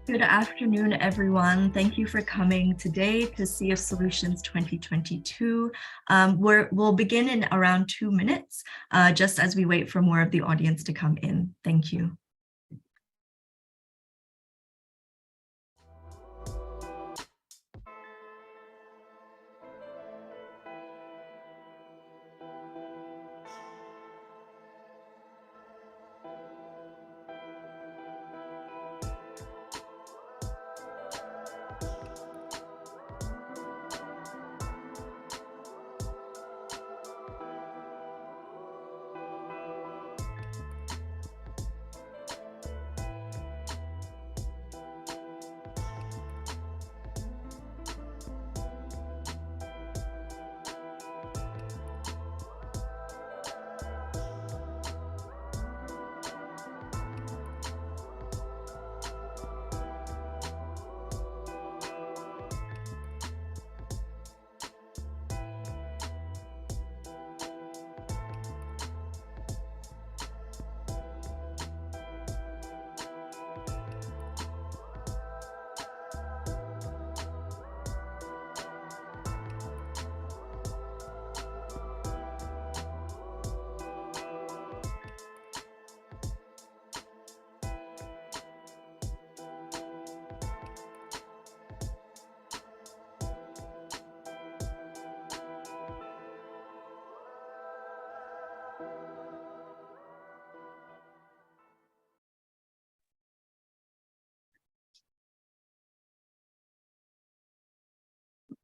Good afternoon, everyone. Thank you for coming today to Sea of Solutions 2022. We'll begin in around 2 minutes, just as we wait for more of the audience to come in. Thank you.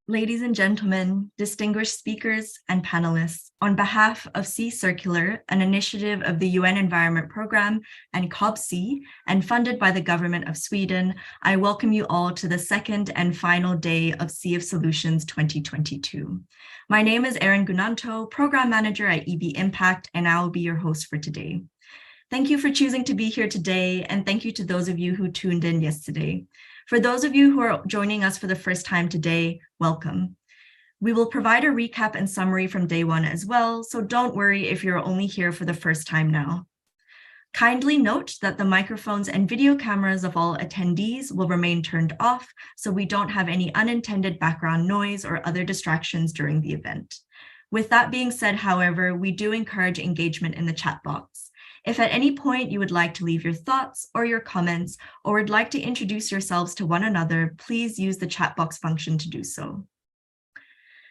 Ladies and gentlemen, distinguished speakers and panelists, on behalf of Sea Circular, an initiative of the UN Environment Programme and COBSEA, and funded by the government of Sweden, I welcome you all to the second and final day of Sea of Solutions 2022. My name is Erin Gunanto, Program Manager at EB Impact, and I will be your host for today. Thank you for choosing to be here today, and thank you to those of you who tuned in yesterday. For those of you who are joining us for the first time today, welcome. We will provide a recap and summary from day one as well, so don't worry if you're only here for the first time now. Kindly note that the microphones and video cameras of all attendees will remain turned off, so we don't have any unintended background noise or other distractions during the event. With that being said, however, we do encourage engagement in the chat box. If at any point you would like to leave your thoughts or your comments, or would like to introduce yourselves to one another, please use the chat box function to do so.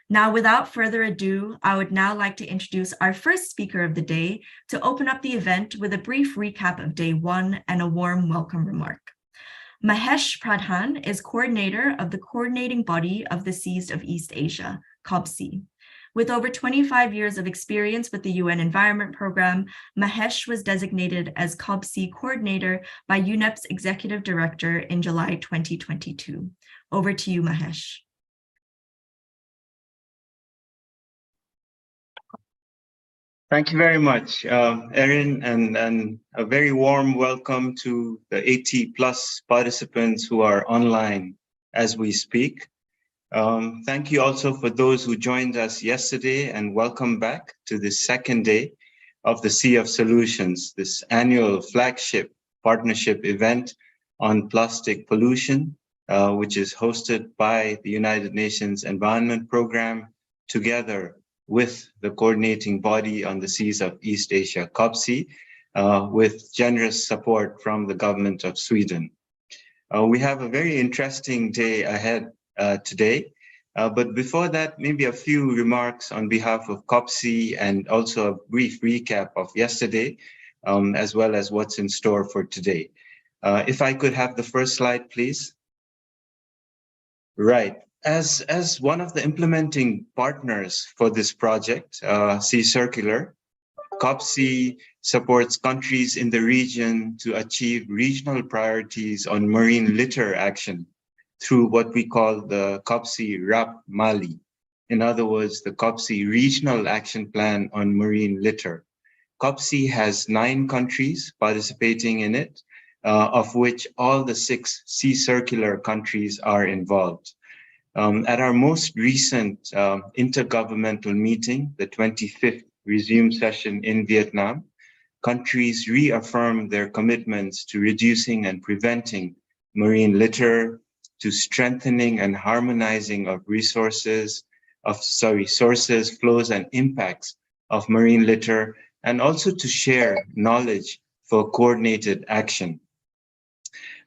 Now, without further ado, I would now like to introduce our first speaker of the day to open up the event with a brief recap of day one and a warm welcome remark. Mahesh Pradhan is coordinator of the coordinating body of the Seas of East Asia, COBSEA. With over 25 years of experience with the UN Environment Programme, Mahesh was designated as COBSEA coordinator by UNEP's executive director in July 2022. Over to you, Mahesh. Thank you very much, Erin, and a very warm welcome to the 80+ participants who are online as we speak. Thank you also for those who joined us yesterday, and welcome back to the second day of the Sea of Solutions, this annual flagship partnership event on plastic pollution, which is hosted by the United Nations Environment Programme together with the coordinating body on the Seas of East Asia, COBSEA, with generous support from the government of Sweden. We have a very interesting day ahead today. But before that, maybe a few remarks on behalf of COBSEA and also a brief recap of yesterday, as well as what's in store for today. If I could have the first slide, please. Right. As one of the implementing partners for this project, Sea Circular, COBSEA supports countries in the region to achieve regional priorities on marine litter action through what we call the COBSEA RAP Mali. In other words, the COBSEA Regional Action Plan on Marine Litter. COBSEA has 9 countries participating in it, of which all the 6 Sea Circular countries are involved. At our most recent intergovernmental meeting, the 25th resume session in Vietnam, countries reaffirmed their commitments to reducing and preventing marine litter, to strengthening and harmonizing of sources, flows, and impacts of marine litter, and also to share knowledge for coordinated action.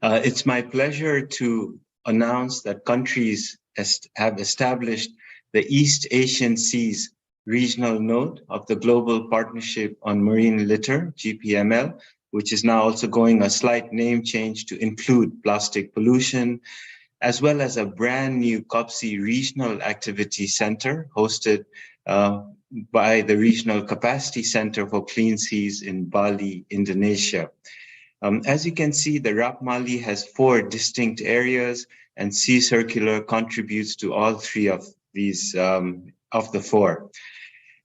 It's my pleasure to announce that countries have established the East Asian Seas Regional Node of the Global Partnership on Marine Litter, GPML, which is now also going a slight name change to include plastic pollution, as well as a brand new COBSEA Regional Activity Center hosted by the Regional Capacity Center for Clean Seas in Bali, Indonesia. As you can see, the RAP Mali has 4 distinct areas, and Sea Circular contributes to all 3 of these, of the 4.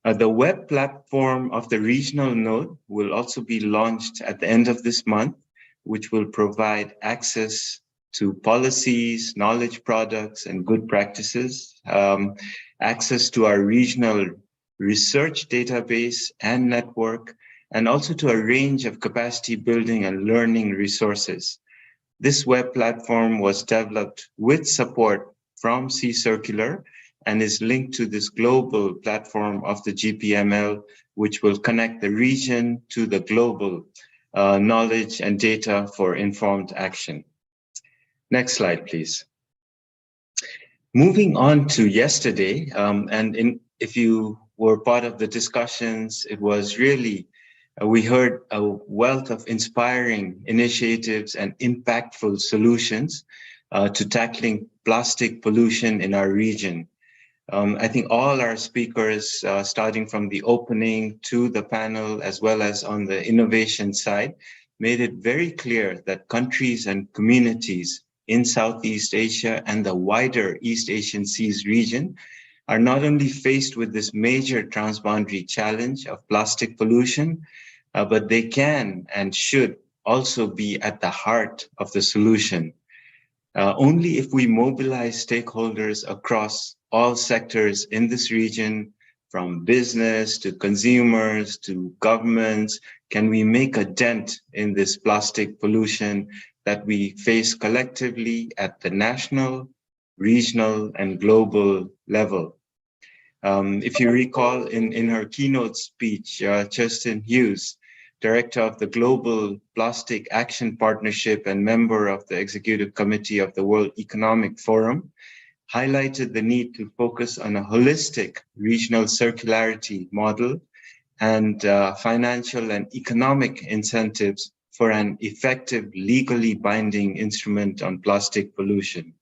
The web platform of the regional node will also be launched at the end of this month, which will provide access to policies, knowledge products, and good practices, access to our regional research database and network, and also to a range of capacity building and learning resources. This web platform was developed with support from Sea Circular and is linked to this global platform of the GPML, which will connect the region to the global knowledge and data for informed action. Next slide, please. Moving on to yesterday, if you were part of the discussions, it was really we heard a wealth of inspiring initiatives and impactful solutions to tackling plastic pollution in our region. I think all our speakers, starting from the opening to the panel, as well as on the innovation side, made it very clear that countries and communities in Southeast Asia and the wider East Asian Seas region are not only faced with this major transboundary challenge of plastic pollution, but they can and should also be at the heart of the solution. Only if we mobilize stakeholders across all sectors in this region, from business to consumers to governments, can we make a dent in this plastic pollution that we face collectively at the national, regional, and global level. If you recall, in her keynote speech, Kirsten Hughes, Director of the Global Plastic Action Partnership and member of the Executive Committee of the World Economic Forum, highlighted the need to focus on a holistic regional circularity model and financial and economic incentives for an effective, legally binding instrument on plastic pollution.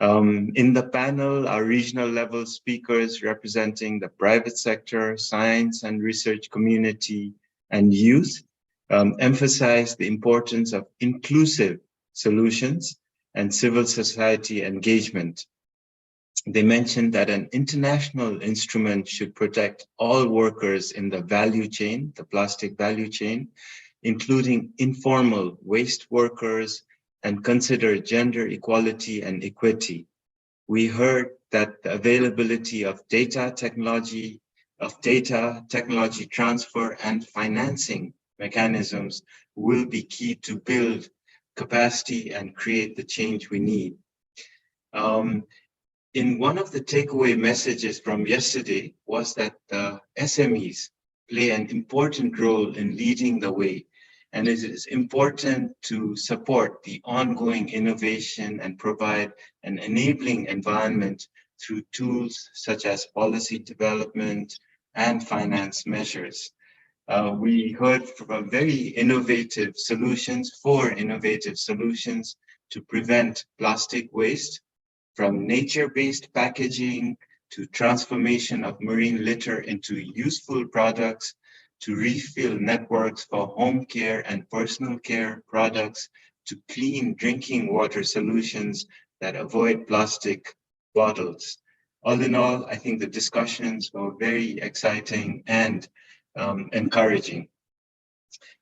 In the panel, our regional level speakers representing the private sector, science and research community, and youth emphasize the importance of inclusive solutions and civil society engagement. They mentioned that an international instrument should protect all workers in the value chain, the plastic value chain, including informal waste workers, and consider gender equality and equity. We heard that the availability of data technology transfer and financing mechanisms will be key to build capacity and create the change we need. In one of the takeaway messages from yesterday was that the SMEs play an important role in leading the way, and it is important to support the ongoing innovation and provide an enabling environment through tools such as policy development and finance measures. We heard from very innovative solutions to prevent plastic waste, from nature-based packaging to transformation of marine litter into useful products, to refill networks for home care and personal care products, to clean drinking water solutions that avoid plastic bottles. All in all, I think the discussions were very exciting and encouraging.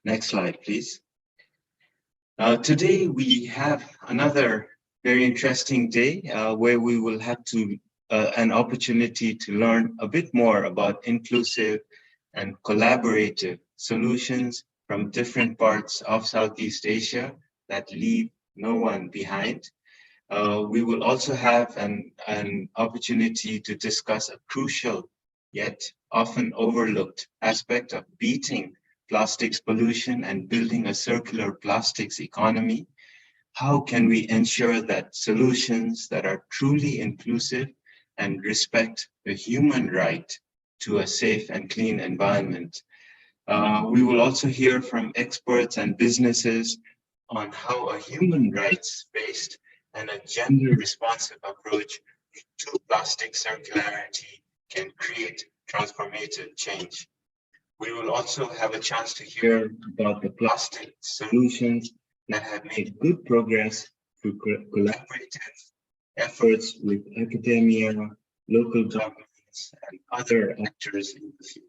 Next slide, please. Today we have another very interesting day where we will have an opportunity to learn a bit more about inclusive and collaborative solutions from different parts of Southeast Asia that lead no one behind. We will also have an opportunity to discuss a crucial yet often overlooked aspect of beating plastics pollution and building a circular plastics economy. How can we ensure that solutions that are truly inclusive and respect the human right to a safe and clean environment? We will also hear from experts and businesses on how a human rights-based and a gender-responsive approach to plastic circularity can create transformative change. We will also have a chance to hear about the plastic solutions that have made good progress through collaborative efforts with academia, local governments, and other actors in the field.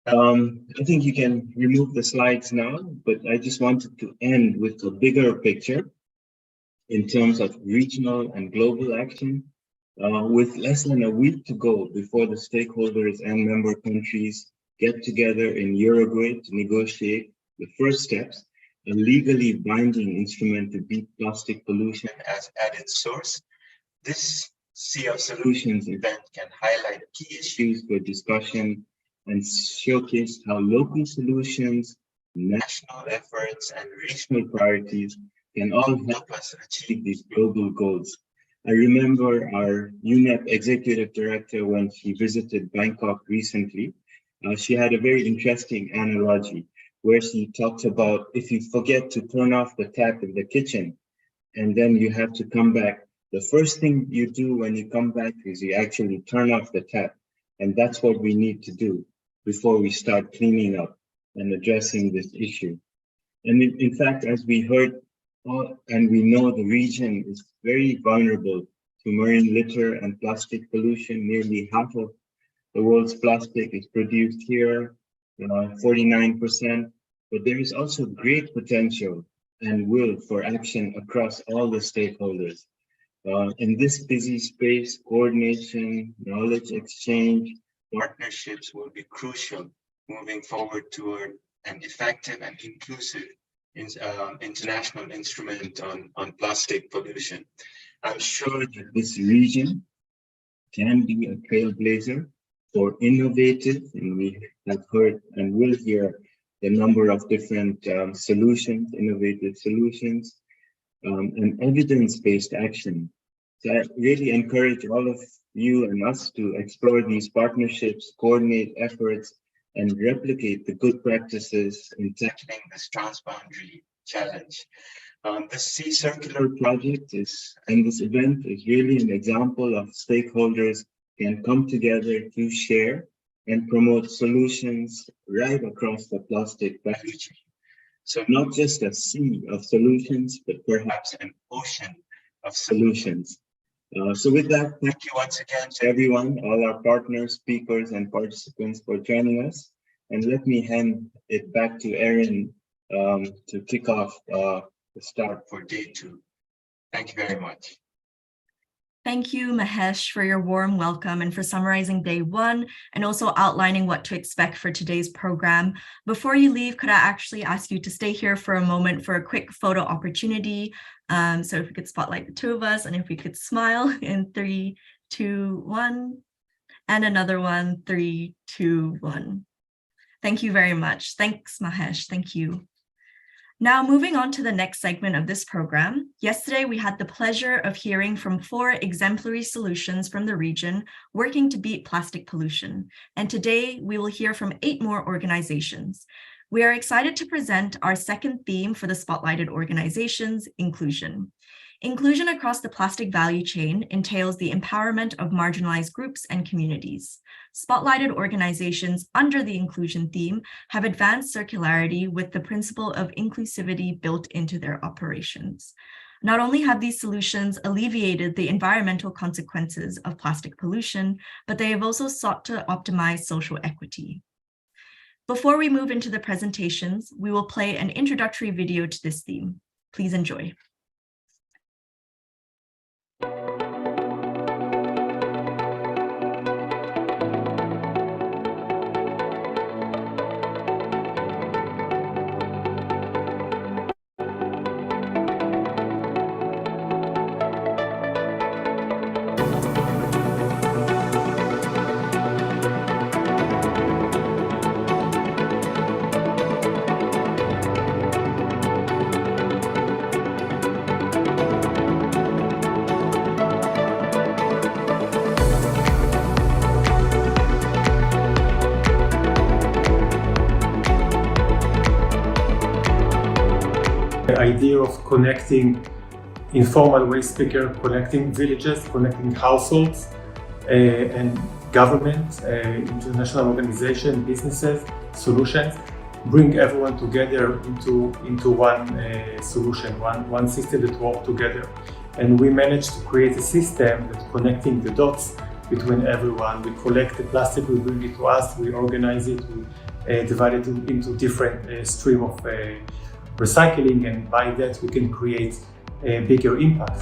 I think you can remove the slides now, but I just wanted to end with a bigger picture in terms of regional and global action. With less than a week to go before the stakeholders and member countries get together in Uruguay to negotiate the first steps, a legally binding instrument to beat plastic pollution at its source, this Sea of Solutions event can highlight key issues for discussion and showcase how local solutions, national efforts, and regional priorities can all help us achieve these global goals. I remember our UNEP executive director when she visited Bangkok recently. She had a very interesting analogy where she talked about if you forget to turn off the tap in the kitchen and then you have to come back, the first thing you do when you come back is you actually turn off the tap. And that's what we need to do before we start cleaning up and addressing this issue. And in fact, as we heard, and we know the region is very vulnerable to marine litter and plastic pollution. Nearly half of the world's plastic is produced here, 49%, but there is also great potential and will for action across all the stakeholders. In this busy space, coordination, knowledge exchange, partnerships will be crucial moving forward toward an effective and inclusive international instrument on plastic pollution. I'm sure that this region can be a trailblazer for innovative, and we have heard and will hear the number of different solutions, innovative solutions, and evidence-based action. So I really encourage all of you and us to explore these partnerships, coordinate efforts, and replicate the good practices in tackling this transboundary challenge. The Sea Circular project and this event is really an example of stakeholders can come together to share and promote solutions right across the plastic value chain. So not just a sea of solutions, but perhaps an ocean of solutions. So with that, thank you once again to everyone, all our partners, speakers, and participants for joining us. And let me hand it back to Erin to kick off the start for day 2. Thank you very much. Thank you, Mahesh, for your warm welcome and for summarizing day 1 and also outlining what to expect for today's program. Before you leave, could I actually ask you to stay here for a moment for a quick photo opportunity? So if we could spotlight the two of us and if we could smile in 3, 2, 1, and another one, 3, 2, 1. Thank you very much. Thanks, Mahesh. Thank you. Now, moving on to the next segment of this program, yesterday we had the pleasure of hearing from 4 exemplary solutions from the region working to beat plastic pollution. And today we will hear from 8 more organizations. We are excited to present our second theme for the spotlighted organizations, inclusion. Inclusion across the plastic value chain entails the empowerment of marginalized groups and communities. Spotlighted organizations under the inclusion theme have advanced circularity with the principle of inclusivity built into their operations. Not only have these solutions alleviated the environmental consequences of plastic pollution, but they have also sought to optimize social equity. Before we move into the presentations, we will play an introductory video to this theme. Please enjoy. The idea of connecting informal waste picker, connecting villages, connecting households, and government, international organizations, businesses, solutions, bring everyone together into one solution, one system that works together. And we managed to create a system that's connecting the dots between everyone. We collect the plastic, we bring it to us, we organize it, we divide it into different streams of recycling, and by that we can create a bigger impact.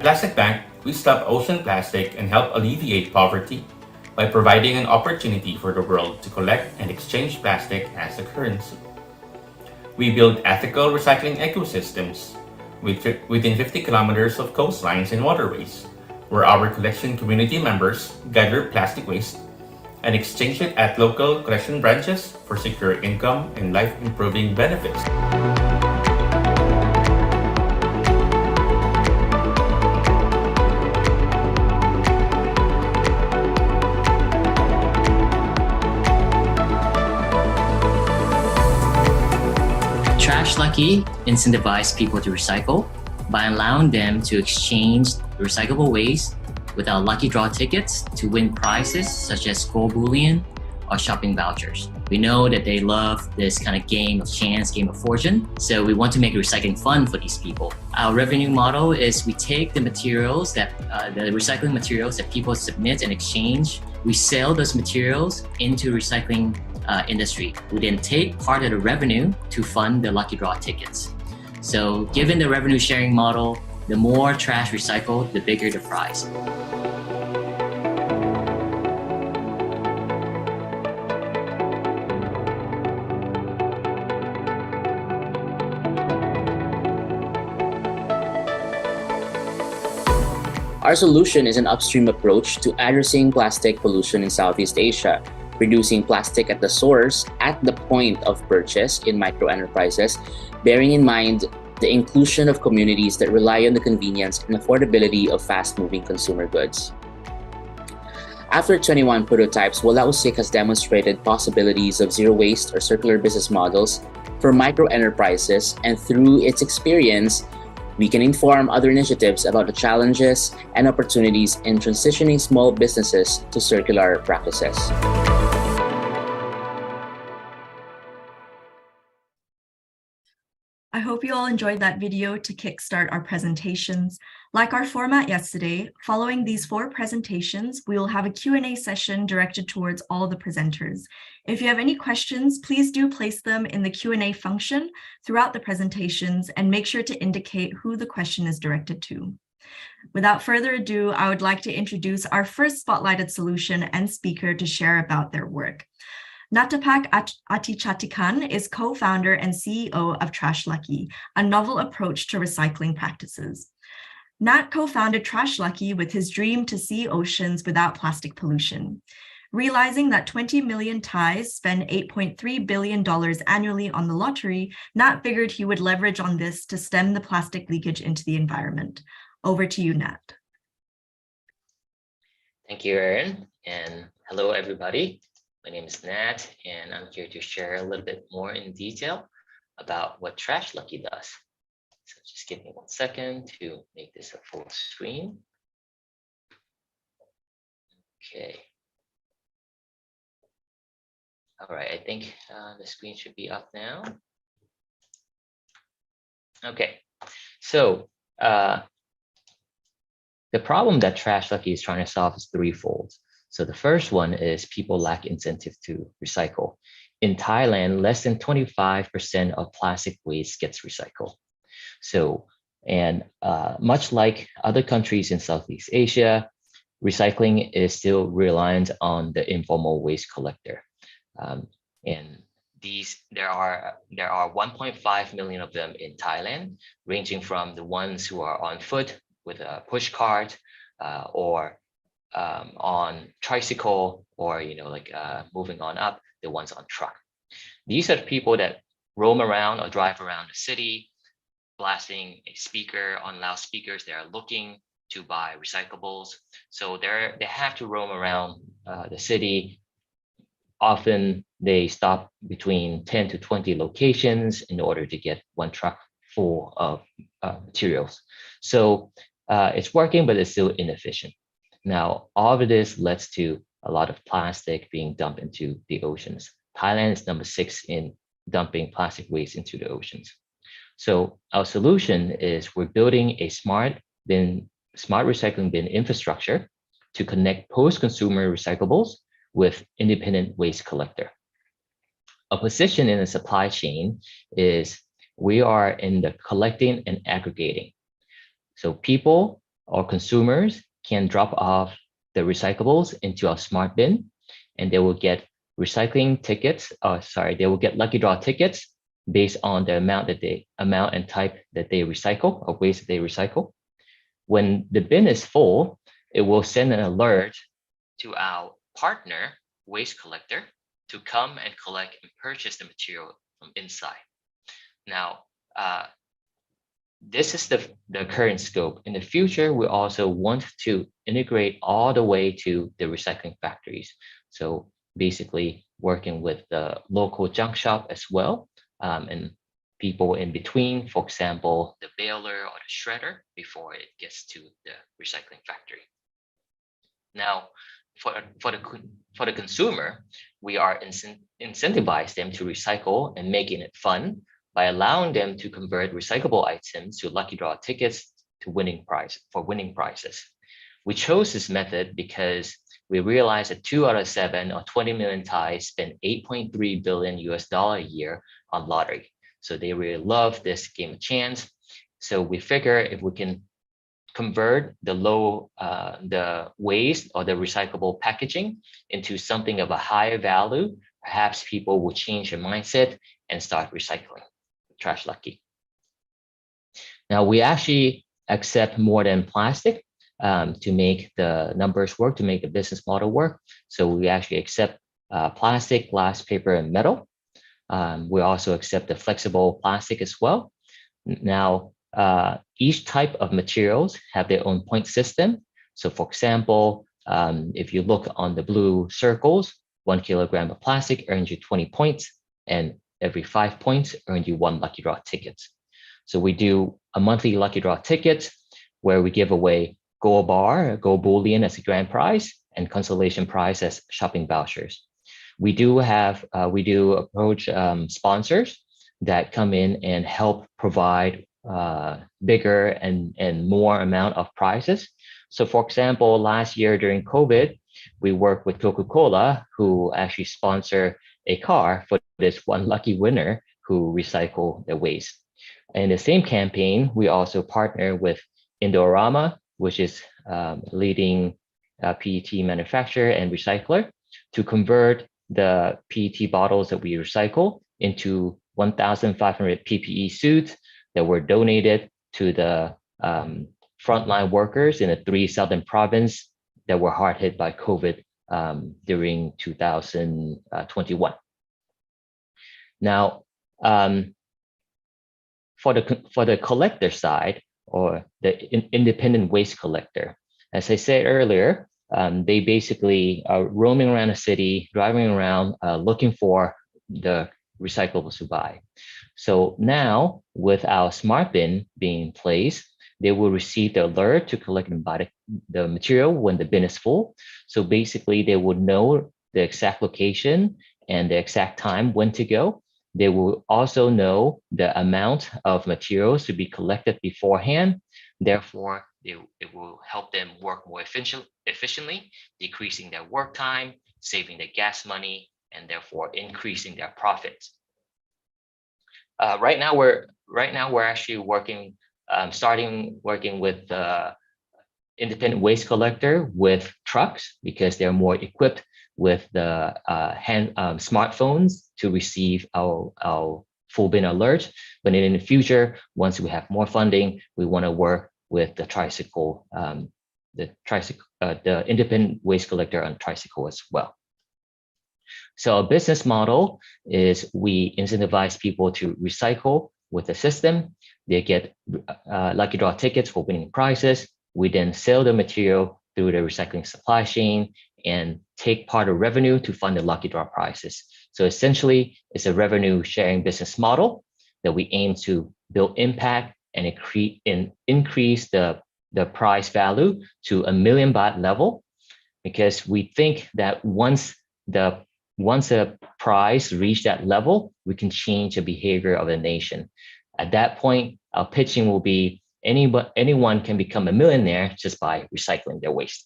Plastic Bank, we stop ocean plastic and help alleviate poverty by providing an opportunity for the world to collect and exchange plastic as a currency. We build ethical recycling ecosystems within 50 kilometers of coastlines and waterways, where our collection community members gather plastic waste and exchange it at local collection branches for secure income and life-improving benefits. Trash Lucky incentivizes people to recycle by allowing them to exchange recyclable waste with our lucky draw tickets to win prizes such as gold bullion or shopping vouchers. We know that they love this kind of game of chance, game of fortune, so we want to make recycling fun for these people. Our revenue model is we take the materials that, the recycling materials that people submit and exchange, we sell those materials into recycling industry. We then take part of the revenue to fund the lucky draw tickets. So given the revenue sharing model, the more trash recycled, the bigger the prize. Our solution is an upstream approach to addressing plastic pollution in Southeast Asia, reducing plastic at the source at the point of purchase in microenterprises, bearing in mind the inclusion of communities that rely on the convenience and affordability of fast-moving consumer goods. After 21 prototypes, Walausik has demonstrated possibilities of zero waste or circular business models for microenterprises, and through its experience, we can inform other initiatives about the challenges and opportunities in transitioning small businesses to circular practices. I hope you all enjoyed that video to kickstart our presentations. Like our format yesterday, following these 4 presentations, we will have a Q&A session directed towards all the presenters. If you have any questions, please do place them in the Q&A function throughout the presentations and make sure to indicate who the question is directed to. Without further ado, I would like to introduce our first spotlighted solution and speaker to share about their work. Natapak Atichatikan is co-founder and CEO of Trash Lucky, a novel approach to recycling practices. Nat co-founded Trash Lucky with his dream to see oceans without plastic pollution. Realizing that 20 million Thais spend $8.3 billion annually on the lottery, Nat figured he would leverage on this to stem the plastic leakage into the environment. Over to you, Nat. Thank you, Erin, and hello, everybody. My name is Nat, and I'm here to share a little bit more in detail about what Trash Lucky does. So just give me 1 second to make this a full screen. Okay. All right, I think the screen should be up now. Okay, so the problem that Trash Lucky is trying to solve is threefold. So the first one is people lack incentive to recycle. In Thailand, less than 25% of plastic waste gets recycled. So, and much like other countries in Southeast Asia, recycling is still reliant on the informal waste collector. And there are 1.5 million of them in Thailand, ranging from the ones who are on foot with a push cart or on tricycle, or moving on up, the ones on truck. These are the people that roam around or drive around the city, blasting a speaker on loudspeakers. They are looking to buy recyclables. So they have to roam around the city. Often they stop between 10 to 20 locations in order to get one truck full of materials. So it's working, but it's still inefficient. Now, all of this leads to a lot of plastic being dumped into the oceans. Thailand is number 6 in dumping plastic waste into the oceans. So our solution is we're building a smart recycling bin infrastructure to connect post-consumer recyclables with independent waste collector. A position in the supply chain is we are in the collecting and aggregating. So people or consumers can drop off the recyclables into our smart bin, and they will get recycling tickets. They will get lucky draw tickets based on the amount and type that they recycle or waste that they recycle. When the bin is full, it will send an alert to our partner waste collector to come and collect and purchase the material from inside. Now, this is the current scope. In the future, we also want to integrate all the way to the recycling factories. So basically working with the local junk shop as well, and people in between, for example, the baler or the shredder before it gets to the recycling factory. Now, for the consumer, we are incentivize them to recycle and making it fun by allowing them to convert recyclable items to lucky draw tickets to winning prizes. We chose this method because we realized that 2 out of 7 or 20 million Thais spend $8.3 billion a year on lottery. So they really love this game of chance. So we figure if we can convert the waste or the recyclable packaging into something of a higher value, perhaps people will change their mindset and start recycling. Trash Lucky. Now we actually accept more than plastic to make the numbers work, to make the business model work. So we actually accept plastic, glass, paper, and metal. We also accept the flexible plastic as well. Now, each type of materials have their own point system. So for example, if you look on the blue circles, 1 kilogram of plastic earns you 20 points, and every 5 points earns you 1 lucky draw ticket. So we do a monthly lucky draw ticket where we give away gold bar, gold bullion as a grand prize, and consolation prize as shopping vouchers. We do approach sponsors that come in and help provide bigger and more amount of prizes. So for example, last year during COVID, we worked with Coca-Cola, who actually sponsor a car for this one lucky winner who recycle the waste. In the same campaign, we also partner with Indorama, which is leading PET manufacturer and recycler, to convert the PET bottles that we recycle into 1,500 PPE suits that were donated to the frontline workers in the 3 southern provinces that were hard hit by COVID during 2021. Now, for the collector side, or the independent waste collector, as I said earlier, they basically are roaming around the city, driving around, looking for the recyclables to buy. So now, with our smart bin being in place, they will receive the alert to collect and buy the material when the bin is full. So basically, they would know the exact location and the exact time when to go. They will also know the amount of materials to be collected beforehand. Therefore, it will help them work more efficiently, decreasing their work time, saving their gas money, and therefore increasing their profits. Right now we're actually starting working with the independent waste collector with trucks, because they're more equipped with the smartphones to receive our full bin alert. But in the future, once we have more funding, we want to work with the tricycle, the independent waste collector on tricycle as well. So our business model is we incentivize people to recycle with the system. They get lucky draw tickets for winning prizes. We then sell the material through the recycling supply chain and take part of revenue to fund the lucky draw prizes. So essentially, it's a revenue sharing business model that we aim to build impact and increase the prize value to a 1 million baht level, because we think that once a prize reach that level, we can change the behavior of the nation. At that point, our pitching will be anyone can become a millionaire just by recycling their waste.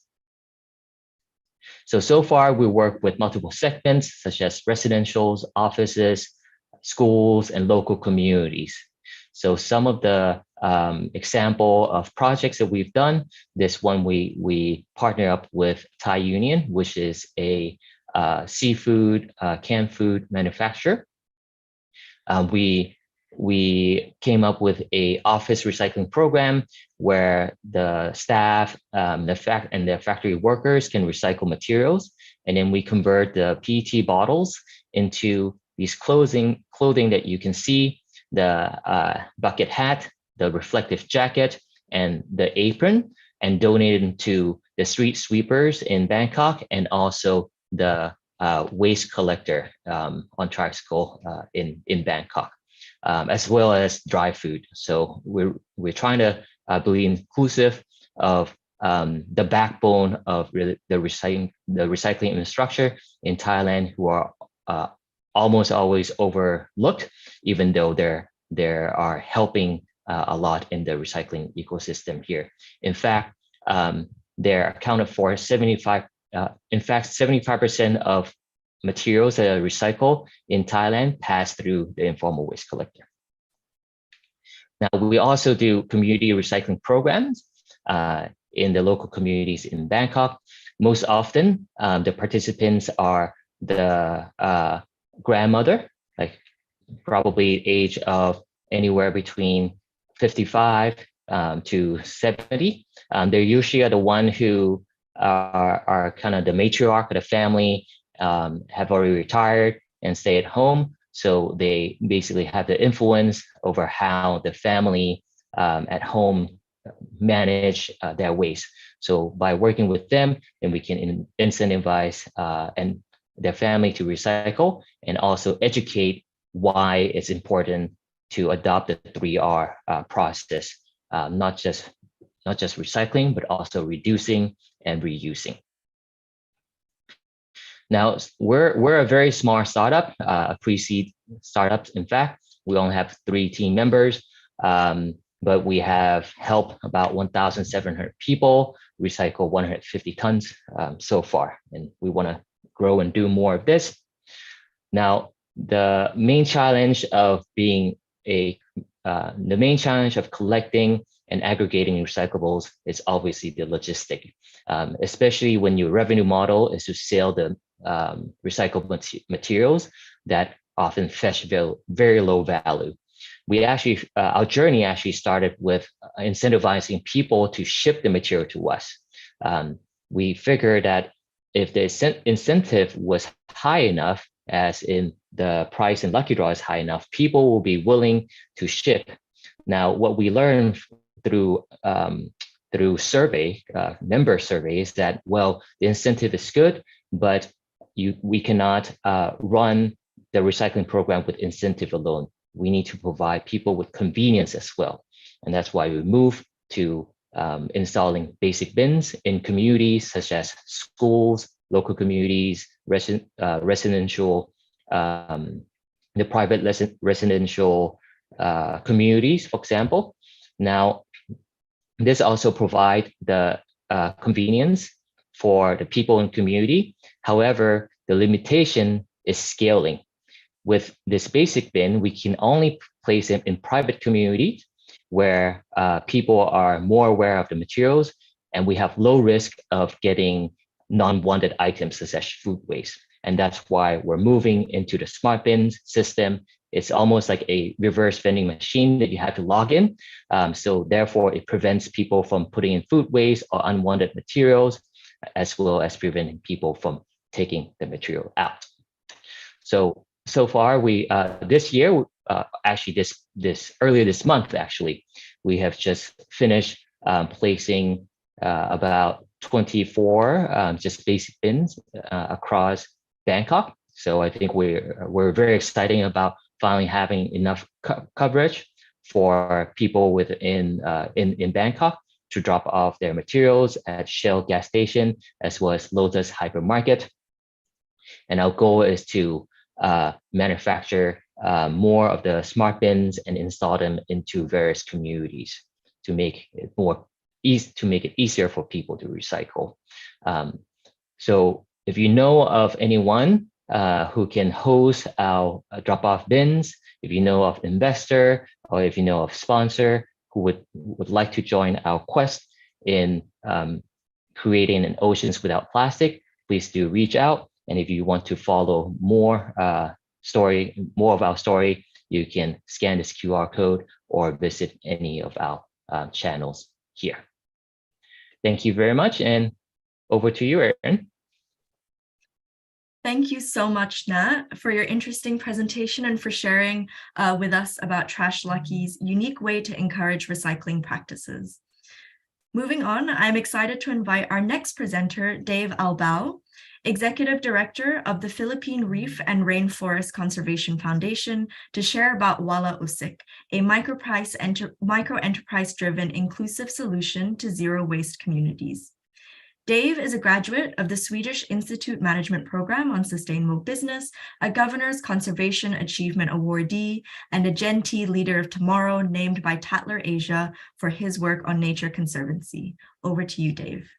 So far we work with multiple segments such as residentials, offices, schools, and local communities. So some of the example of projects that we've done, this one we partner up with Thai Union, which is a seafood, canned food manufacturer. We came up with a office recycling program where the staff and the factory workers can recycle materials, and then we convert the PET bottles into these clothing that you can see, the bucket hat, the reflective jacket, and the apron, and donate them to the street sweepers in Bangkok, and also the waste collector on tricycle in Bangkok, as well as dry food. So we're trying to be inclusive of the backbone of the recycling infrastructure in Thailand, who are almost always overlooked, even though they are helping a lot in the recycling ecosystem here. In fact, they're accounted for 75%. In fact, 75% of materials that are recycled in Thailand pass through the informal waste collector. Now, we also do community recycling programs in the local communities in Bangkok. Most often, the participants are the grandmother, like probably age of anywhere between 55 to 70. They're usually the one who are kind of the matriarch of the family, have already retired and stay at home. So they basically have the influence over how the family at home manage their waste. So by working with them, then we can incentivize and their family to recycle, and also educate why it's important to adopt the 3R process, not just recycling, but also reducing and reusing. Now, we're a very small startup, a pre-seed startup. In fact, we only have 3 team members, but we have helped about 1,700 people recycle 150 tons so far, and we want to grow and do more of this. Now, the main challenge of collecting and aggregating recyclables is obviously the logistic, especially when your revenue model is to sell the recycled materials that often fetch very low value. We actually, our journey actually started with incentivizing people to ship the material to us. We figured that if the incentive was high enough, as in the price in Lucky Draw is high enough, people will be willing to ship. Now, what we learned through member surveys, that, well, the incentive is good, but we cannot run the recycling program with incentive alone. We need to provide people with convenience as well. And that's why we moved to installing basic bins in communities such as schools, local communities, residential, the private residential communities, for example. Now, this also provides the convenience for the people in community. However, the limitation is scaling. With this basic bin, we can only place it in private communities where people are more aware of the materials, and we have low risk of getting non-wanted items such as food waste. And that's why we're moving into the smart bins system. It's almost like a reverse vending machine that you have to log in. So therefore, it prevents people from putting in food waste or unwanted materials, as well as preventing people from taking the material out. So far, this year, actually this earlier this month, actually, we have just finished placing about 24 just basic bins across Bangkok. So I think we're very excited about finally having enough coverage for people within in Bangkok to drop off their materials at Shell gas station as well as Lotus hypermarket. And our goal is to manufacture more of the smart bins and install them into various communities to make it easier for people to recycle. So if you know of anyone who can host our drop-off bins, if you know of investor or if you know of sponsor who would like to join our quest in creating an oceans without plastic, please do reach out. And if you want to follow more of our story, you can scan this QR code or visit any of our channels here. Thank you very much, and over to you, Erin. Thank you so much, Nat, for your interesting presentation and for sharing with us about Trash Lucky's unique way to encourage recycling practices. Moving on, I'm excited to invite our next presenter, Dave Albao, Executive Director of the Philippine Reef and Rainforest Conservation Foundation, to share about Wala Usik, a micro-enterprise-driven inclusive solution to zero waste communities. Dave is a graduate of the Swedish Institute Management Program on Sustainable Business, a Governor's Conservation Achievement Awardee, and a Gen T Leader of Tomorrow named by Tatler Asia for his work on nature conservancy. Over to you, Dave.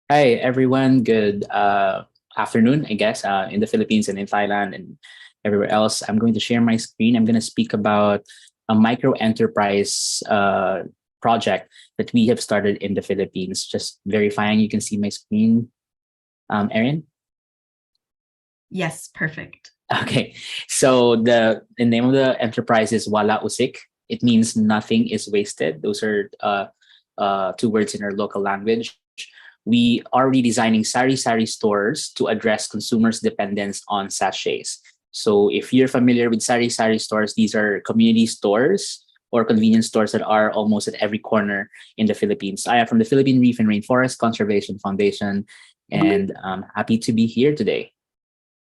Hi, everyone. Good afternoon, I guess, in the Philippines and in Thailand and everywhere else. I'm going to share my screen. I'm going to speak about a micro-enterprise project that we have started in the Philippines. Just verifying you can see my screen, Erin? Yes, perfect. Okay, so the name of the enterprise is Wala Usik. It means nothing is wasted. Those are two words in our local language. We are redesigning sari-sari stores to address consumers' dependence on sachets. So if you're familiar with sari-sari stores, these are community stores or convenience stores that are almost at every corner in the Philippines. I am from the Philippine Reef and Rainforest Conservation Foundation, and I'm happy to be here today.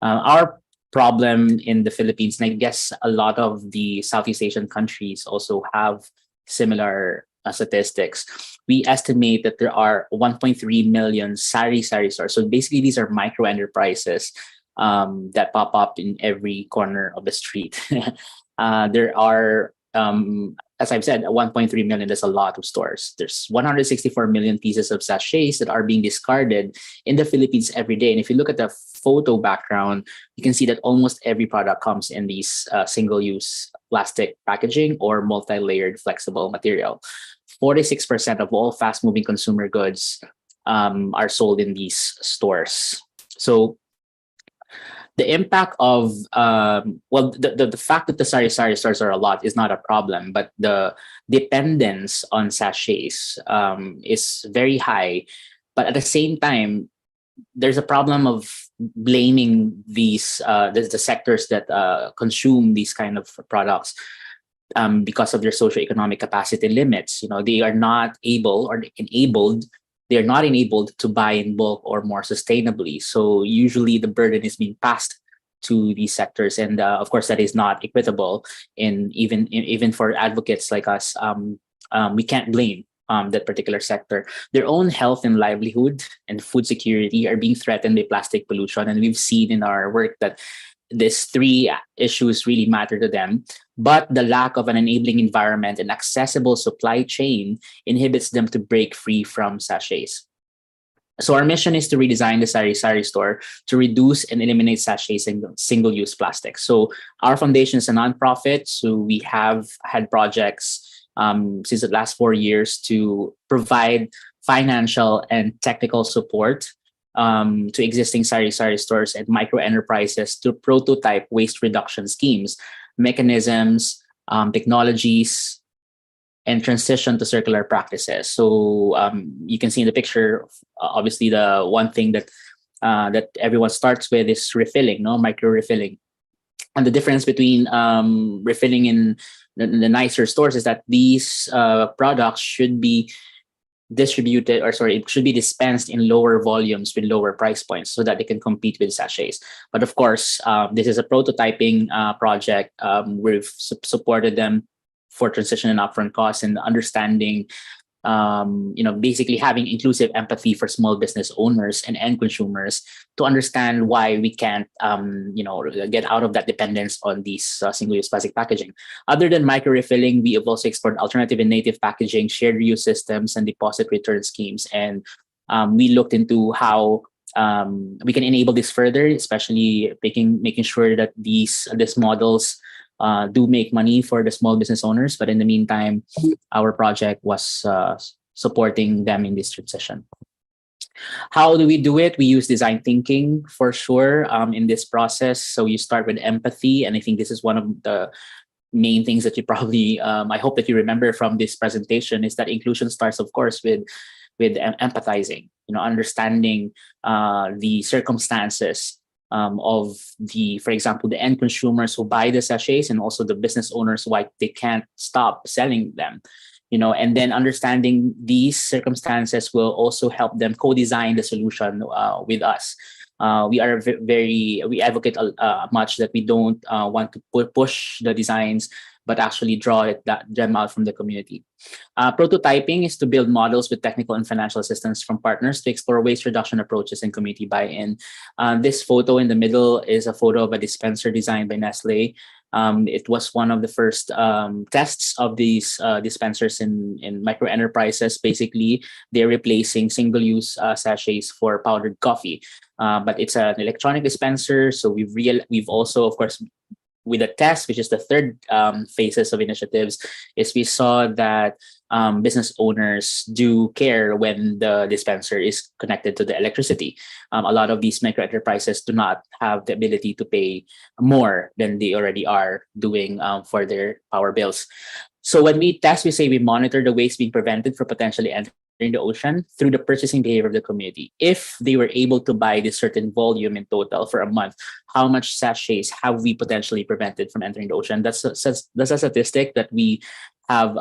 Our problem in the Philippines, and I guess a lot of the Southeast Asian countries also have similar statistics. We estimate that there are 1.3 million sari-sari stores. So basically, these are micro enterprises that pop up in every corner of the street. There are, as I've said, 1.3 million. That's a lot of stores. There's 164 million pieces of sachets that are being discarded in the Philippines every day. And if you look at the photo background, you can see that almost every product comes in these single-use plastic packaging or multi-layered flexible material. 46% of all fast-moving consumer goods are sold in these stores. So the impact of, the fact that the sari-sari stores are a lot is not a problem, but the dependence on sachets is very high. But at the same time, there's a problem of blaming these the sectors that consume these kind of products because of their socioeconomic capacity limits. They are not able or enabled. They're not enabled to buy in bulk or more sustainably. So usually the burden is being passed to these sectors, and of course that is not equitable. And even for advocates like us, we can't blame that particular sector. Their own health and livelihood and food security are being threatened by plastic pollution, and we've seen in our work that these three issues really matter to them. But the lack of an enabling environment and accessible supply chain inhibits them to break free from sachets. So our mission is to redesign the sari-sari store to reduce and eliminate sachets and single-use plastics. So our foundation is a nonprofit. So we have had projects since the last 4 years to provide financial and technical support to existing sari-sari stores and micro enterprises to prototype waste reduction schemes, mechanisms, technologies, and transition to circular practices. So you can see in the picture, obviously the one thing that that everyone starts with is refilling, micro refilling. And the difference between refilling in the nicer stores is that these products should be distributed, or sorry, it should be dispensed in lower volumes with lower price points so that they can compete with sachets. But of course, this is a prototyping project. We've supported them for transition and upfront costs and understanding, basically having inclusive empathy for small business owners and end consumers to understand why we can't, get out of that dependence on these single-use plastic packaging. Other than micro refilling, we have also explored alternative and native packaging, shared reuse systems, and deposit return schemes. And we looked into how we can enable this further, especially making sure that these models do make money for the small business owners. But in the meantime, our project was supporting them in this transition. How do we do it? We use design thinking for sure in this process. So you start with empathy. And I think this is one of the main things that you probably, I hope that you remember from this presentation, is that inclusion starts, of course, with empathizing, understanding the circumstances of for example, the end consumers who buy the sachets, and also the business owners why they can't stop selling them. And then understanding these circumstances will also help them co-design the solution with us. We are we advocate much that we don't want to push the designs, but actually draw them out from the community. Prototyping is to build models with technical and financial assistance from partners to explore waste reduction approaches and community buy-in. This photo in the middle is a photo of a dispenser designed by Nestle. It was one of the first tests of these dispensers in micro enterprises. Basically, they're replacing single-use sachets for powdered coffee. But it's an electronic dispenser, so we've also, of course, with a test, which is the third phases of initiatives, is we saw that business owners do care when the dispenser is connected to the electricity. A lot of these micro enterprises do not have the ability to pay more than they already are doing for their power bills. So when we test, we say we monitor the waste being prevented from potentially entering the ocean through the purchasing behavior of the community. If they were able to buy this certain volume in total for a month, how much sachets have we potentially prevented from entering the ocean? That's a statistic that we have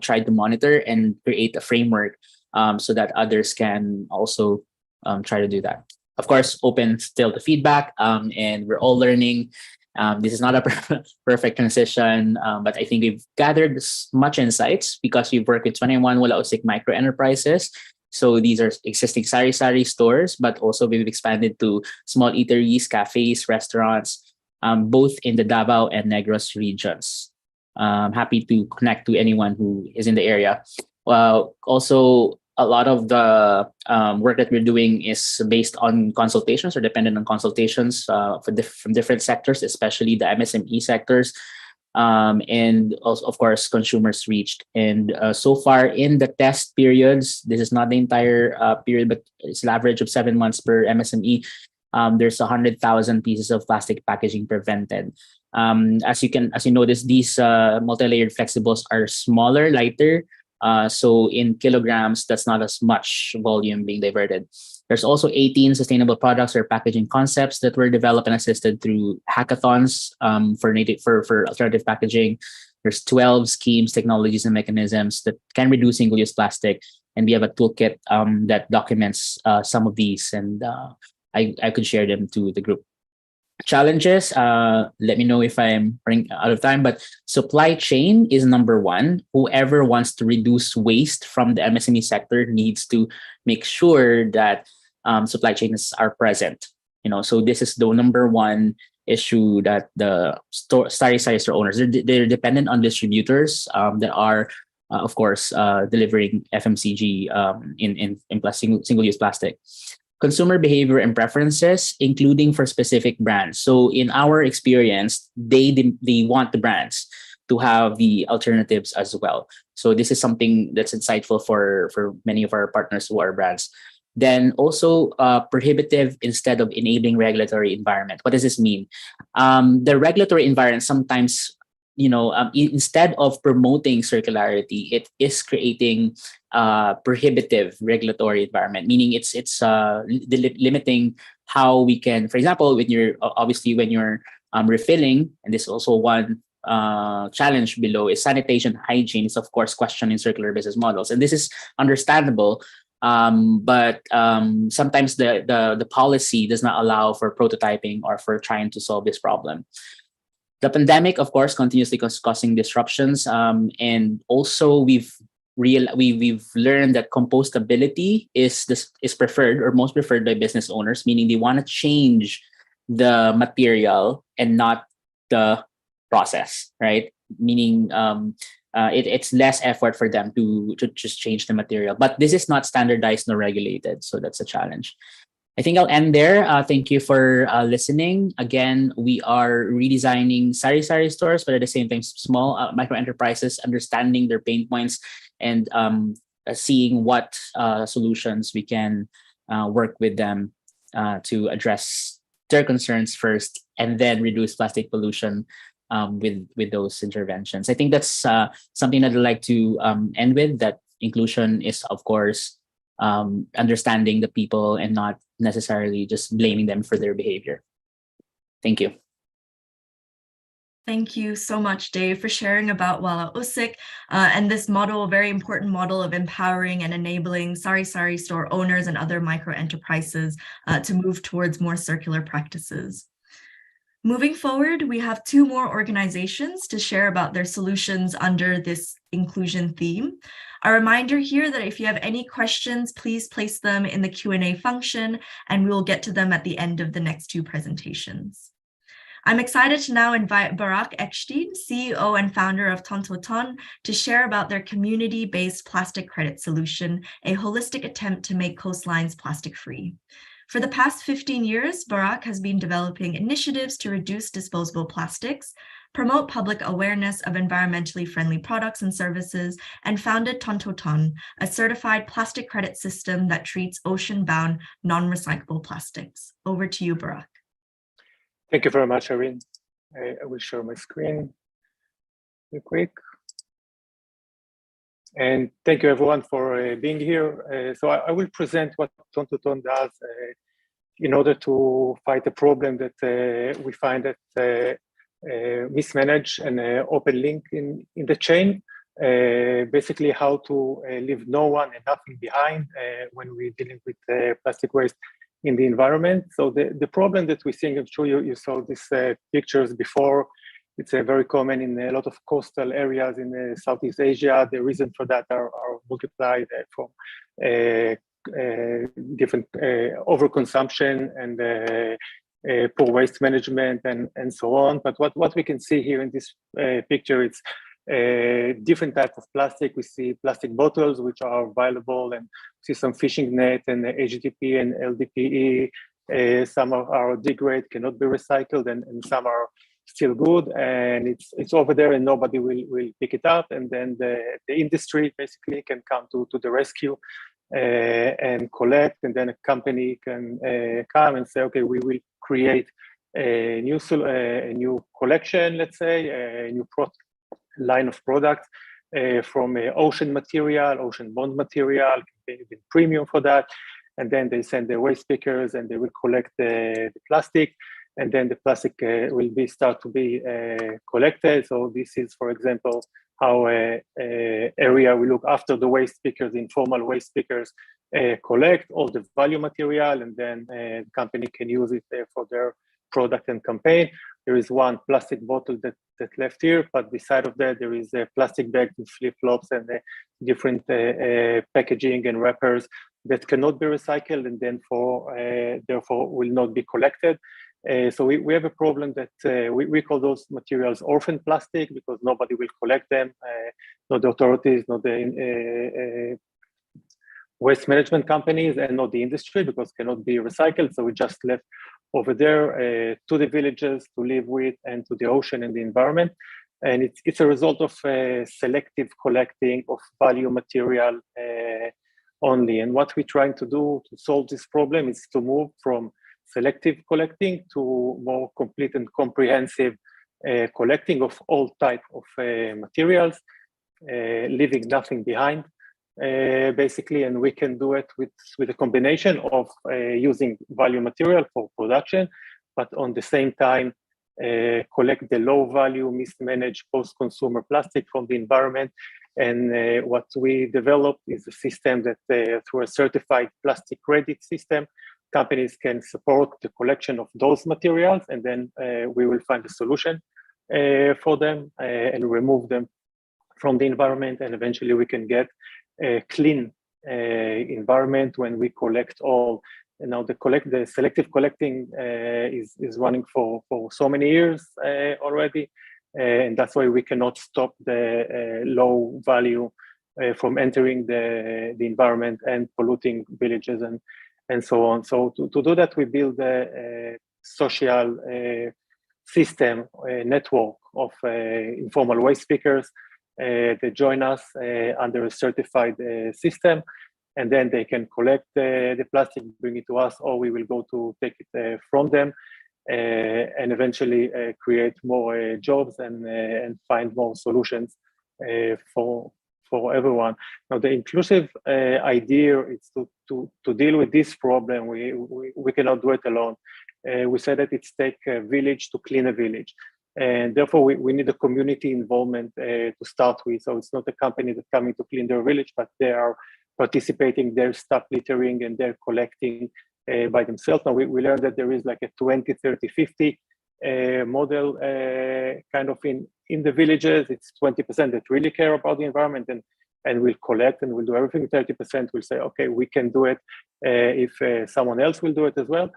tried to monitor and create a framework so that others can also try to do that. Of course, open still to feedback, and we're all learning. This is not a perfect transition, but I think we've gathered much insights because we've worked with 21 Walausik micro enterprises. So these are existing sari-sari stores, but also we've expanded to small eateries, cafes, restaurants, both in the Davao and Negros regions. Happy to connect to anyone who is in the area. Also, a lot of the work that we're doing is based on consultations or dependent on consultations from different sectors, especially the MSME sectors, and also, of course, consumers reached. And so far in the test periods, this is not the entire period, but it's an average of 7 months per MSME. There's 100,000 pieces of plastic packaging prevented. As you notice, these multi-layered flexibles are smaller, lighter. So in kilograms, that's not as much volume being diverted. There's also 18 sustainable products or packaging concepts that were developed and assisted through hackathons for alternative packaging. There's 12 schemes, technologies, and mechanisms that can reduce single-use plastic. And we have a toolkit that documents some of these, and I could share them to the group. Challenges, let me know if I'm running out of time, but supply chain is number one. Whoever wants to reduce waste from the MSME sector needs to make sure that supply chains are present. So this is the number one issue that the sari-sari store owners, they're dependent on distributors that are, of course, delivering FMCG in single-use plastic. Consumer behavior and preferences, including for specific brands. So in our experience, they want the brands to have the alternatives as well. So this is something that's insightful for many of our partners who are brands. Then also prohibitive instead of enabling regulatory environment. What does this mean? The regulatory environment sometimes, instead of promoting circularity, it is creating prohibitive regulatory environment, meaning it's limiting how we can, for example, when you're refilling. And this is also one challenge below is sanitation hygiene is of course questioned in circular business models, and this is understandable. But sometimes the policy does not allow for prototyping or for trying to solve this problem. The pandemic, of course, continuously causing disruptions, and also we've learned that compostability is preferred or most preferred by business owners, meaning they want to change the material and not the process, right? Meaning it's less effort for them to just change the material. But this is not standardized nor regulated, so that's a challenge. I think I'll end there. Thank you for listening. Again, we are redesigning sari-sari stores, but at the same time, small micro enterprises, understanding their pain points and seeing what solutions we can work with them to address their concerns first, and then reduce plastic pollution with those interventions. I think that's something that I'd like to end with, that inclusion is, of course, understanding the people and not necessarily just blaming them for their behavior. Thank you. Thank you so much, Dave, for sharing about Wala Usik and this model, a very important model of empowering and enabling sari-sari store owners and other micro enterprises to move towards more circular practices. Moving forward, we have two more organizations to share about their solutions under this inclusion theme. A reminder here that if you have any questions, please place them in the Q&A function, and we will get to them at the end of the next two presentations. I'm excited to now invite Barak Eckstein, CEO and founder of Tontoton, to share about their community-based plastic credit solution, a holistic attempt to make coastlines plastic-free. For the past 15 years, Barak has been developing initiatives to reduce disposable plastics, promote public awareness of environmentally friendly products and services, and founded Tontoton, a certified plastic credit system that treats ocean-bound, non-recyclable plastics. Over to you, Barak. Thank you very much, Erin. I will share my screen real quick. And thank you everyone for being here. So I will present what Tontoton does in order to fight a problem that we find that mismanaged and open link in the chain. Basically how to leave no one and nothing behind when we're dealing with plastic waste in the environment. So the problem that we're seeing, I'm sure you saw these pictures before. It's very common in a lot of coastal areas in Southeast Asia. The reason for that are multiplied from different overconsumption and poor waste management and so on. But what we can see here in this picture, it's different type of plastic. We see plastic bottles, which are viable, and see some fishing net and HDPE and LDPE. Some are degrade, cannot be recycled, and some are still good, and it's over there and nobody will pick it up. And then the industry basically can come to the rescue and collect, and then a company can come and say, okay, we will create a new collection, let's say, a new line of products from ocean material, ocean bond material, even premium for that. And then they send their waste pickers and they will collect the plastic, and then the plastic will start to be collected. So this is, for example, how area we look after the waste pickers, informal waste pickers collect all the value material, and then the company can use it for their product and campaign. There is one plastic bottle that left here, but beside of that, there is a plastic bag with flip-flops and different packaging and wrappers that cannot be recycled, and then therefore will not be collected. So we have a problem that we call those materials orphan plastic, because nobody will collect them, not the authorities, not the waste management companies, and not the industry, because cannot be recycled. So we just left over there to the villages to live with, and to the ocean and the environment. And it's a result of selective collecting of value material only. And what we're trying to do to solve this problem is to move from selective collecting to more complete and comprehensive collecting of all type of materials, leaving nothing behind, basically. And we can do it with a combination of using value material for production, but on the same time collect the low value, mismanaged post-consumer plastic from the environment. And what we developed is a system that through a certified plastic credit system, companies can support the collection of those materials, and then we will find a solution for them and remove them from the environment, and eventually we can get a clean environment when we collect all. And now the selective collecting is running for so many years already, and that's why we cannot stop the low value from entering the environment and polluting villages and so on. So to do that, we build a social system, a network of informal waste pickers that join us under a certified system, and then they can collect the plastic, bring it to us, or we will go to take it from them, and eventually create more jobs and find more solutions for everyone. Now, the inclusive idea is to deal with this problem. We cannot do it alone. We said that it's take a village to clean a village. And therefore, we need a community involvement to start with. So it's not a company that's coming to clean their village, but they are participating, they're stop littering, and they're collecting by themselves. Now, we learned that there is like a 20, 30, 50 model kind of in the villages. It's 20% that really care about the environment and will collect and will do everything. 30% will say, okay, we can do it if someone else will do it as well.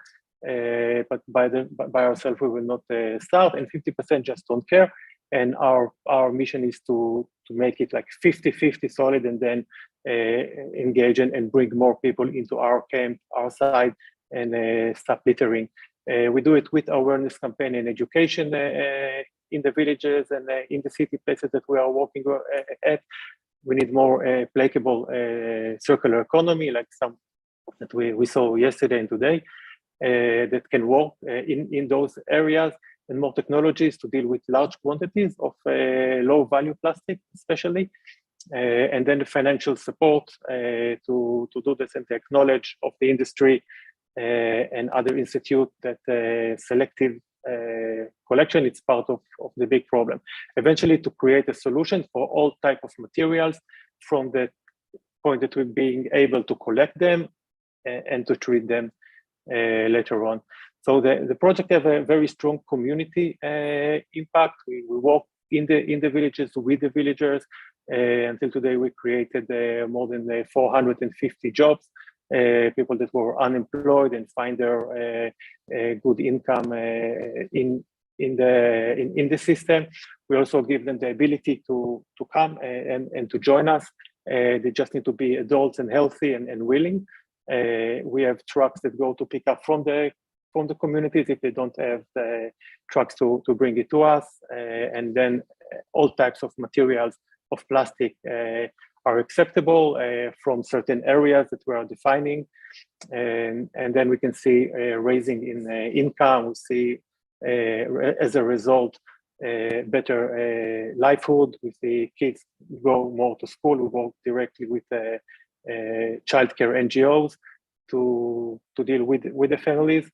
But by ourselves, we will not start, and 50% just don't care. And our mission is to make it like 50-50 solid, and then engage and bring more people into our camp, our side, and stop littering. We do it with awareness campaign and education in the villages and in the city places that we are working at. We need more applicable circular economy, like some that we saw yesterday and today, that can work in those areas, and more technologies to deal with large quantities of low value plastic, especially. And then the financial support to do this, and the acknowledge of the industry and other institutes that selective collection, it's part of the big problem. Eventually, to create a solution for all type of materials, from the point that we're being able to collect them and to treat them later on. So the project have a very strong community impact. We work in the villages with the villagers. Until today, we created more than 450 jobs. People that were unemployed and find their good income in the system. We also give them the ability to come and to join us. They just need to be adults and healthy and willing. We have trucks that go to pick up from the communities if they don't have the trucks to bring it to us. And then all types of materials of plastic are acceptable from certain areas that we are defining. And then we can see raising in income. We see, as a result, better livelihood. We see kids go more to school. We work directly with childcare NGOs to deal with the families.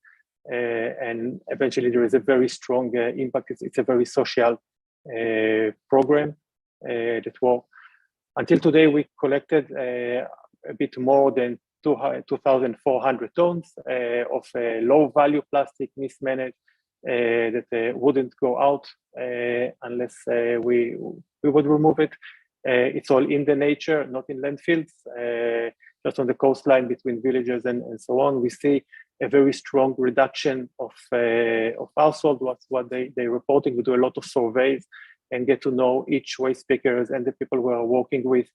And eventually there is a very strong impact. It's a very social program that works. Until today, we collected a bit more than 2,400 tons of low-value plastic mismanaged that wouldn't go out unless we would remove it. It's all in the nature, not in landfills, just on the coastline between villages and so on. We see a very strong reduction of household. What they're reporting. We do a lot of surveys and get to know each waste pickers and the people we are working with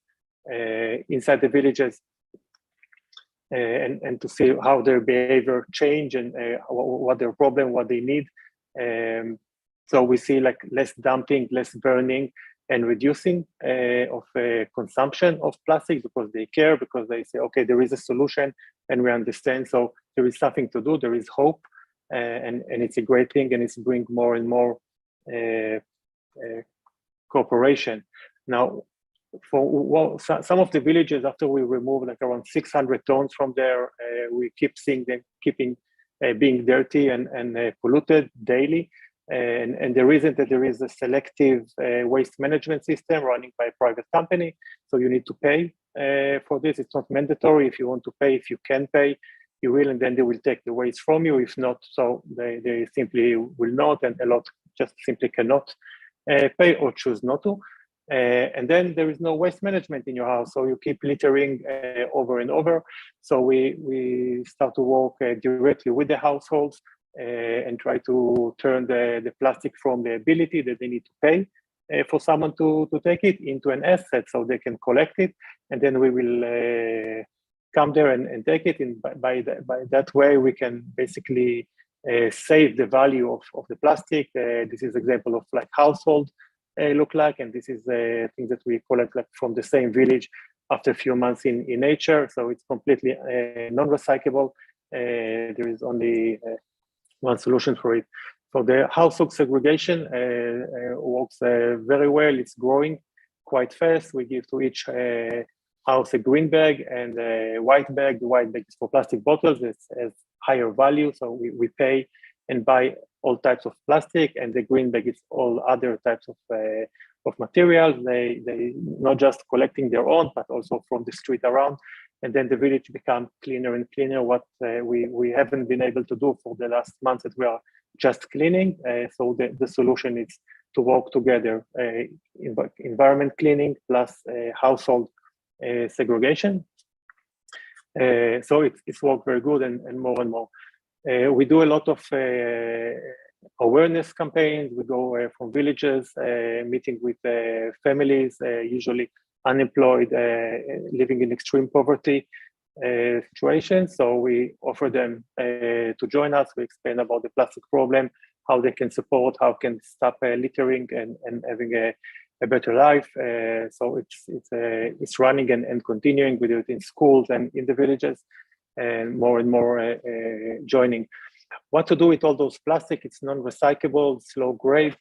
inside the villages, and to see how their behavior change and what their problem, what they need. So we see like less dumping, less burning, and reducing of consumption of plastic, because they care, because they say, okay, there is a solution and we understand. So there is something to do, there is hope, and it's a great thing, and it's bring more and more cooperation. Now, for some of the villages, after we remove like around 600 tons from there, we keep seeing them being dirty and polluted daily. And the reason that there is a selective waste management system running by a private company, so you need to pay for this. It's not mandatory. If you want to pay, if you can pay, you will, and then they will take the waste from you. If not, so they simply will not, and a lot just simply cannot pay or choose not to. And then there is no waste management in your house, so you keep littering over and over. So we start to work directly with the households and try to turn the plastic from the ability that they need to pay for someone to take it into an asset, so they can collect it, and then we will come there and take it. And by that way, we can basically save the value of the plastic. This is example of like household look like, and this is things that we collect like from the same village after a few months in nature. So it's completely non-recyclable. There is only one solution for it. For the household segregation, works very well. It's growing quite fast. We give to each house a green bag and a white bag. The white bag is for plastic bottles. It's higher value, so we pay and buy all types of plastic, and the green bag is all other types of materials. They not just collecting their own, but also from the street around. And then the village become cleaner and cleaner, what we haven't been able to do for the last months that we are just cleaning. So the solution is to work together, environment cleaning plus household segregation. So it's worked very good and more and more. We do a lot of awareness campaigns. We go from villages, meeting with families, usually unemployed, living in extreme poverty situations. So we offer them to join us. We explain about the plastic problem, how they can support, how can stop littering and having a better life. So it's running and continuing. We do it in schools and in the villages, and more joining. What to do with all those plastic? It's non-recyclable, it's low grade.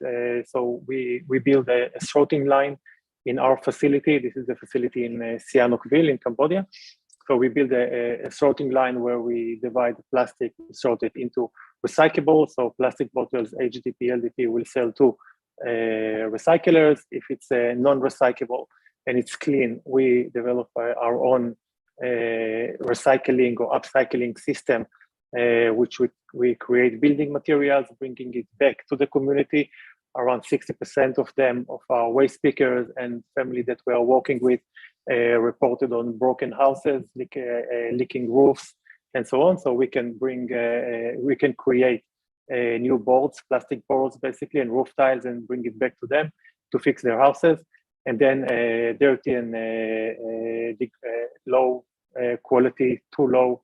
So we build a sorting line in our facility. This is the facility in Sihanoukville in Cambodia. So we build a sorting line where we divide the plastic, sort it into recyclable. So plastic bottles, HDP, LDP will sell to recyclers. If it's non-recyclable and it's clean, we develop our own recycling or upcycling system, which we create building materials, bringing it back to the community. Around 60% of them, of our waste pickers and family that we are working with, reported on broken houses, leaking roofs, and so on. So we can create new boards, plastic boards basically, and roof tiles, and bring it back to them to fix their houses. And then dirty and low quality, too low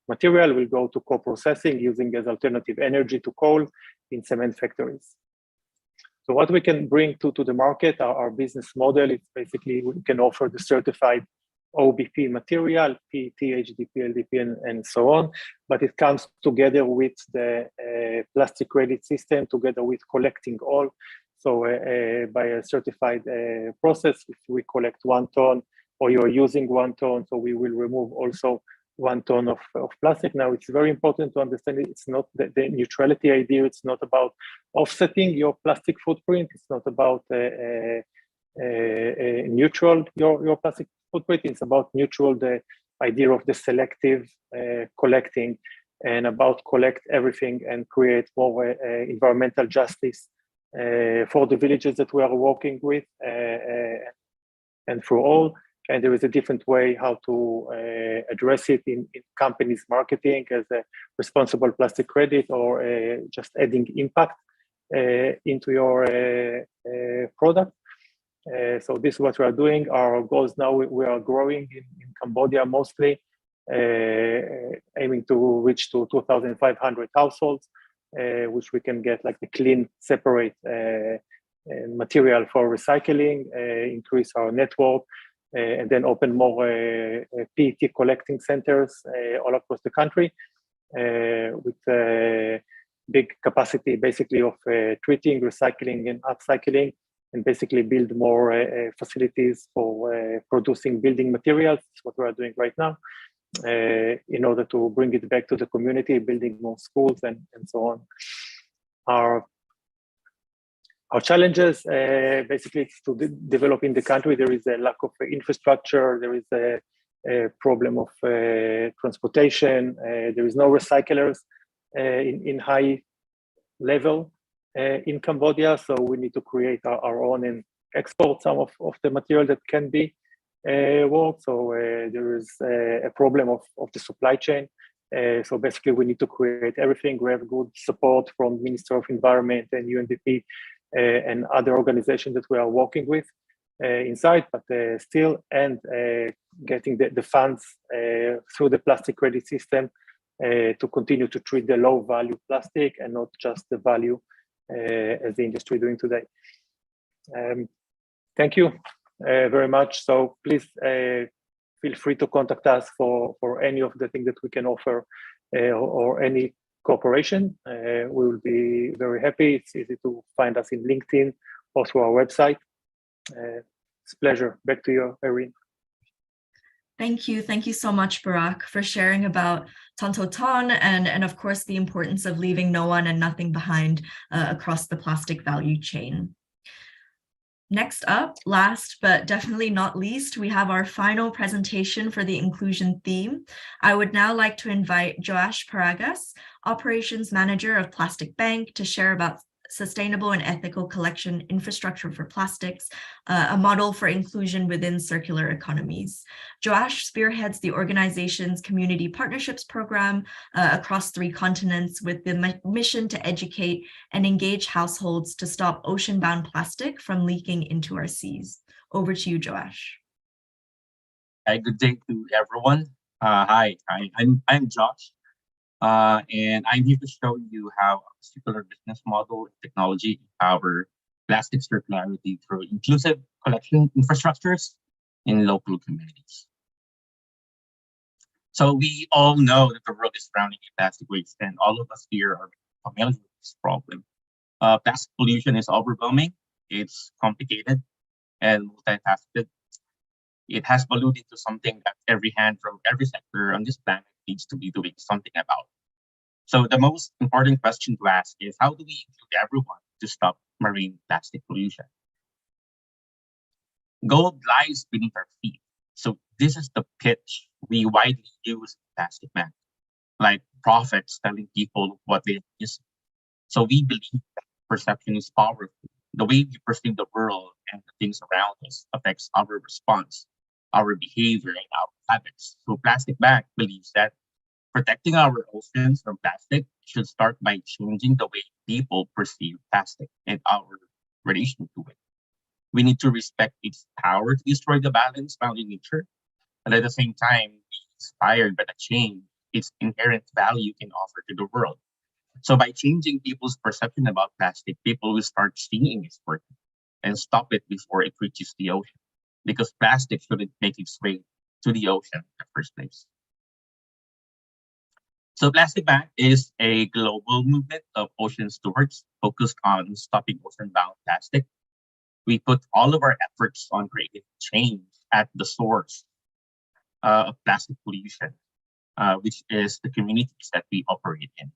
material will go to co-processing, using as alternative energy to coal in cement factories. So what we can bring to the market, our business model, is basically we can offer the certified OBP material, PET, HDP, LDP, and so on. But it comes together with the plastic credit system, together with collecting all. So by a certified process, if we collect 1 ton or you're using 1 ton, so we will remove also 1 ton of plastic. Now, it's very important to understand it's not the neutrality idea. It's not about offsetting your plastic footprint. It's not about neutral your plastic footprint. It's about neutral the idea of the selective collecting, and about collect everything and create more environmental justice for the villages that we are working with and for all. And there is a different way how to address it in companies' marketing as a responsible plastic credit, or just adding impact into your product. So this is what we are doing. Our goals now, we are growing in Cambodia mostly, aiming to reach to 2,500 households, which we can get like the clean, separate material for recycling, increase our network, and then open more PET collecting centers all across the country, with big capacity basically of treating, recycling, and upcycling, and basically build more facilities for producing building materials. That's what we are doing right now, in order to bring it back to the community, building more schools and so on. Our Our challenges, basically, it's to develop in the country. There is a lack of infrastructure. There is a problem of transportation. There is no recyclers in high level in Cambodia. So we need to create our own and export some of the material that can be worked. So there is a problem of the supply chain. So basically, we need to create everything. We have good support from Minister of Environment and UNDP and other organizations that we are working with inside, but still, and getting the funds through the plastic credit system to continue to treat the low value plastic and not just the value as the industry doing today. Thank you very much. So please feel free to contact us for any of the things that we can offer or any cooperation. We will be very happy. It's easy to find us in LinkedIn or through our website. It's a pleasure. Back to you, Erin. Thank you. Thank you so much, Barak, for sharing about Tontoton and of course, the importance of leaving no one and nothing behind across the plastic value chain. Next up, last but definitely not least, we have our final presentation for the inclusion theme. I would now like to invite Joash Paragas, Operations Manager of Plastic Bank, to share about sustainable and ethical collection infrastructure for plastics, a model for inclusion within circular economies. Joash spearheads the organization's community partnerships program across 3 continents with the mission to educate and engage households to stop ocean-bound plastic from leaking into our seas. Over to you, Joash. Hi, good day to everyone. Hi, I'm Josh. And I'm here to show you how a circular business model and technology empower plastic circularity through inclusive collection infrastructures in local communities. So we all know that the world is drowning in plastic waste, and all of us here are familiar with this problem. Plastic pollution is overwhelming, it's complicated and multifaceted. It has ballooned into something that every hand from every sector on this planet needs to be doing something about. So the most important question to ask is, how do we include everyone to stop marine plastic pollution? Gold lies beneath our feet. So this is the pitch we widely use in plastic bags, like prophets telling people what they miss. So we believe that perception is powerful. The way we perceive the world and the things around us affects our response, our behavior, and our habits. So Plastic Bag believes that protecting our oceans from plastic should start by changing the way people perceive plastic and our relation to it. We need to respect its power to destroy the balance found in nature, and at the same time, be inspired by the change its inherent value can offer to the world. So by changing people's perception about plastic, people will start seeing its worth and stop it before it reaches the ocean, because plastic shouldn't make its way to the ocean in the first place. So Plastic Bag is a global movement of ocean stewards focused on stopping ocean-bound plastic. We put all of our efforts on creating change at the source of plastic pollution, which is the communities that we operate in.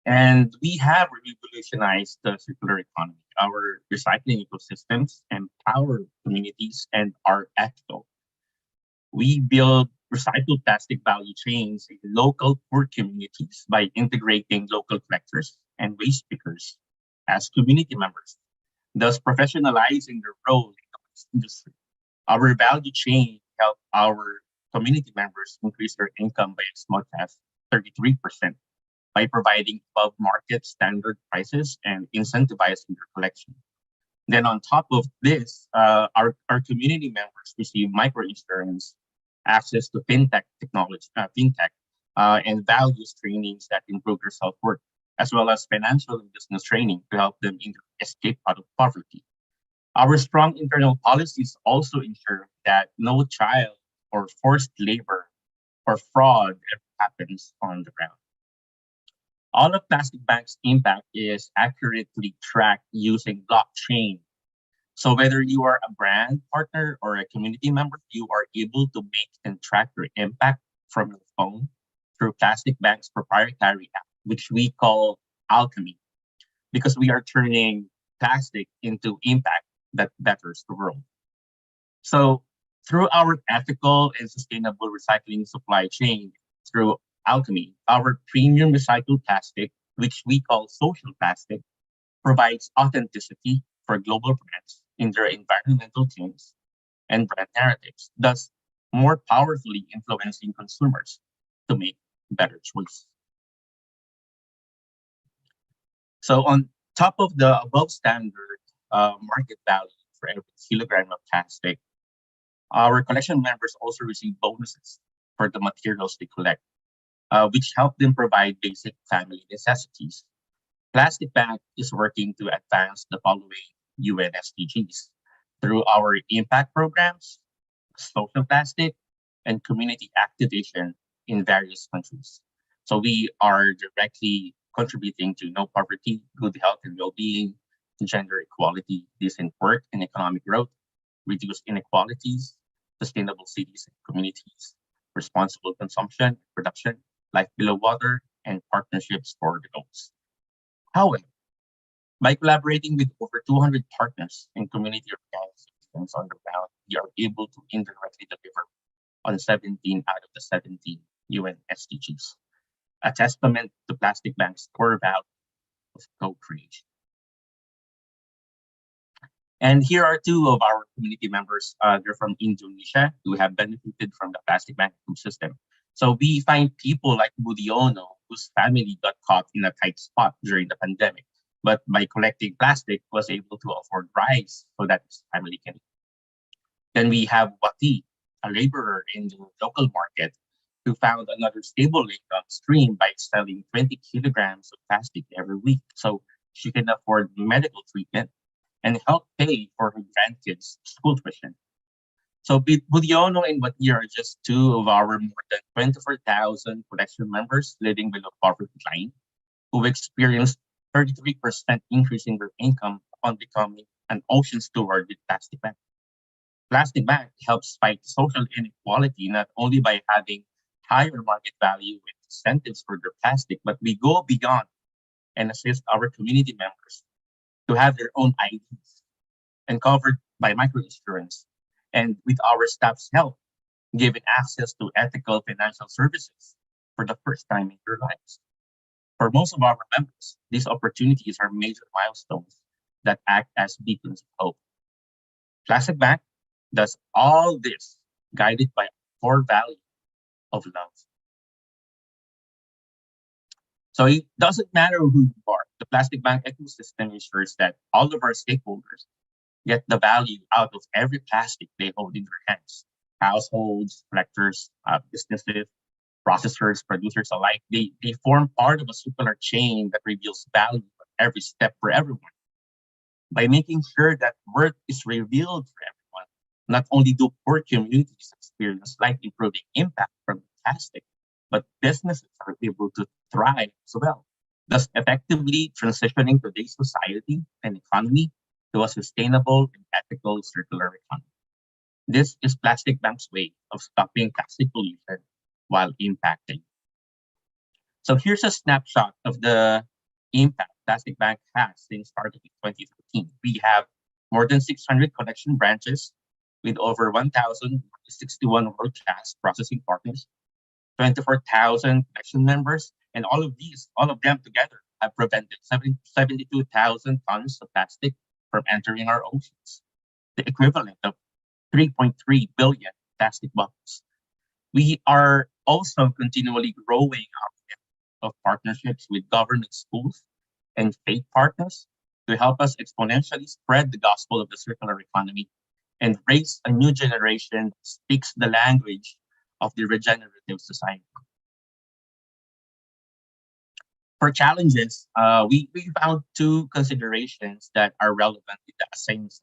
And we have revolutionized the circular economy. Our recycling ecosystems empower communities and are ethical. We build recycled plastic value chains in local poor communities by integrating local collectors and waste pickers as community members, thus professionalizing their role in the waste industry. Our value chain help our community members increase their income by as much as 33% by providing above market standard prices and incentivizing their collection. Then on top of this, our community members receive microinsurance, access to fintech technology, and values trainings that improve their self-worth, as well as financial and business training to help them escape out of poverty. Our strong internal policies also ensure that no child or forced labor or fraud ever happens on the ground. All of Plastic Bag's impact is accurately tracked using blockchain. So whether you are a brand partner or a community member, you are able to make and track your impact from your phone through Plastic Bag's proprietary app, which we call Alchemy. because we are turning plastic into impact that betters the world. So through our ethical and sustainable recycling supply chain, through Alchemy, our premium recycled plastic, which we call social plastic, provides authenticity for global brands in their environmental claims and brand narratives, thus more powerfully influencing consumers to make better choices. So on top of the above standard market value for every kilogram of plastic, our collection members also receive bonuses for the materials they collect, which help them provide basic family necessities. Plastic Bank is working to advance the following UN SDGs through our impact programs, social plastic, and community activation in various countries. So we are directly contributing to no poverty, good health and well-being, gender equality, decent work and economic growth, reduced inequalities, sustainable cities and communities, responsible consumption and production, life below water, and partnerships for the goals. However, by collaborating with over 200 partners and community organizations on the ground, we are able to indirectly deliver on 17 out of the 17 UN SDGs, a testament to Plastic Bank's core value of co-creation. And here are two of our community members. They're from Indonesia who have benefited from the Plastic Bank ecosystem. So we find people like Budiono, whose family got caught in a tight spot during the pandemic, but by collecting plastic was able to afford rice so that his family can eat. Then we have Wati, a laborer in the local market, who found another stable income stream by selling 20 kilograms of plastic every week, so she can afford medical treatment and help pay for her grandkids' school tuition. So Budiono and Wati are just two of our more than 24,000 collection members living below poverty line, who experienced 33% increase in their income upon becoming an ocean steward with Plastic Bank. Plastic Bank helps fight social inequality not only by having higher market value and incentives for their plastic, but we go beyond and assist our community members to have their own IDs and covered by microinsurance, and with our staff's help, given access to ethical financial services for the first time in their lives. For most of our members, these opportunities are major milestones that act as beacons of hope. Plastic Bank does all this guided by a core value of love. So it doesn't matter who you are, the Plastic Bank ecosystem ensures that all of our stakeholders get the value out of every plastic they hold in their hands. Households, collectors, businesses, processors, producers alike, they form part of a circular chain that reveals value at every step for everyone. By making sure that worth is revealed for everyone, not only do poor communities experience life improving impact from plastic, but businesses are able to thrive as well, thus effectively transitioning today's society and economy to a sustainable and ethical circular economy. This is Plastic Bank's way of stopping plastic pollution while impacting. So here's a snapshot of the impact Plastic Bank has since starting in 2013. We have more than 600 collection branches with over 1,061 world-class processing partners, 24,000 collection members, and all of them together have prevented 72,000 tons of plastic from entering our oceans, the equivalent of 3.3 billion plastic bottles. We are also continually growing our network of partnerships with government schools and faith partners to help us exponentially spread the gospel of the circular economy and raise a new generation that speaks the language of the regenerative society. For challenges, we found two considerations that are relevant in the assignments.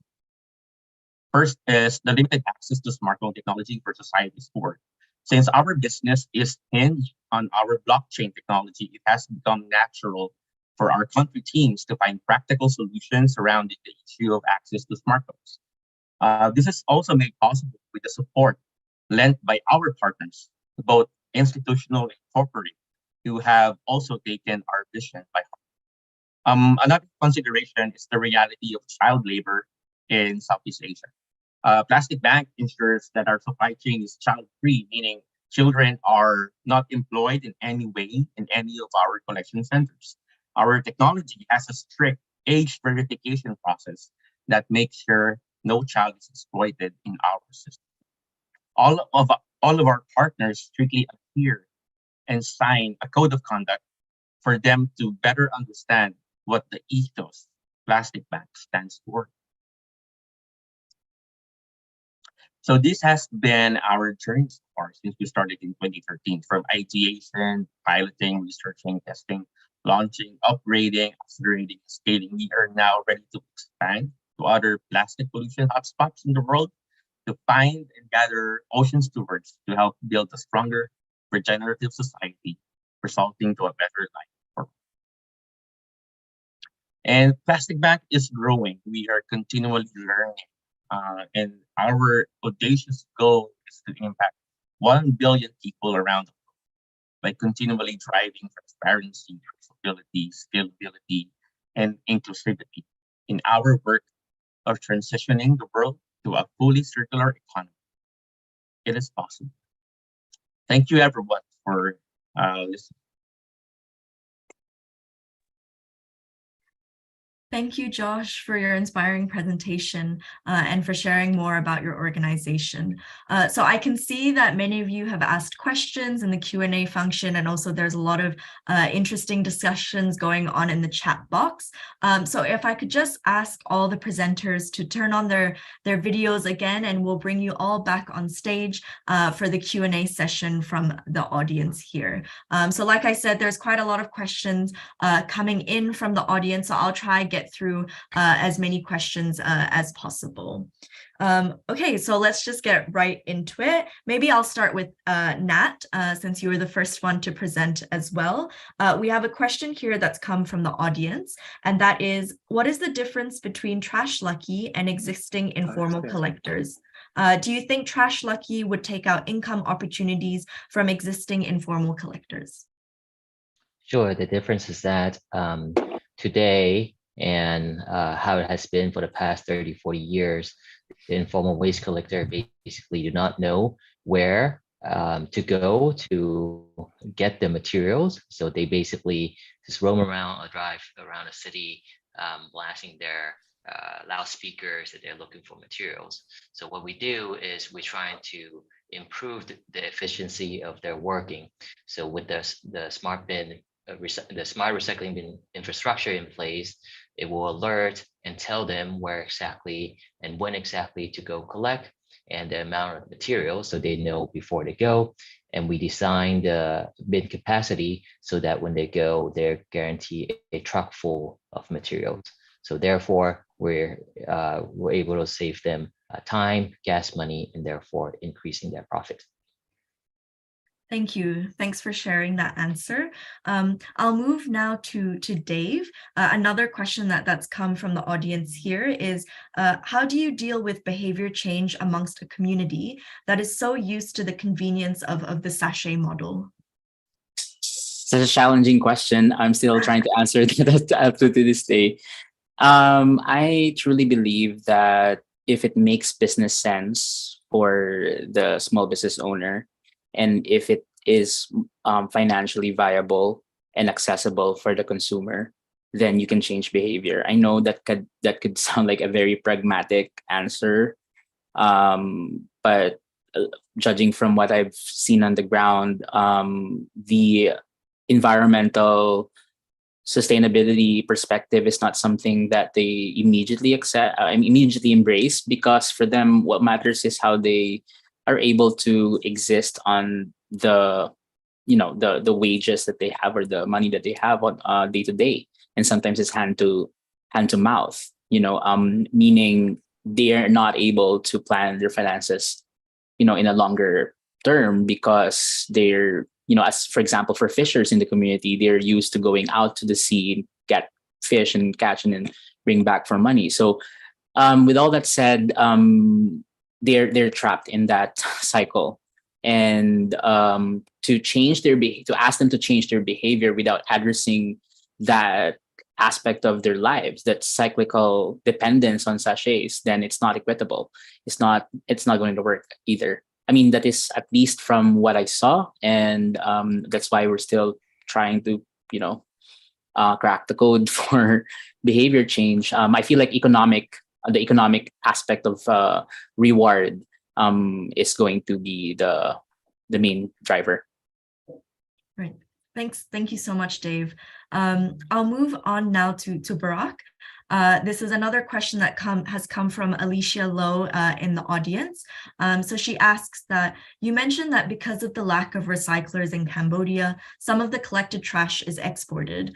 First is the limited access to smartphone technology for society's poor. Since our business is hinged on our blockchain technology, it has become natural for our country teams to find practical solutions surrounding the issue of access to smartphones. This is also made possible with the support lent by our partners, both institutional and corporate, who have also taken our vision by Another consideration is the reality of child labor in Southeast Asia. Plastic Bank ensures that our supply chain is child-free, meaning children are not employed in any way in any of our collection centers. Our technology has a strict age verification process that makes sure no child is exploited in our system. All of our partners strictly adhere and sign a code of conduct for them to better understand what the ethos Plastic Bank stands for. So this has been our journey so far since we started in 2013, from ideation, piloting, researching, testing, launching, upgrading, accelerating, scaling. We are now ready to expand to other plastic pollution hotspots in the world to find and gather ocean stewards to help build a stronger, regenerative society, resulting to a better life for all. And Plastic Bank is growing. We are continually learning. And our audacious goal is to impact 1 billion people around the world by continually driving transparency, traceability, scalability, and inclusivity in our work of transitioning the world to a fully circular economy. It is possible. Thank you, everyone, for listening. Thank you, Josh, for your inspiring presentation and for sharing more about your organization. So I can see that many of you have asked questions in the Q&A function, and also there's a lot of interesting discussions going on in the chat box. So if I could just ask all the presenters to turn on their videos again, and we'll bring you all back on stage for the Q&A session from the audience here. So like I said, there's quite a lot of questions coming in from the audience, so I'll try to get through as many questions as possible. Okay, so let's just get right into it. Maybe I'll start with Nat, since you were the first one to present as well. We have a question here that's come from the audience, and that is, what is the difference between Trash Lucky and existing informal collectors? Do you think Trash Lucky would take out income opportunities from existing informal collectors? Sure, the difference is that today, and how it has been for the past 30, 40 years, the informal waste collector basically do not know where to go to get the materials. So they basically just roam around or drive around a city, blasting their loudspeakers that they're looking for materials. So what we do is we're trying to improve the efficiency of their working. So with the smart bin, the smart recycling bin infrastructure in place, it will alert and tell them where exactly and when exactly to go collect and the amount of material, so they know before they go. And we design the bin capacity so that when they go, they're guaranteed a truck full of materials. So therefore, we're able to save them time, gas money, and therefore increasing their profit. Thank you. Thanks for sharing that answer. I'll move now to Dave. Another question that's come from the audience here is, how do you deal with behavior change amongst a community that is so used to the convenience of the sachet model? Such a challenging question. I'm still trying to answer that up to this day. I truly believe that if it makes business sense for the small business owner, and if it is financially viable and accessible for the consumer, then you can change behavior. I know that could sound like a very pragmatic answer, but judging from what I've seen on the ground, the environmental sustainability perspective is not something that they immediately embrace, because for them, what matters is how they are able to exist on the wages that they have, or the money that they have on day to day, and sometimes it's hand to mouth. Meaning they are not able to plan their finances, in a longer term, because they're, as for example, for fishers in the community, they're used to going out to the sea, get fish and catching and bring back for money. So with all that said, they're trapped in that cycle, and to ask them to change their behavior without addressing that aspect of their lives, that cyclical dependence on sachets, then it's not equitable. It's not going to work either. I mean, that is at least from what I saw, and that's why we're still trying to, crack the code for behavior change. I feel like the economic aspect of reward is going to be the main driver. Right. Thanks. Thank you so much, Dave. I'll move on now to Barack. This is another question that has come from Alicia Lowe in the audience. So she asks that you mentioned that because of the lack of recyclers in Cambodia, some of the collected trash is exported.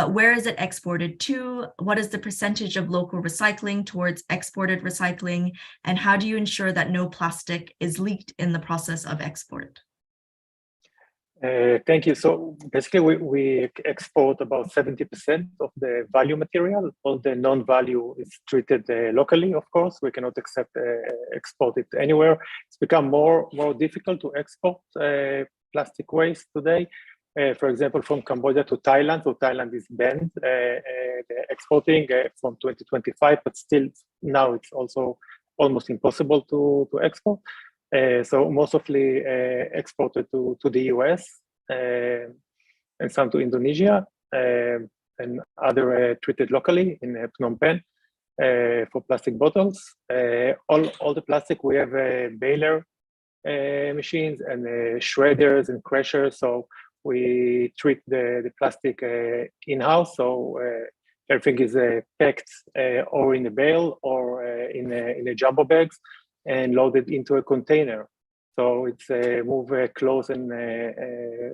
Where is it exported to? What is the percentage of local recycling towards exported recycling? And how do you ensure that no plastic is leaked in the process of export? Thank you. So basically, we export about 70% of the value material. All the non-value is treated locally, of course. We cannot export it anywhere. It's become more difficult to export plastic waste today. For example, from Cambodia to Thailand. So Thailand is banned exporting from 2025, but still now it's also almost impossible to export. So mostly exported to the US and some to Indonesia and other treated locally in Phnom Penh for plastic bottles. All the plastic, we have baler machines and shredders and crushers. So we treat the plastic in-house. So everything is packed or in a bale or in a jumbo bags and loaded into a container. So it's move close and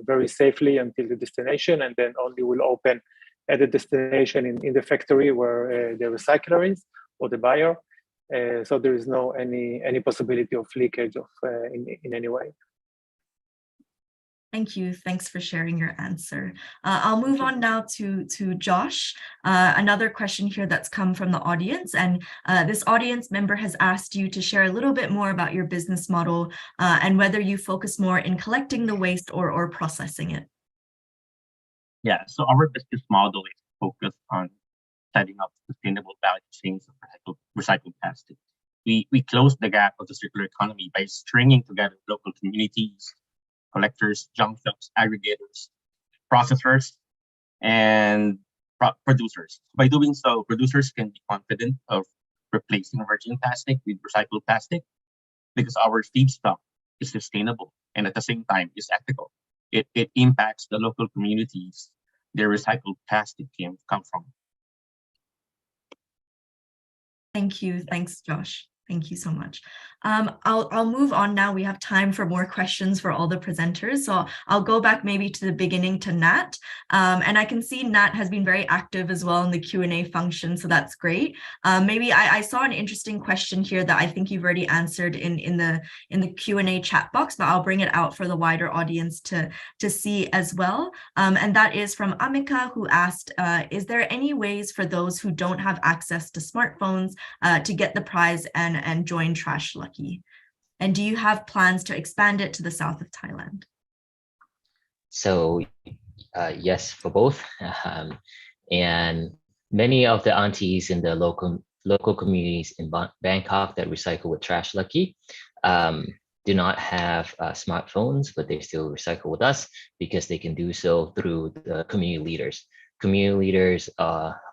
very safely until the destination, and then only will open at the destination in the factory where the recycler is or the buyer. So there is no any possibility of leakage of in any way. Thank you. Thanks for sharing your answer. I'll move on now to Josh. Another question here that's come from the audience, and this audience member has asked you to share a little bit more about your business model and whether you focus more in collecting the waste or processing it. Yeah, so our business model is focused on setting up sustainable value chains of recycled plastic. We close the gap of the circular economy by stringing together local communities, collectors, junk shops, aggregators, processors, and producers. By doing so, producers can be confident of replacing virgin plastic with recycled plastic because our feedstock is sustainable and at the same time is ethical. It impacts the local communities their recycled plastic can come from. Thank you. Thanks, Josh. Thank you so much. I'll move on now. We have time for more questions for all the presenters. So I'll go back maybe to the beginning to Nat. And I can see Nat has been very active as well in the Q&A function, so that's great. Maybe I saw an interesting question here that I think you've already answered in the Q&A chat box, but I'll bring it out for the wider audience to see as well. And that is from Amika, who asked, is there any ways for those who don't have access to smartphones to get the prize and join Trash Lucky? And do you have plans to expand it to the south of Thailand? So yes, for both. And many of the aunties in the local communities in Bangkok that recycle with Trash Lucky do not have smartphones, but they still recycle with us because they can do so through the community leaders. Community leaders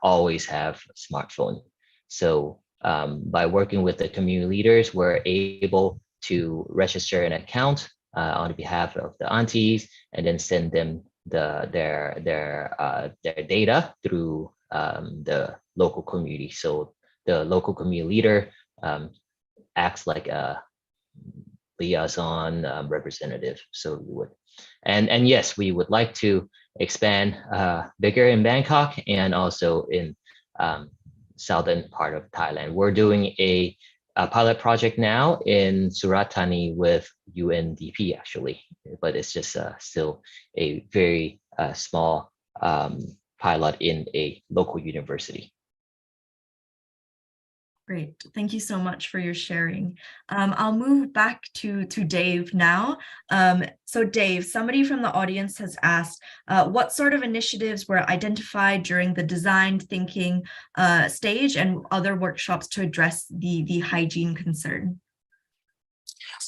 always have a smartphone. So by working with the community leaders, we're able to register an account on behalf of the aunties and then send them their data through the local community. So the local community leader acts like a liaison representative. So we would, and yes, we would like to expand bigger in Bangkok and also in southern part of Thailand. We're doing a pilot project now in Surat Thani with UNDP actually, but it's just still a very small pilot in a local university. Great. Thank you so much for your sharing. I'll move back to Dave now. So Dave, somebody from the audience has asked, what sort of initiatives were identified during the design thinking stage and other workshops to address the hygiene concern?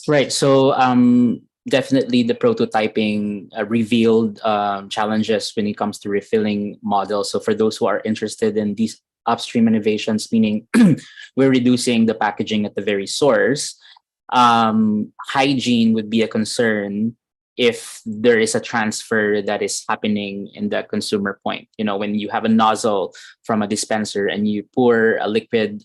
Right. So definitely the prototyping revealed challenges when it comes to refilling models. So for those who are interested in these upstream innovations, meaning we're reducing the packaging at the very source, hygiene would be a concern if there is a transfer that is happening in the consumer point. You know, when you have a nozzle from a dispenser and you pour a liquid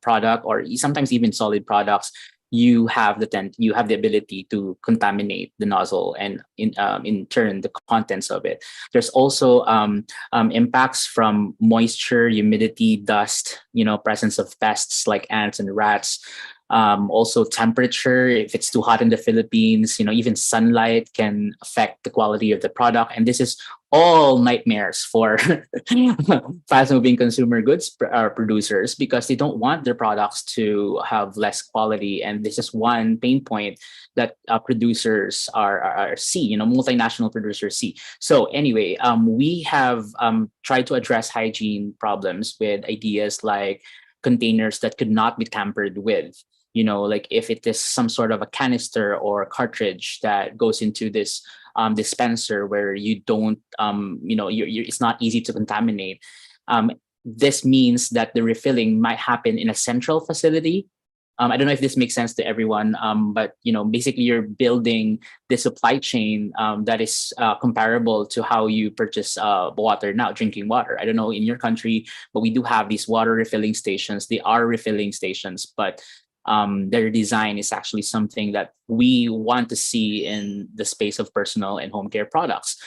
product or sometimes even solid products, you have the ability to contaminate the nozzle and in turn the contents of it. There's also impacts from moisture, humidity, dust, presence of pests like ants and rats. Also temperature, if it's too hot in the Philippines, even sunlight can affect the quality of the product. And this is all nightmares for fast moving consumer goods producers, because they don't want their products to have less quality. And this is one pain point that producers see, multinational producers see. So anyway, we have tried to address hygiene problems with ideas like containers that could not be tampered with. Like if it is some sort of a canister or cartridge that goes into this dispenser where you don't, it's not easy to contaminate. This means that the refilling might happen in a central facility. I don't know if this makes sense to everyone, but basically you're building the supply chain that is comparable to how you purchase water now, drinking water. I don't know in your country, but we do have these water refilling stations. They are refilling stations, but their design is actually something that we want to see in the space of personal and home care products.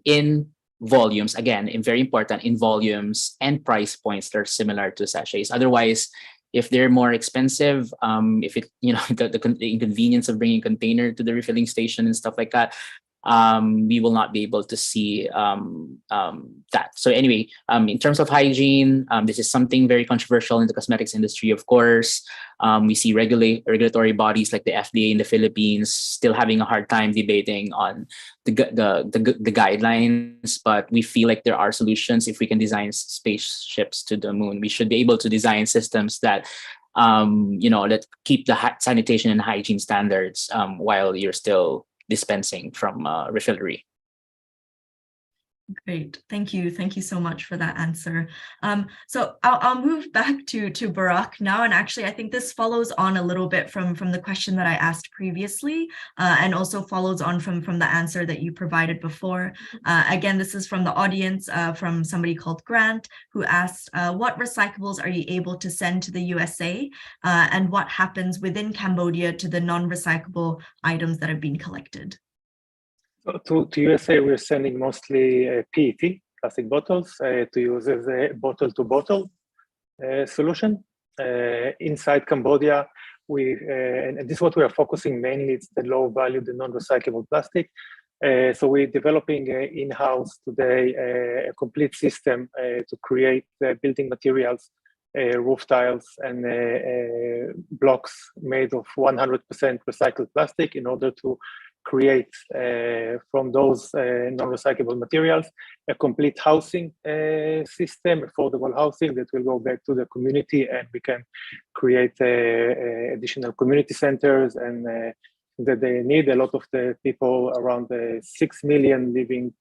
In volumes, again, very important, in volumes and price points that are similar to sachets. Otherwise, if they're more expensive, if it, the inconvenience of bringing a container to the refilling station and stuff like that, we will not be able to see that. So anyway, in terms of hygiene, this is something very controversial in the cosmetics industry, of course. We see regulatory bodies like the FDA in the Philippines still having a hard time debating on the guidelines, but we feel like there are solutions. If we can design spaceships to the moon, we should be able to design systems that that keep the sanitation and hygiene standards while you're still dispensing from refillery. Great, thank you so much for that answer. So I'll move back to Barak now, and actually I think this follows on a little bit from the question that I asked previously, and also follows on from the answer that you provided before. Again, this is from the audience, from somebody called Grant, who asked, what recyclables are you able to send to the USA, and what happens within Cambodia to the non-recyclable items that have been collected? So to USA, we're sending mostly PET, plastic bottles, to use as a bottle-to-bottle solution. Inside Cambodia, and this is what we are focusing mainly, it's the low-value, the non-recyclable plastic. So we're developing in-house today a complete system to create building materials, roof tiles, and blocks made of 100% recycled plastic in order to create from those non-recyclable materials a complete housing system, affordable housing that will go back to the community, and we can create additional community centers and that they need. A lot of the people, around 6 million, living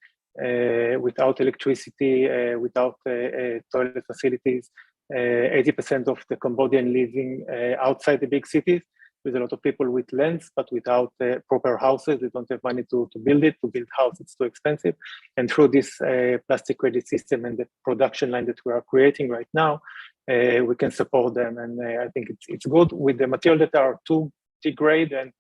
without electricity, without toilet facilities. 80% of the Cambodian living outside the big cities. There's a lot of people with lands, but without proper houses. They don't have money to build it. To build houses, it's too expensive. And through this plastic credit system and the production line that we are creating right now, we can support them. And I think it's good with the material that are too degrade and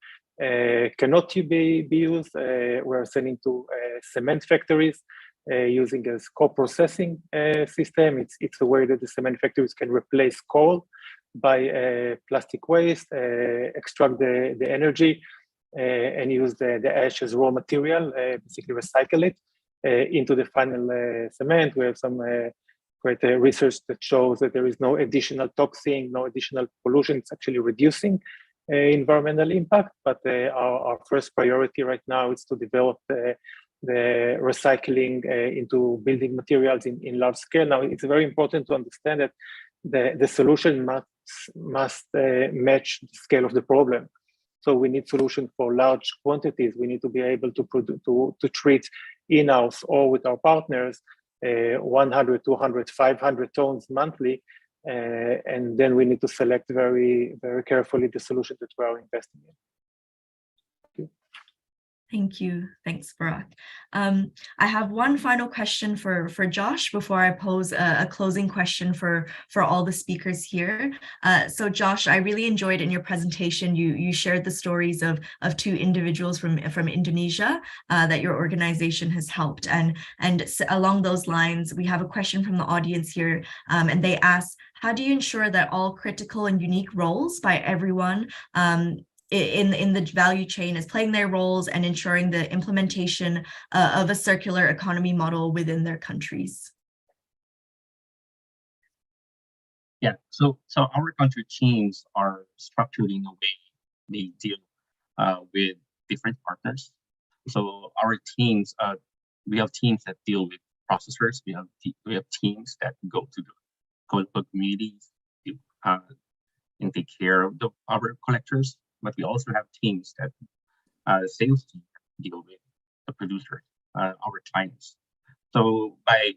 cannot be used. We're sending to cement factories using a co-processing system. It's a way that the cement factories can replace coal by plastic waste, extract the energy, and use the ash as raw material, basically recycle it into the final cement. We have some great research that shows that there is no additional toxin, no additional pollution. It's actually reducing environmental impact. But our first priority right now is to develop the recycling into building materials in large scale. Now, it's very important to understand that the solution must match the scale of the problem. So we need solution for large quantities. We need to be able to treat in-house or with our partners 100, 200, 500 tons monthly. And then we need to select very, very carefully the solution that we are investing in. Thank you. Thanks, Barak. I have one final question for Josh before I pose a closing question for all the speakers here. So Josh, I really enjoyed in your presentation, you shared the stories of two individuals from Indonesia that your organization has helped. And along those lines, we have a question from the audience here, and they ask, how do you ensure that all critical and unique roles by everyone in the value chain is playing their roles and ensuring the implementation of a circular economy model within their countries? Yeah, so our country teams are structured in a way they deal with different partners. So our teams, we have teams that deal with processors. We have teams that go to the communities and take care of our collectors. But we also have teams that sales team deal with the producers, our clients. So by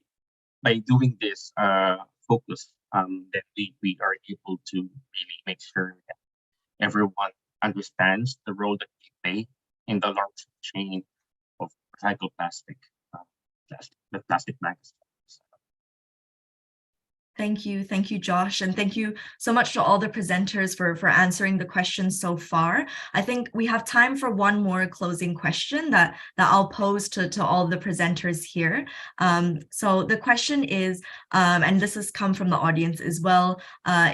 doing this focus, that we are able to really make sure that everyone understands the role that we play in the large chain of recycled plastic, the plastic bags. Thank you, Josh, and thank you so much to all the presenters for answering the questions so far. I think we have time for one more closing question that I'll pose to all the presenters here. So the question is, and this has come from the audience as well,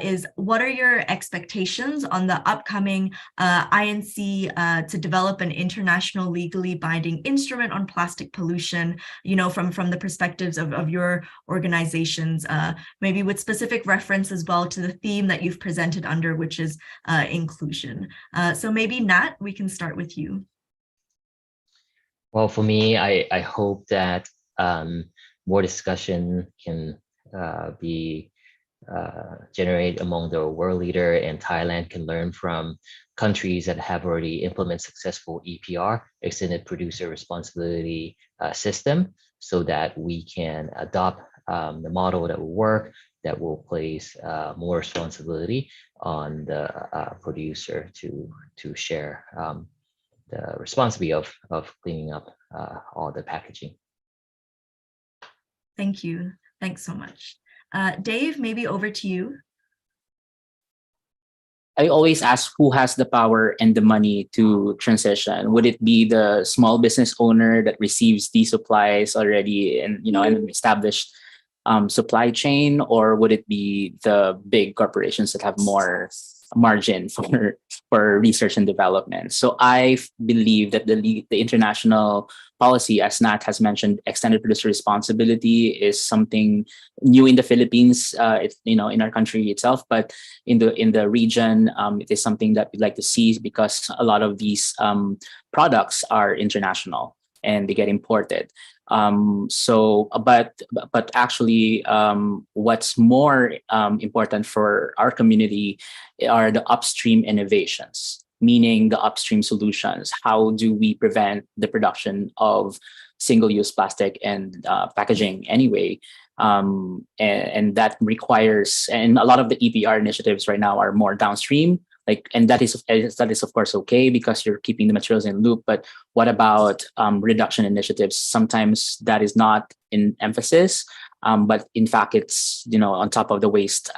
is what are your expectations on the upcoming INC to develop an international legally binding instrument on plastic pollution, you know, from the perspectives of your organizations, maybe with specific reference as well to the theme that you've presented under, which is inclusion. So maybe Nat, we can start with you. Well, for me, I hope that more discussion can be generated among the world leader, and Thailand can learn from countries that have already implemented successful EPR, extended producer responsibility system, so that we can adopt the model that will work, that will place more responsibility on the producer to share the responsibility of cleaning up all the packaging. Thank you. Thanks so much. Dave, maybe over to you. I always ask who has the power and the money to transition. Would it be the small business owner that receives these supplies already and an established supply chain, or would it be the big corporations that have more margin for research and development? So I believe that the international policy, as Nat has mentioned, extended producer responsibility is something new in the Philippines, in our country itself, but in the region, it is something that we'd like to see, because a lot of these products are international and they get imported. But actually, what's more important for our community are the upstream innovations, meaning the upstream solutions. How do we prevent the production of single-use plastic and packaging anyway? And that requires, and a lot of the EPR initiatives right now are more downstream. And that is of course okay, because you're keeping the materials in loop. But what about reduction initiatives? Sometimes that is not in emphasis, but in fact it's on top of the waste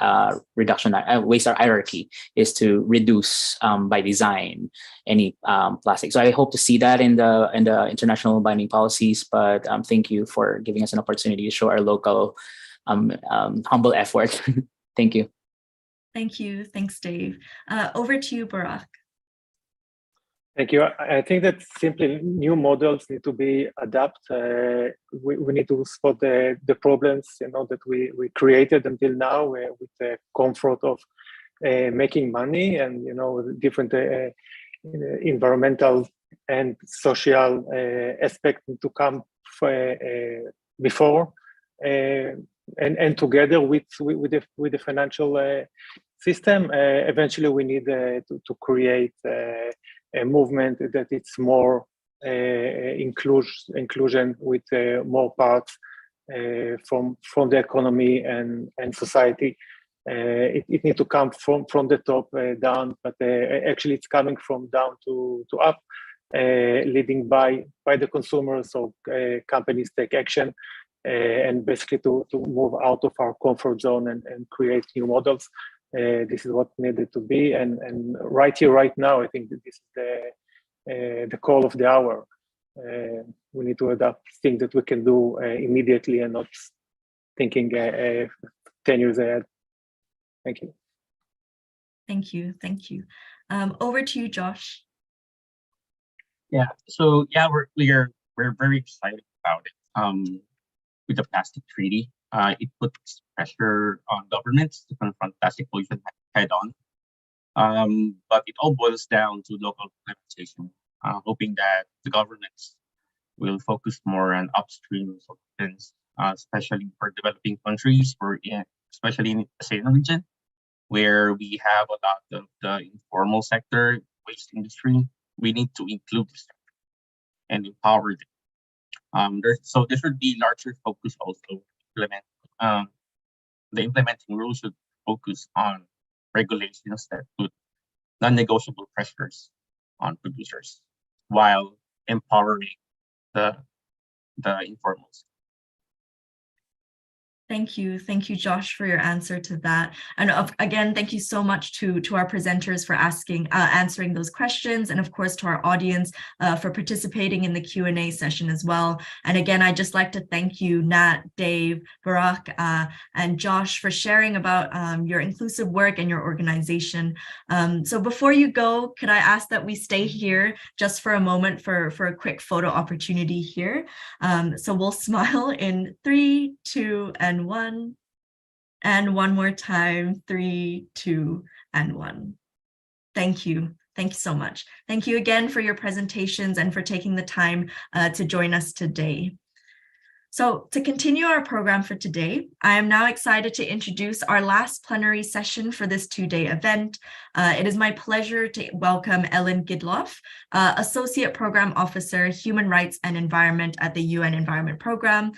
reduction waste hierarchy is to reduce by design any plastic. So I hope to see that in the international binding policies. But thank you for giving us an opportunity to show our local humble effort. Thank you. Thank you. Thanks, Dave. Over to you, Barak. Thank you. I think that simply new models need to be adapted. We need to spot the problems, that we created until now with the comfort of making money and, different environmental and social aspects to come before and together with the financial system. Eventually, we need to create a movement that it's more inclusion with more parts from the economy and society. It needs to come from the top down, but actually it's coming from down to up, leading by the consumers. So companies take action and basically to move out of our comfort zone and create new models. This is what needed to be, and right here, right now, I think that this is the call of the hour. We need to adapt things that we can do immediately and not thinking 10 years ahead. Thank you. Thank you. Thank you. Over to you, Josh. Yeah. So yeah, we're very excited about it. With the plastic treaty, it puts pressure on governments to confront plastic pollution head on. But it all boils down to local implementation, hoping that the governments will focus more on upstream solutions, especially for developing countries, especially in the ASEAN region, where we have a lot of the informal sector, waste industry. We need to include this and empower them. So there should be larger focus also implement. The implementing rules should focus on regulations that put non-negotiable pressures on producers while empowering the informals. Thank you, Josh, for your answer to that. And again, thank you so much to our presenters for answering those questions, and of course to our audience for participating in the Q&A session as well. And again, I'd just like to thank you, Nat, Dave, Barak, and Josh for sharing about your inclusive work and your organization. So before you go, could I ask that we stay here just for a moment for a quick photo opportunity here? So we'll smile in 3, 2, and 1, and one more time, 3, 2, and 1. Thank you so much. Thank you again for your presentations and for taking the time to join us today. So to continue our program for today, I am now excited to introduce our last plenary session for this 2-day event. It is my pleasure to welcome Ellen Gidloff, Associate Program Officer, Human Rights and Environment at the UN Environment Program,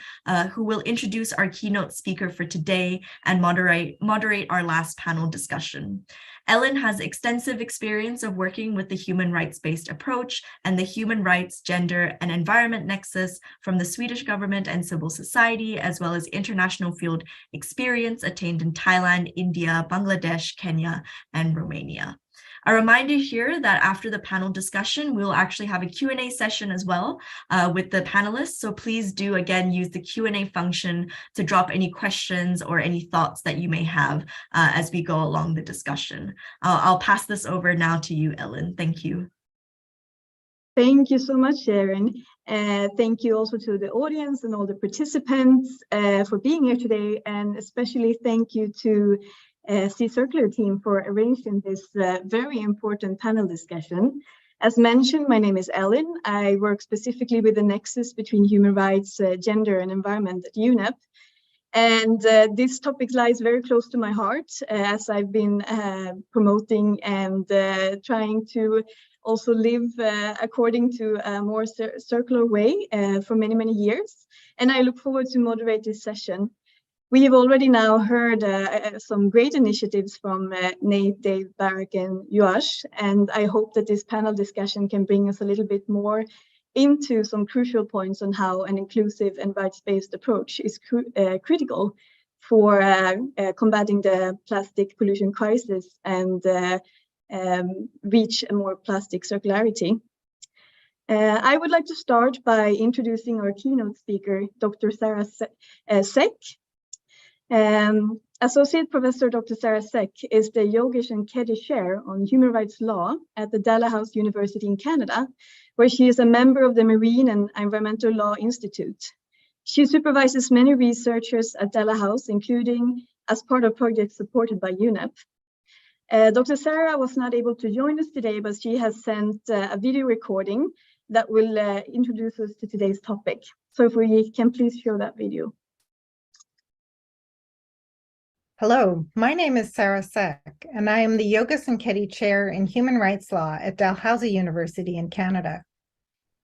who will introduce our keynote speaker for today and moderate our last panel discussion. Ellen has extensive experience of working with the human rights-based approach and the human rights, gender, and environment nexus from the Swedish government and civil society, as well as international field experience attained in Thailand, India, Bangladesh, Kenya, and Romania. A reminder here that after the panel discussion, we will actually have a Q&A session as well with the panelists. So please do, again, use the Q&A function to drop any questions or any thoughts that you may have as we go along the discussion. I'll pass this over now to you, Ellen. Thank you. Thank you so much, Sharon. Thank you also to the audience and all the participants for being here today. And especially thank you to C-Circular team for arranging this very important panel discussion. As mentioned, my name is Ellen. I work specifically with the nexus between human rights, gender, and environment at UNEP. And this topic lies very close to my heart as I've been promoting and trying to also live according to a more circular way for many, many years. And I look forward to moderate this session. We have already now heard some great initiatives from Nate, Dave, Barak, and Josh, and I hope that this panel discussion can bring us a little bit more into some crucial points on how an inclusive and rights-based approach is critical for combating the plastic pollution crisis and reach a more plastic circularity. I would like to start by introducing our keynote speaker, Dr. Sarah Seck. Associate Professor Dr. Sarah Seck is the Yogesh and Keddy Chair on Human Rights Law at the Dalhousie University in Canada, where she is a member of the Marine and Environmental Law Institute. She supervises many researchers at Dalhousie, including as part of projects supported by UNEP. Dr. Sarah was not able to join us today, but she has sent a video recording that will introduce us to today's topic. So if we can please show that video. Hello, my name is Sarah Seck, and I am the Yogesh and Keddy Chair in Human Rights Law at Dalhousie University in Canada.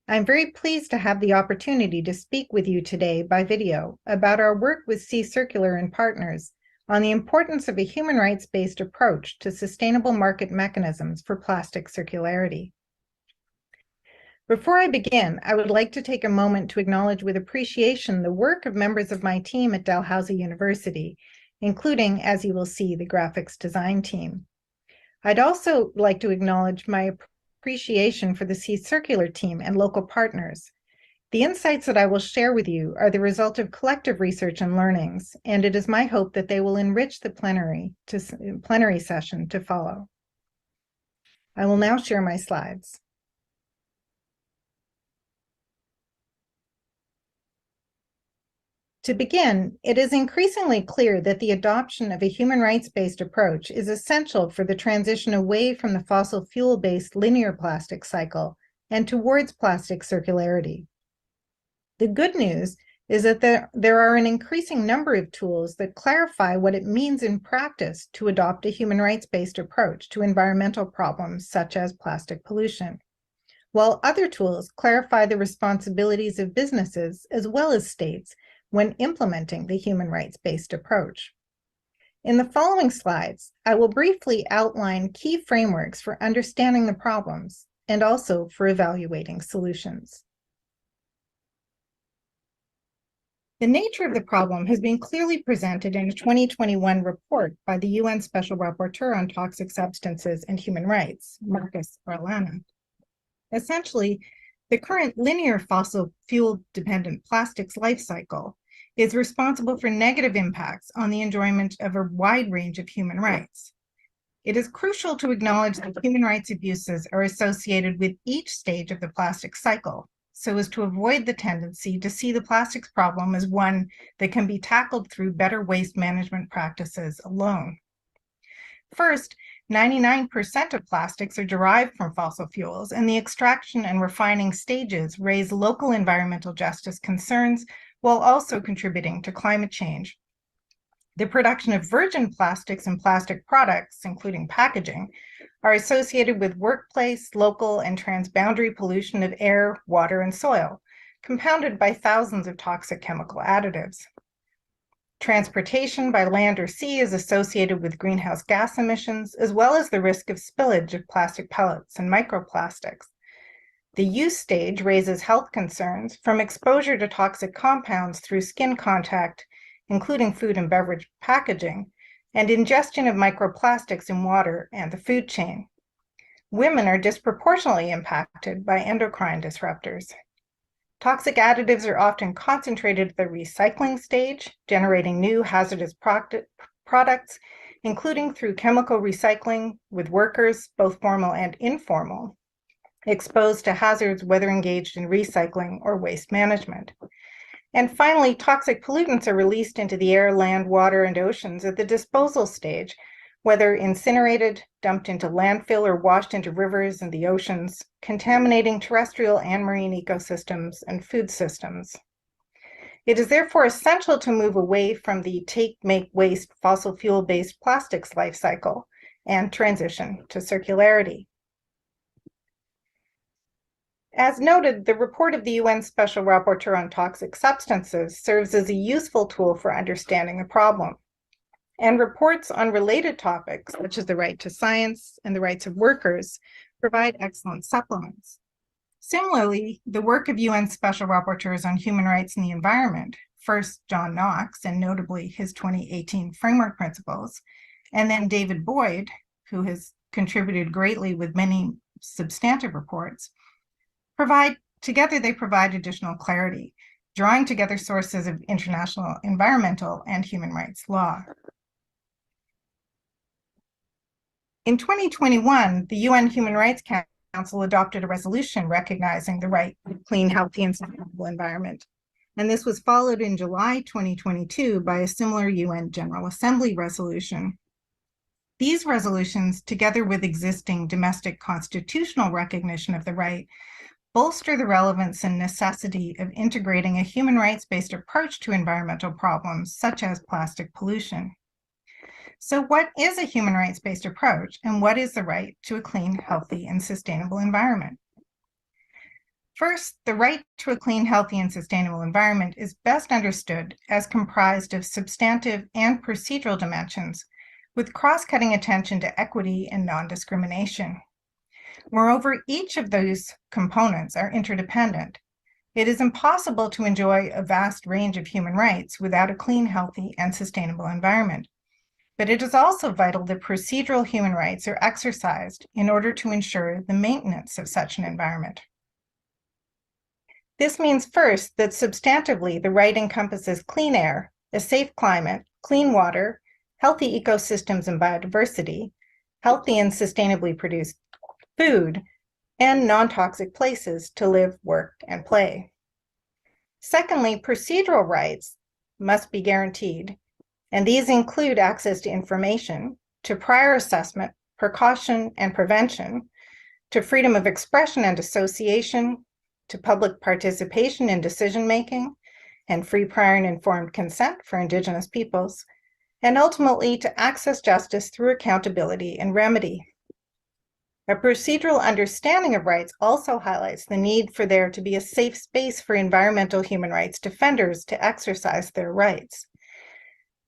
I'm very pleased to have the opportunity to speak with you today by video about our work with Sea Circular and partners on the importance of a human rights-based approach to sustainable market mechanisms for plastic circularity. Before I begin, I would like to take a moment to acknowledge with appreciation the work of members of my team at Dalhousie University, including, as you will see, the graphics design team. I'd also like to acknowledge my appreciation for the Sea Circular team and local partners. The insights that I will share with you are the result of collective research and learnings, and it is my hope that they will enrich the plenary session to follow. I will now share my slides. To begin, it is increasingly clear that the adoption of a human rights-based approach is essential for the transition away from the fossil fuel-based linear plastic cycle and towards plastic circularity. The good news is that there are an increasing number of tools that clarify what it means in practice to adopt a human rights-based approach to environmental problems such as plastic pollution, while other tools clarify the responsibilities of businesses as well as states when implementing the human rights-based approach. In the following slides, I will briefly outline key frameworks for understanding the problems and also for evaluating solutions. The nature of the problem has been clearly presented in a 2021 report by the UN Special Rapporteur on Toxic Substances and Human Rights, Marcus Orlana. Essentially, the current linear fossil fuel-dependent plastics life cycle is responsible for negative impacts on the enjoyment of a wide range of human rights. It is crucial to acknowledge that human rights abuses are associated with each stage of the plastic cycle, so as to avoid the tendency to see the plastics problem as one that can be tackled through better waste management practices alone. First, 99% of plastics are derived from fossil fuels, and the extraction and refining stages raise local environmental justice concerns while also contributing to climate change. The production of virgin plastics and plastic products, including packaging, are associated with workplace, local, and transboundary pollution of air, water, and soil, compounded by thousands of toxic chemical additives. Transportation by land or sea is associated with greenhouse gas emissions, as well as the risk of spillage of plastic pellets and microplastics. The use stage raises health concerns from exposure to toxic compounds through skin contact, including food and beverage packaging, and ingestion of microplastics in water and the food chain. Women are disproportionately impacted by endocrine disruptors. Toxic additives are often concentrated at the recycling stage, generating new hazardous products, including through chemical recycling with workers, both formal and informal, exposed to hazards whether engaged in recycling or waste management. And finally, toxic pollutants are released into the air, land, water, and oceans at the disposal stage, whether incinerated, dumped into landfill, or washed into rivers and the oceans, contaminating terrestrial and marine ecosystems and food systems. It is therefore essential to move away from the take, make, waste fossil fuel-based plastics life cycle and transition to circularity. As noted, the report of the UN Special Rapporteur on Toxic Substances serves as a useful tool for understanding the problem, and reports on related topics, such as the right to science and the rights of workers, provide excellent supplements. Similarly, the work of UN Special Rapporteurs on Human Rights and the Environment, first John Knox, and notably his 2018 Framework Principles, and then David Boyd, who has contributed greatly with many substantive reports, they provide additional clarity, drawing together sources of international environmental and human rights law. In 2021, the UN Human Rights Council adopted a resolution recognizing the right to a clean, healthy, and sustainable environment. And this was followed in July 2022 by a similar UN General Assembly resolution. These resolutions, together with existing domestic constitutional recognition of the right, bolster the relevance and necessity of integrating a human rights-based approach to environmental problems, such as plastic pollution. So what is a human rights-based approach, and what is the right to a clean, healthy, and sustainable environment? First, the right to a clean, healthy, and sustainable environment is best understood as comprised of substantive and procedural dimensions, with cross-cutting attention to equity and non-discrimination. Moreover, each of those components are interdependent. It is impossible to enjoy a vast range of human rights without a clean, healthy, and sustainable environment. But it is also vital that procedural human rights are exercised in order to ensure the maintenance of such an environment. This means first that substantively the right encompasses clean air, a safe climate, clean water, healthy ecosystems and biodiversity, healthy and sustainably produced food, and non-toxic places to live, work, and play. Secondly, procedural rights must be guaranteed, and these include access to information, to prior assessment, precaution, and prevention, to freedom of expression and association, to public participation in decision-making, and free, prior, and informed consent for Indigenous peoples, and ultimately to access justice through accountability and remedy. A procedural understanding of rights also highlights the need for there to be a safe space for environmental human rights defenders to exercise their rights.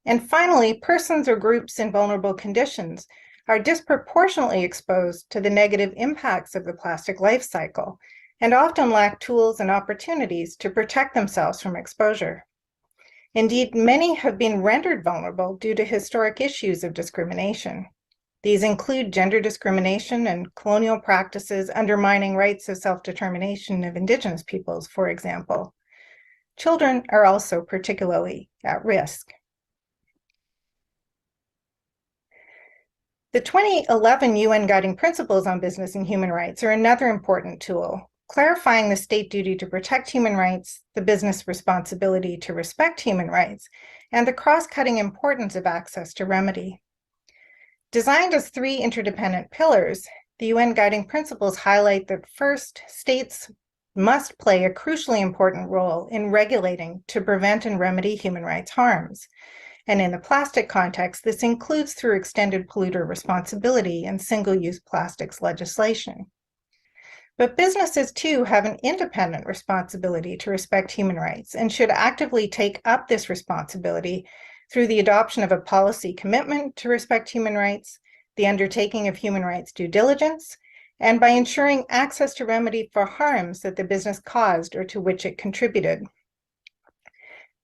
And finally, persons or groups in vulnerable conditions are disproportionately exposed to the negative impacts of the plastic life cycle and often lack tools and opportunities to protect themselves from exposure. Indeed, many have been rendered vulnerable due to historic issues of discrimination. These include gender discrimination and colonial practices undermining rights of self-determination of Indigenous peoples, for example. Children are also particularly at risk. The 2011 UN Guiding Principles on Business and Human Rights are another important tool, clarifying the state duty to protect human rights, the business responsibility to respect human rights, and the cross-cutting importance of access to remedy. Designed as three interdependent pillars, the UN Guiding Principles highlight that first, states must play a crucially important role in regulating to prevent and remedy human rights harms. And in the plastic context, this includes through extended polluter responsibility and single-use plastics legislation. But businesses too have an independent responsibility to respect human rights and should actively take up this responsibility through the adoption of a policy commitment to respect human rights, the undertaking of human rights due diligence, and by ensuring access to remedy for harms that the business caused or to which it contributed.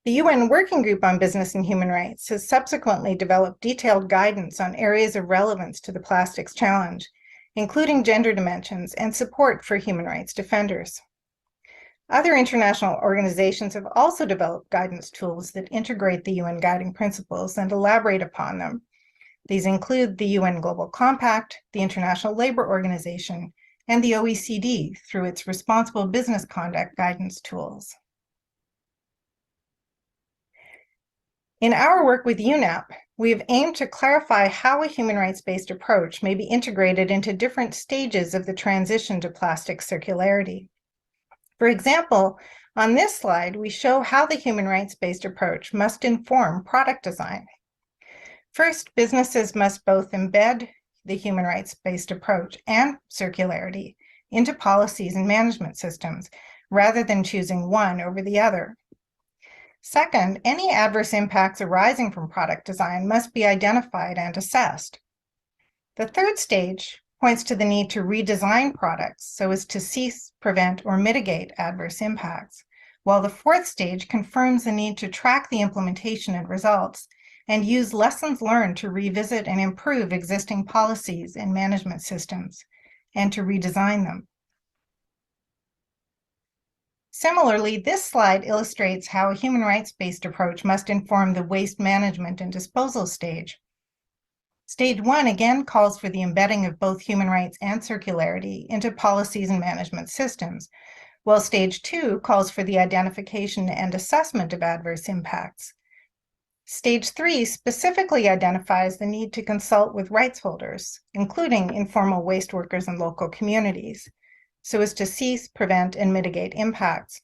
The UN Working Group on Business and Human Rights has subsequently developed detailed guidance on areas of relevance to the plastics challenge, including gender dimensions and support for human rights defenders. Other international organizations have also developed guidance tools that integrate the UN Guiding Principles and elaborate upon them. These include the UN Global Compact, the International Labor Organization, and the OECD through its Responsible Business Conduct guidance tools. In our work with UNEP, we have aimed to clarify how a human rights-based approach may be integrated into different stages of the transition to plastic circularity. For example, on this slide, we show how the human rights-based approach must inform product design. First, businesses must both embed the human rights-based approach and circularity into policies and management systems, rather than choosing one over the other. Second, any adverse impacts arising from product design must be identified and assessed. The third stage points to the need to redesign products so as to cease, prevent, or mitigate adverse impacts, while the fourth stage confirms the need to track the implementation and results and use lessons learned to revisit and improve existing policies and management systems, and to redesign them. Similarly, this slide illustrates how a human rights-based approach must inform the waste management and disposal stage. Stage 1 again calls for the embedding of both human rights and circularity into policies and management systems, while Stage 2 calls for the identification and assessment of adverse impacts. Stage 3 specifically identifies the need to consult with rights holders, including informal waste workers and local communities, so as to cease, prevent, and mitigate impacts,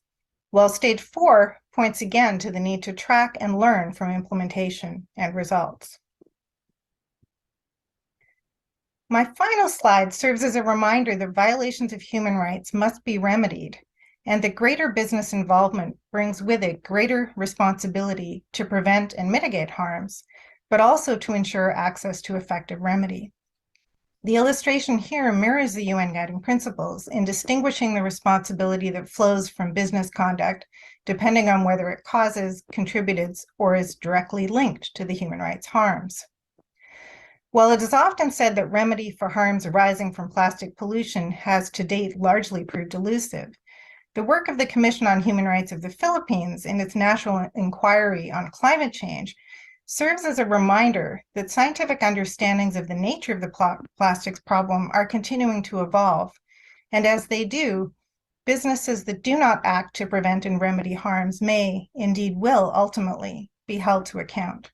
while Stage 4 points again to the need to track and learn from implementation and results. My final slide serves as a reminder that violations of human rights must be remedied, and that greater business involvement brings with it greater responsibility to prevent and mitigate harms, but also to ensure access to effective remedy. The illustration here mirrors the UN Guiding Principles in distinguishing the responsibility that flows from business conduct, depending on whether it causes, contributed, or is directly linked to the human rights harms. While it is often said that remedy for harms arising from plastic pollution has to date largely proved elusive, the work of the Commission on Human Rights of the Philippines in its National Inquiry on Climate Change serves as a reminder that scientific understandings of the nature of the plastics problem are continuing to evolve. And as they do, businesses that do not act to prevent and remedy harms may, indeed will, ultimately be held to account.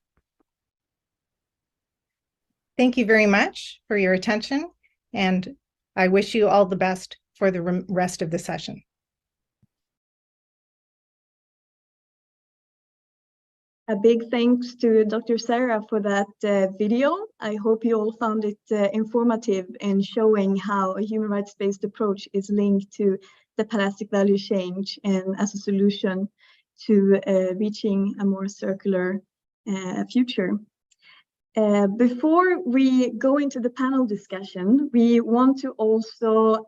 Thank you very much for your attention, and I wish you all the best for the rest of the session. A big thanks to Dr. Sarah for that video. I hope you all found it informative in showing how a human rights-based approach is linked to the plastic value chain and as a solution to reaching a more circular future. Before we go into the panel discussion, we want to also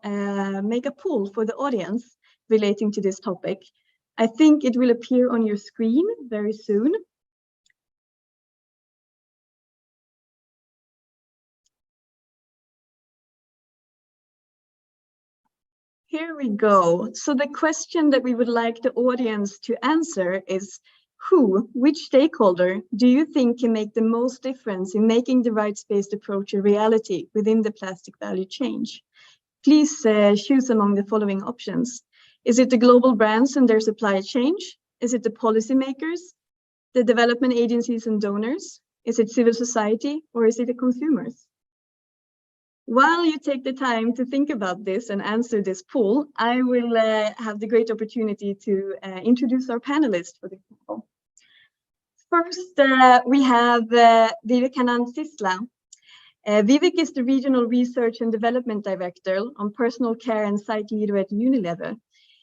make a poll for the audience relating to this topic. I think it will appear on your screen very soon. Here we go. So the question that we would like the audience to answer is, which stakeholder do you think can make the most difference in making the rights-based approach a reality within the plastic value chain? Please choose among the following options. Is it the global brands and their supply chain? Is it the policymakers, the development agencies and donors? Is it civil society, or is it the consumers? While you take the time to think about this and answer this poll, I will have the great opportunity to introduce our panelists for this panel. First, we have Vivekanand Sisla. Vivek is the Regional Research and Development Director on Personal Care and Site Leader at Unilever.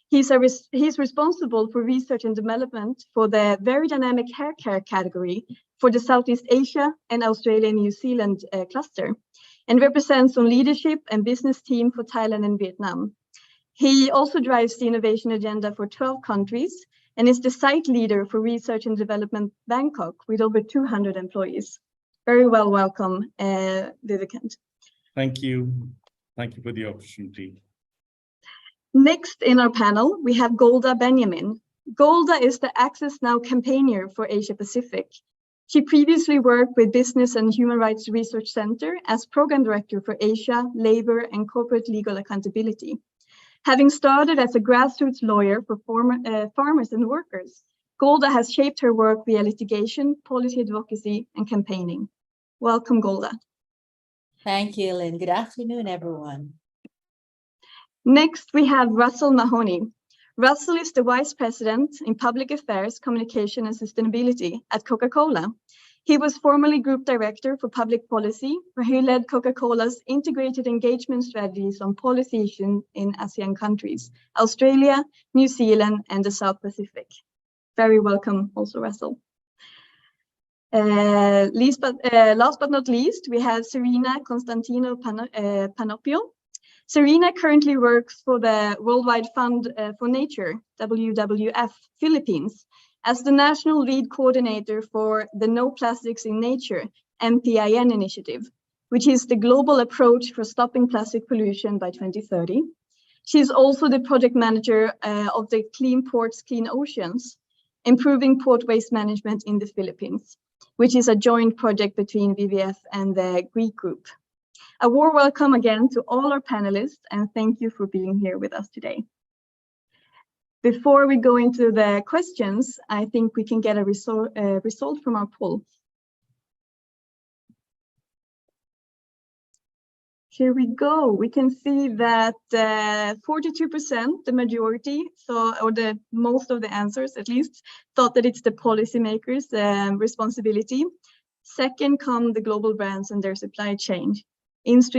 He's responsible for research and development for the very dynamic hair care category for the Southeast Asia and Australia and New Zealand cluster, and represents on leadership and business team for Thailand and Vietnam. He also drives the innovation agenda for 12 countries and is the site leader for research and development Bangkok with over 200 employees. Very well welcome, Vivekant. Thank you. Thank you for the opportunity. Next in our panel, we have Golda Benjamin. Golda is the Access Now campaigner for Asia Pacific. She previously worked with Business and Human Rights Research Center as Program Director for Asia, Labor and Corporate Legal Accountability. Having started as a grassroots lawyer for farmers and workers, Golda has shaped her work via litigation, policy advocacy, and campaigning. Welcome, Golda. Thank you, Lynn. Good afternoon, everyone. Next, we have Russell Mahoney. Russell is the Vice President in Public Affairs, Communication and Sustainability at Coca-Cola. He was formerly Group Director for Public Policy, where he led Coca-Cola's integrated engagement strategies on policy issues in ASEAN countries, Australia, New Zealand, and the South Pacific. Very welcome also, Russell. Last but not least, we have Serena Constantino Panopio. Serena currently works for the Worldwide Fund for Nature, WWF Philippines, as the National Lead Coordinator for the No Plastics in Nature, MPIN initiative, which is the global approach for stopping plastic pollution by 2030. She's also the project manager of the Clean Ports, Clean Oceans, improving port waste management in the Philippines. which is a joint project between WWF and the Greek group. A warm welcome again to all our panelists, and thank you for being here with us today. Before we go into the questions, I think we can get a result from our poll. Here we go. We can see that 42%, the majority, or the most of the answers at least, thought that it's the policymakers' responsibility. Second come the global brands and their supply chain. Most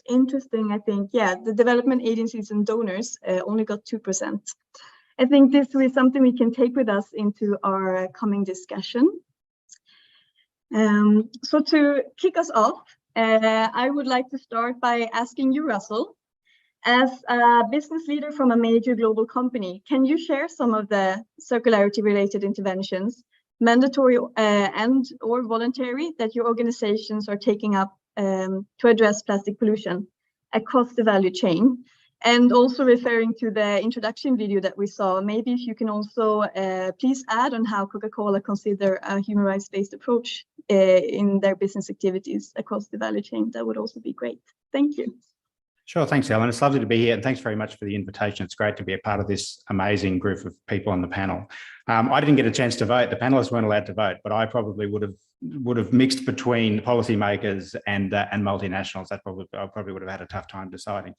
interesting, I think, the development agencies and donors only got 2%. I think this is something we can take with us into our coming discussion. So to kick us off, I would like to start by asking you, Russell, as a business leader from a major global company, can you share some of the circularity-related interventions, mandatory and or voluntary, that your organizations are taking up to address plastic pollution across the value chain? And also referring to the introduction video that we saw, maybe if you can also please add on how Coca-Cola consider a human rights-based approach in their business activities across the value chain, that would also be great. Thank you. Sure, thanks, Ellen. It's lovely to be here, and thanks very much for the invitation. It's great to be a part of this amazing group of people on the panel. I didn't get a chance to vote. The panelists weren't allowed to vote, but I probably would have mixed between policymakers and multinationals. I probably would have had a tough time deciding.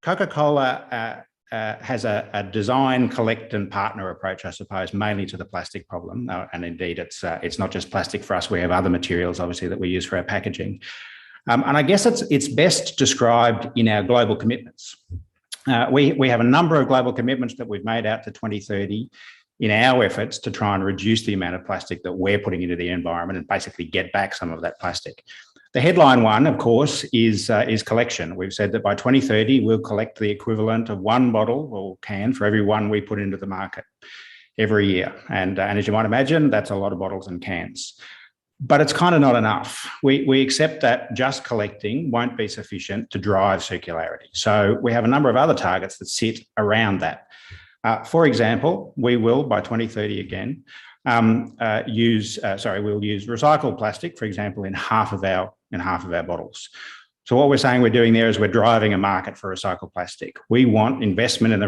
Coca-Cola has a design, collect and partner approach, I suppose, mainly to the plastic problem. And indeed, it's not just plastic for us. We have other materials, obviously, that we use for our packaging. And I guess it's best described in our global commitments. We have a number of global commitments that we've made out to 2030 in our efforts to try and reduce the amount of plastic that we're putting into the environment and basically get back some of that plastic. The headline one, of course, is collection. We've said that by 2030, we'll collect the equivalent of one bottle or can for every one we put into the market every year. And as you might imagine, that's a lot of bottles and cans. But it's kind of not enough. We accept that just collecting won't be sufficient to drive circularity. So we have a number of other targets that sit around that. For example, we will, by 2030 again, we'll use recycled plastic, for example, in half of our bottles. So what we're saying we're doing there is we're driving a market for recycled plastic. We want investment in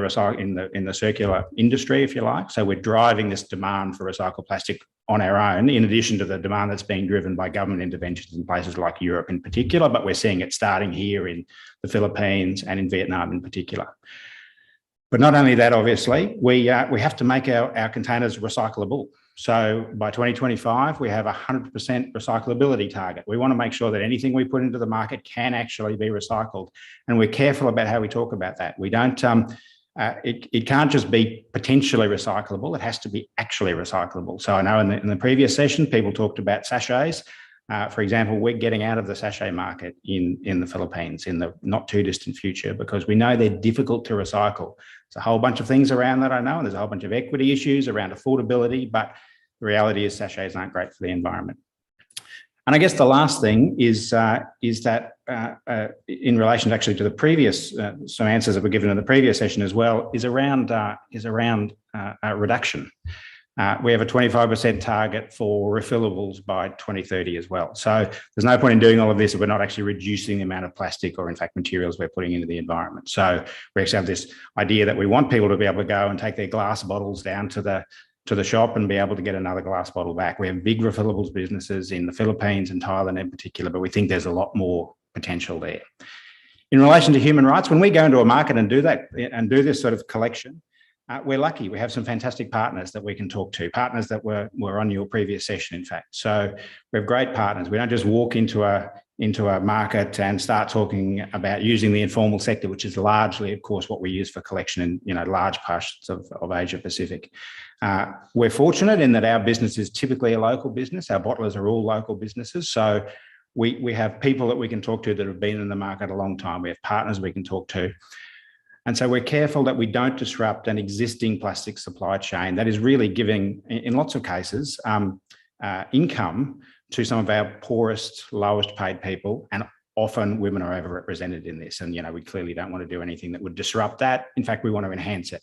the circular industry, if you like. So we're driving this demand for recycled plastic on our own, in addition to the demand that's being driven by government interventions in places like Europe in particular, but we're seeing it starting here in the Philippines and in Vietnam in particular. But not only that, obviously, we have to make our containers recyclable. So by 2025, we have a 100% recyclability target. We want to make sure that anything we put into the market can actually be recycled. And we're careful about how we talk about that. We don't, it can't just be potentially recyclable. It has to be actually recyclable. So I know in the previous session, people talked about sachets. For example, we're getting out of the sachet market in the Philippines in the not too distant future because we know they're difficult to recycle. There's a whole bunch of things around that I know, and there's a whole bunch of equity issues around affordability, but the reality is sachets aren't great for the environment. And I guess the last thing is that in relation actually to the previous, some answers that were given in the previous session as well, is around reduction. We have a 25% target for refillables by 2030 as well. So there's no point in doing all of this if we're not actually reducing the amount of plastic or in fact materials we're putting into the environment. So we actually have this idea that we want people to be able to go and take their glass bottles down to the shop and be able to get another glass bottle back. We have big refillables businesses in the Philippines and Thailand in particular, but we think there's a lot more potential there. In relation to human rights, when we go into a market and do that and do this sort of collection, we're lucky. We have some fantastic partners that we can talk to, partners that were on your previous session, in fact. So we have great partners. We don't just walk into a market and start talking about using the informal sector, which is largely, of course, what we use for collection in large parts of Asia Pacific. We're fortunate in that our business is typically a local business. Our bottlers are all local businesses. So we have people that we can talk to that have been in the market a long time. We have partners we can talk to. And so we're careful that we don't disrupt an existing plastic supply chain that is really giving, in lots of cases, income to some of our poorest, lowest paid people. And often women are overrepresented in this. And, we clearly don't want to do anything that would disrupt that. In fact, we want to enhance it.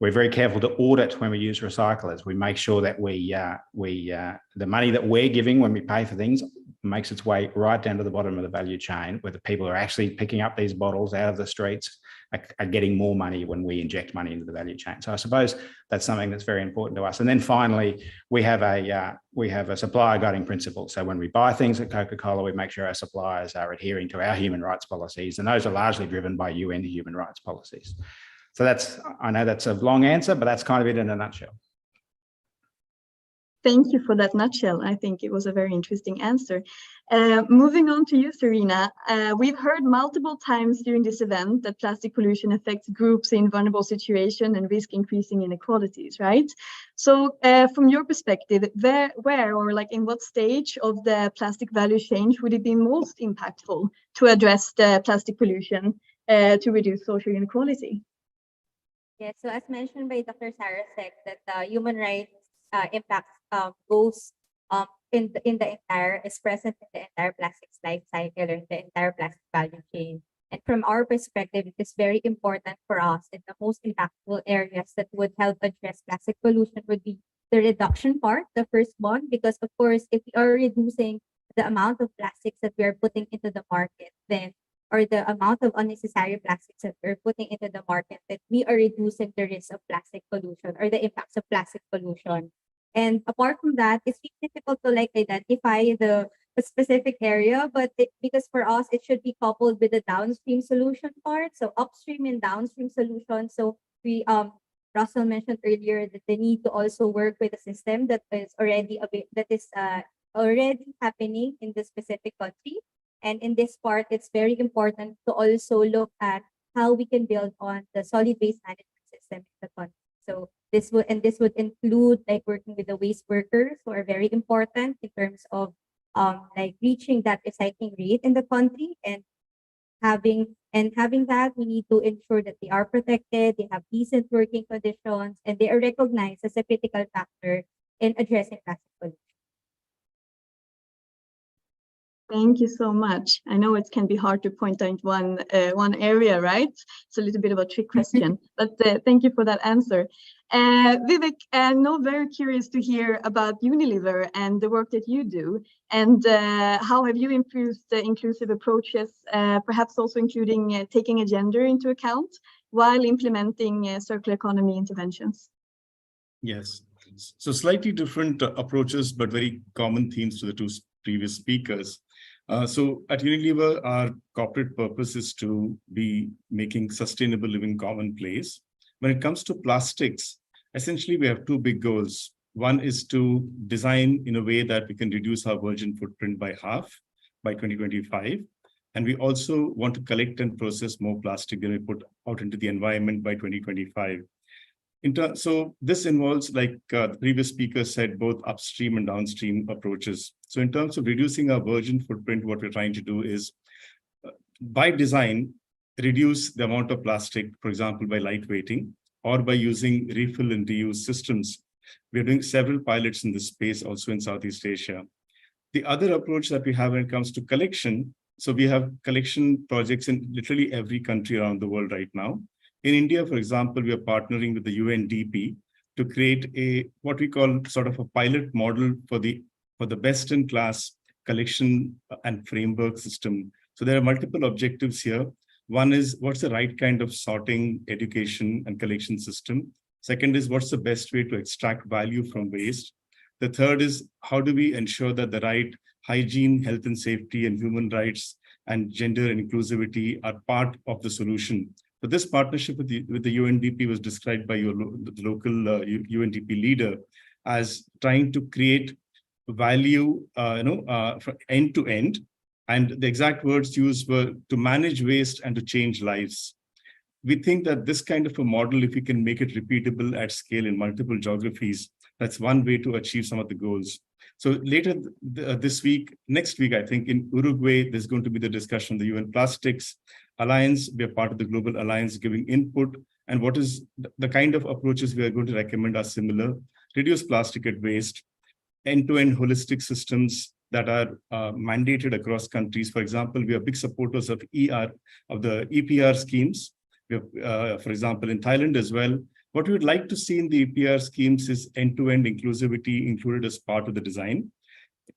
We're very careful to audit when we use recyclers. We make sure that the money that we're giving when we pay for things makes its way right down to the bottom of the value chain, where the people who are actually picking up these bottles out of the streets are getting more money when we inject money into the value chain. So I suppose that's something that's very important to us. And then finally, we have a supplier guiding principle. So when we buy things at Coca-Cola, we make sure our suppliers are adhering to our human rights policies, and those are largely driven by UN human rights policies. So I know that's a long answer, but that's kind of it in a nutshell. Thank you for that nutshell. I think it was a very interesting answer. Moving on to you, Serena. We've heard multiple times during this event that plastic pollution affects groups in vulnerable situations and risk increasing inequalities, right? So from your perspective, where or like in what stage of the plastic value chain would it be most impactful to address the plastic pollution to reduce social inequality? Yes, so as mentioned by Dr. Sarasek, that human rights impact goes in the entire, is present in the entire plastics life cycle or in the entire plastic value chain. And from our perspective, it is very important for us, and the most impactful areas that would help address plastic pollution would be the reduction part, the first one, because of course, if we are reducing the amount of plastics that we are putting into the market, then or the amount of unnecessary plastics that we're putting into the market, that we are reducing the risk of plastic pollution or the impacts of plastic pollution. And apart from that, it's difficult to like identify the specific area, but because for us, it should be coupled with the downstream solution part. So upstream and downstream solutions. So we, Russell mentioned earlier that they need to also work with a system that is already already happening in the specific country. And in this part, it's very important to also look at how we can build on the solid waste management system in the country. So this would include like working with the waste workers, who are very important in terms of like reaching that recycling rate in the country, and having that, we need to ensure that they are protected, they have decent working conditions, and they are recognized as a critical factor in addressing plastic pollution. Thank you so much. I know it can be hard to point out one area, right? It's a little bit of a trick question, but thank you for that answer. Vivek, now very curious to hear about Unilever and the work that you do, and how have you improved the inclusive approaches, perhaps also including taking a gender into account while implementing circular economy interventions? Yes, so slightly different approaches, but very common themes to the two previous speakers. So at Unilever, our corporate purpose is to be making sustainable living commonplace. When it comes to plastics, essentially we have two big goals. One is to design in a way that we can reduce our virgin footprint by half by 2025. And we also want to collect and process more plastic than we put out into the environment by 2025. So this involves, like the previous speaker said, both upstream and downstream approaches. So in terms of reducing our virgin footprint, what we're trying to do is, by design, reduce the amount of plastic, for example, by lightweighting or by using refill and reuse systems. We're doing several pilots in this space also in Southeast Asia. The other approach that we have when it comes to collection, so we have collection projects in literally every country around the world right now. In India, for example, we are partnering with the UNDP to create what we call sort of a pilot model for the best-in-class collection and framework system. So there are multiple objectives here. One is, what's the right kind of sorting, education, and collection system? Second is, what's the best way to extract value from waste? The third is, how do we ensure that the right hygiene, health and safety, and human rights and gender and inclusivity are part of the solution? So this partnership with the UNDP was described by the local UNDP leader as trying to create value, from end to end. And the exact words used were to manage waste and to change lives. We think that this kind of a model, if we can make it repeatable at scale in multiple geographies, that's one way to achieve some of the goals. So later next week, I think in Uruguay, there's going to be the discussion, the UN Plastics Alliance. We are part of the Global Alliance giving input. And what is the kind of approaches we are going to recommend are similar: reduce plastic at waste, end-to-end holistic systems that are mandated across countries. For example, we are big supporters of the EPR schemes. We have, for example, in Thailand as well, What we would like to see in the EPR schemes is end-to-end inclusivity included as part of the design,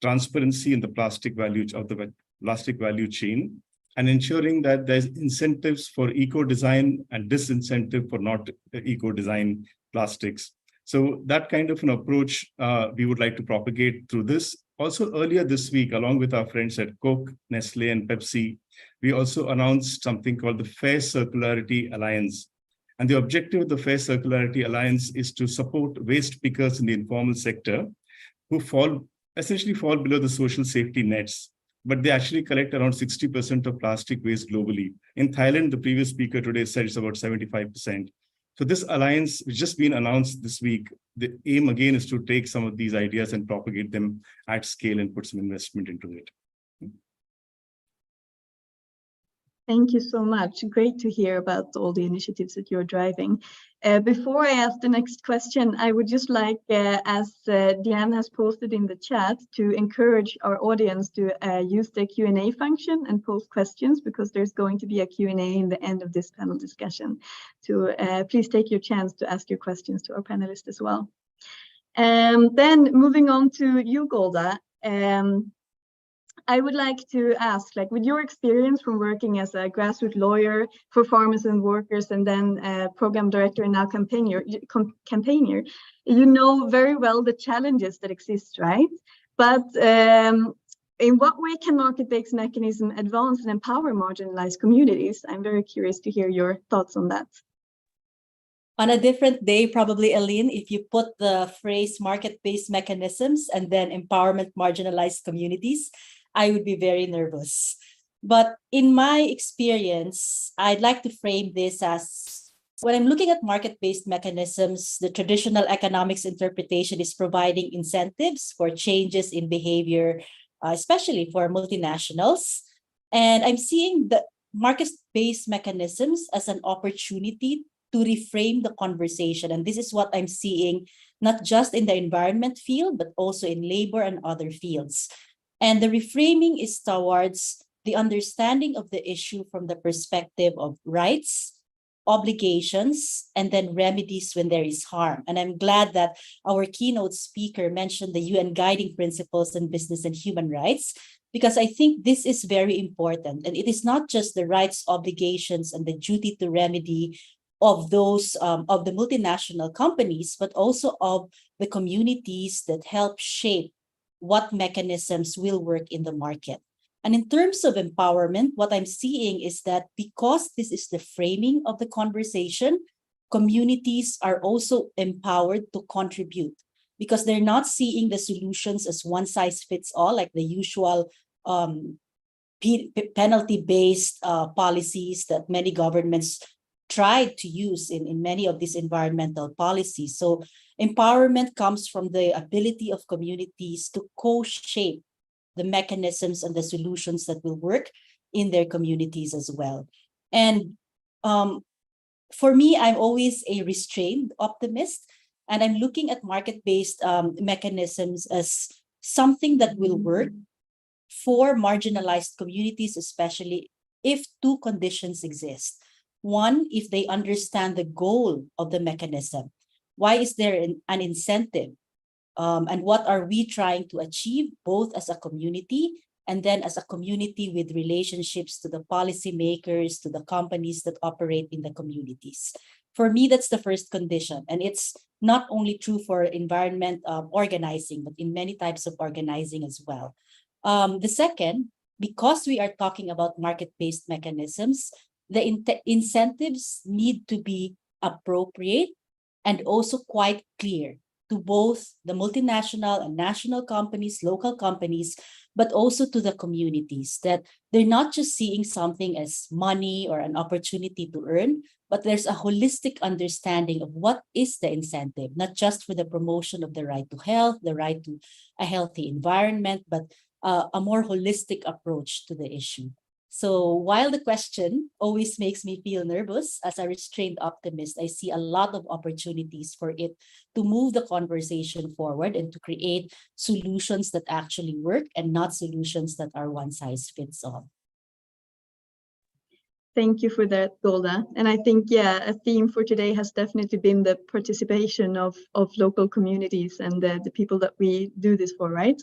transparency in the plastic value chain, and ensuring that there's incentives for eco-design and disincentive for not eco-design plastics. So that kind of an approach we would like to propagate through this. Also earlier this week, along with our friends at Coke, Nestle, and Pepsi, we also announced something called the Fair Circularity Alliance. And the objective of the Fair Circularity Alliance is to support waste pickers in the informal sector who essentially fall below the social safety nets, but they actually collect around 60% of plastic waste globally. In Thailand, the previous speaker today said it's about 75%. So this alliance, which just been announced this week, the aim again is to take some of these ideas and propagate them at scale and put some investment into it. Thank you so much. Great to hear about all the initiatives that you're driving. Before I ask the next question, I would just like, as Diane has posted in the chat, to encourage our audience to use the Q&A function and post questions, because there's going to be a Q&A in the end of this panel discussion. So please take your chance to ask your questions to our panelists as well. Then moving on to you, Golda. I would like to ask, like, with your experience from working as a grassroots lawyer for farmers and workers, and then program director and now campaigner, you know very well the challenges that exist, right? But in what way can market-based mechanism advance and empower marginalized communities? I'm very curious to hear your thoughts on that. On a different day, probably, Aline, if you put the phrase market-based mechanisms and then empowerment marginalized communities, I would be very nervous. But in my experience, I'd like to frame this as, when I'm looking at market-based mechanisms, the traditional economics interpretation is providing incentives for changes in behavior, especially for multinationals. And I'm seeing the market-based mechanisms as an opportunity to reframe the conversation. And this is what I'm seeing, not just in the environment field, but also in labor and other fields. And the reframing is towards the understanding of the issue from the perspective of rights, obligations, and then remedies when there is harm. And I'm glad that our keynote speaker mentioned the UN guiding principles in business and human rights, because I think this is very important. And it is not just the rights, obligations, and the duty to remedy of those of the multinational companies, but also of the communities that help shape what mechanisms will work in the market. And in terms of empowerment, what I'm seeing is that because this is the framing of the conversation, communities are also empowered to contribute, because they're not seeing the solutions as one size fits all, like the usual penalty-based policies that many governments tried to use in many of these environmental policies. So empowerment comes from the ability of communities to co-shape the mechanisms and the solutions that will work in their communities as well. And for me, I'm always a restrained optimist, and I'm looking at market-based mechanisms as something that will work for marginalized communities, especially if two conditions exist. One, if they understand the goal of the mechanism. Why is there an incentive? And what are we trying to achieve, both as a community and then as a community with relationships to the policymakers, to the companies that operate in the communities? For me, that's the first condition. And it's not only true for environment organizing, but in many types of organizing as well. The second, because we are talking about market-based mechanisms, the incentives need to be appropriate and also quite clear to both the multinational and national companies, local companies, but also to the communities, that they're not just seeing something as money or an opportunity to earn, but there's a holistic understanding of what is the incentive, not just for the promotion of the right to health, the right to a healthy environment, but a more holistic approach to the issue. So while the question always makes me feel nervous, as a restrained optimist, I see a lot of opportunities for it to move the conversation forward and to create solutions that actually work and not solutions that are one size fits all. Thank you for that, Golda. And I think, yeah, a theme for today has definitely been the participation of local communities and the people that we do this for, right?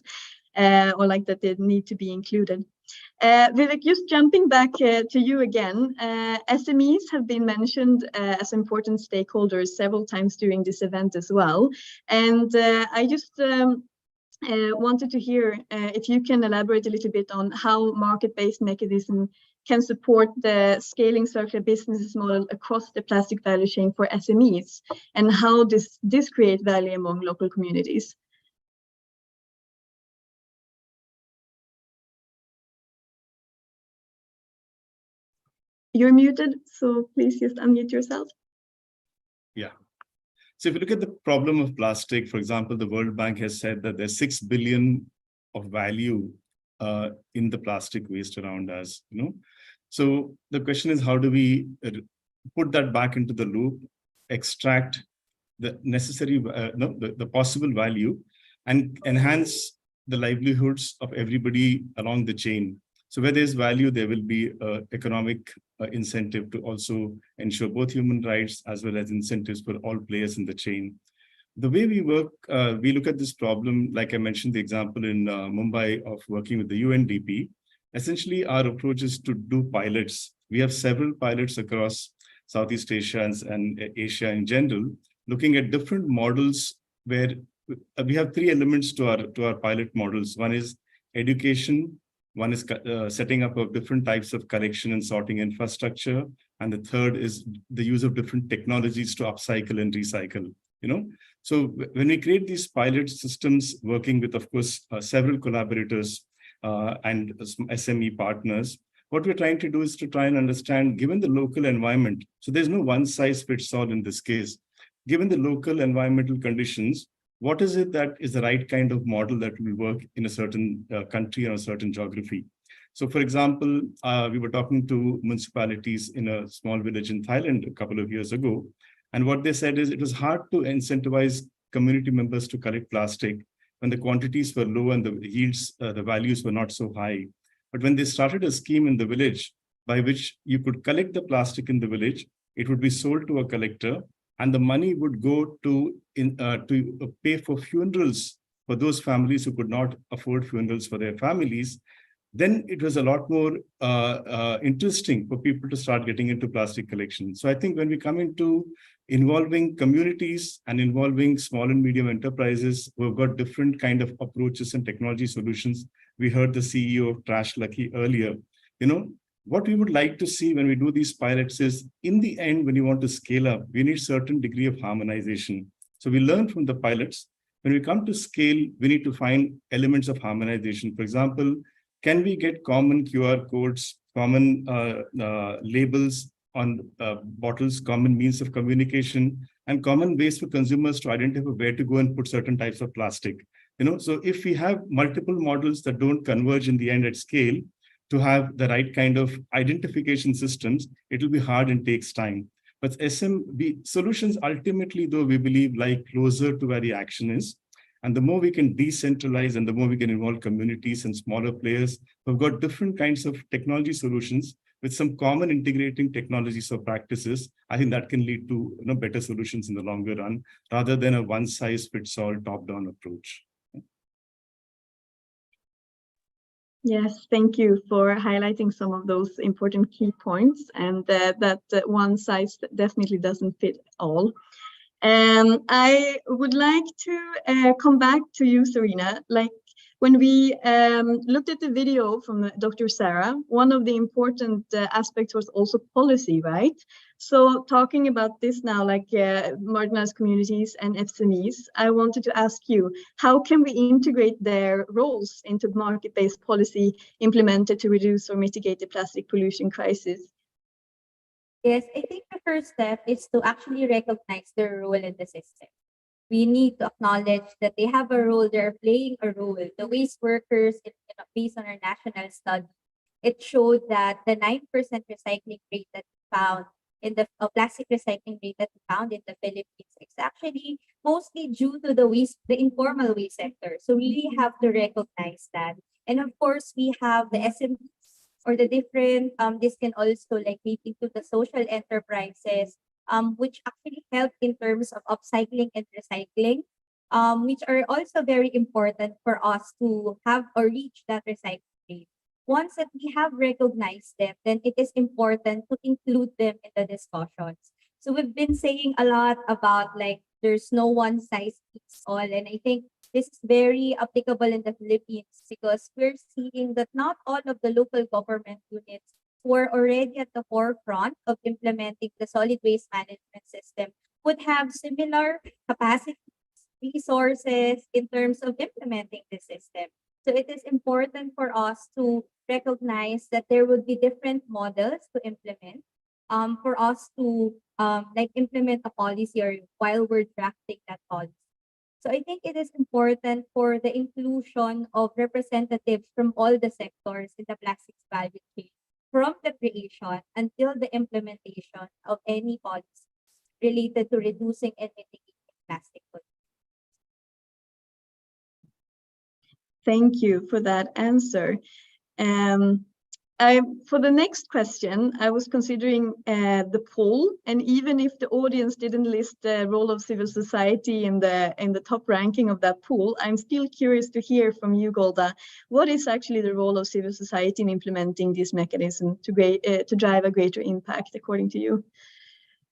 Or like that they need to be included. Vivek, just jumping back to you again, SMEs have been mentioned as important stakeholders several times during this event as well. And I just wanted to hear if you can elaborate a little bit on how market-based mechanism can support the scaling circular business model across the plastic value chain for SMEs, and how this create value among local communities. You're muted, so please just unmute yourself. Yeah. So if you look at the problem of plastic, for example, the World Bank has said that there's 6 billion of value in the plastic waste around us, you know. So the question is, how do we put that back into the loop, extract the necessary, the possible value, and enhance the livelihoods of everybody along the chain. So where there's value, there will be economic incentive to also ensure both human rights as well as incentives for all players in the chain. The way we work, we look at this problem, like I mentioned the example in Mumbai of working with the UNDP. Essentially, our approach is to do pilots. We have several pilots across Southeast Asia and Asia in general, looking at different models where we have three elements to our pilot models. One is education, one is setting up of different types of collection and sorting infrastructure, and the third is the use of different technologies to upcycle and recycle. You know, so when we create these pilot systems, working with, of course, several collaborators and SME partners, what we're trying to do is to try and understand, given the local environment. So there's no one size fits all in this case. Given the local environmental conditions, what is it that is the right kind of model that will work in a certain country or a certain geography? So for example, we were talking to municipalities in a small village in Thailand a couple of years ago. And what they said is it was hard to incentivize community members to collect plastic when the quantities were low and the yields, the values were not so high. But when they started a scheme in the village by which you could collect the plastic in the village, it would be sold to a collector, and the money would go to pay for funerals for those families who could not afford funerals for their families, then it was a lot more interesting for people to start getting into plastic collection. So I think when we come into involving communities and involving small and medium enterprises who have got different kind of approaches and technology solutions, we heard the CEO of Trash Lucky earlier, you know, what we would like to see when we do these pilots is, in the end, when you want to scale up, we need certain degree of harmonization. So we learn from the pilots. When we come to scale, we need to find elements of harmonization. For example, can we get common QR codes, common labels on bottles, common means of communication, and common ways for consumers to identify where to go and put certain types of plastic? You know, so if we have multiple models that don't converge in the end at scale, to have the right kind of identification systems, it will be hard and takes time. But SMB solutions ultimately, though, we believe, lie closer to where the action is. And the more we can decentralize and the more we can involve communities and smaller players who've got different kinds of technology solutions with some common integrating technologies or practices, I think that can lead to, you know, better solutions in the longer run, rather than a one-size-fits-all top-down approach. Yes, thank you for highlighting some of those important key points, and that one size definitely doesn't fit all. I would like to come back to you, Serena. Like, when we looked at the video from Dr. Sarah, one of the important aspects was also policy, right? So talking about this now, like marginalized communities and SMEs, I wanted to ask you, how can we integrate their roles into market-based policy implemented to reduce or mitigate the plastic pollution crisis? Yes, I think the first step is to actually recognize their role in the system. We need to acknowledge that they have a role, they're playing a role. The waste workers, based on our national study, it showed that the 9% recycling rate that we found in the plastic recycling rate that we found in the Philippines is actually mostly due to the informal waste sector. So we really have to recognize that. And of course, we have the SMEs or the different, this can also like lead into the social enterprises, which actually help in terms of upcycling and recycling, which are also very important for us to have or reach that recycling rate. Once that we have recognized them, then it is important to include them in the discussions. So we've been saying a lot about like there's no one size fits all, and I think this is very applicable in the Philippines because we're seeing that not all of the local government units who are already at the forefront of implementing the solid waste management system would have similar capacity resources in terms of implementing the system. So it is important for us to recognize that there would be different models to implement, for us to like implement a policy or while we're drafting that policy. So I think it is important for the inclusion of representatives from all the sectors in the plastics value chain, from the creation until the implementation of any policy related to reducing and mitigating plastic pollution. Thank you for that answer. For the next question, I was considering the poll, and even if the audience didn't list the role of civil society in the top ranking of that pool, I'm still curious to hear from you, Golda. What is actually the role of civil society in implementing this mechanism to drive a greater impact, according to you?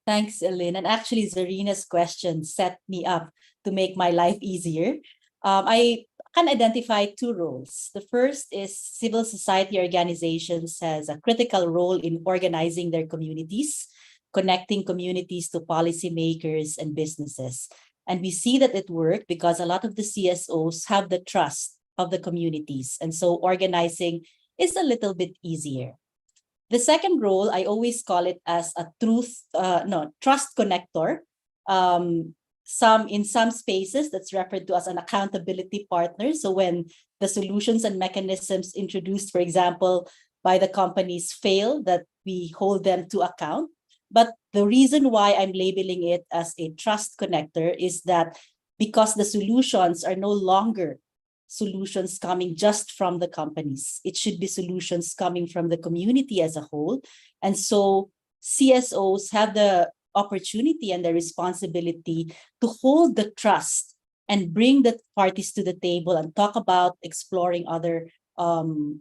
Thanks, Ellen. And actually, Zarina's question set me up to make my life easier. I can identify two roles. The first is civil society organizations has a critical role in organizing their communities, connecting communities to policymakers and businesses. And we see that it worked because a lot of the CSOs have the trust of the communities. And so organizing is a little bit easier. The second role, I always call it as a trust connector. In some spaces, that's referred to as an accountability partner. So when the solutions and mechanisms introduced, for example, by the companies fail, that we hold them to account. But the reason why I'm labeling it as a trust connector is that because the solutions are no longer solutions coming just from the companies, it should be solutions coming from the community as a whole. And so CSOs have the opportunity and the responsibility to hold the trust and bring the parties to the table and talk about exploring other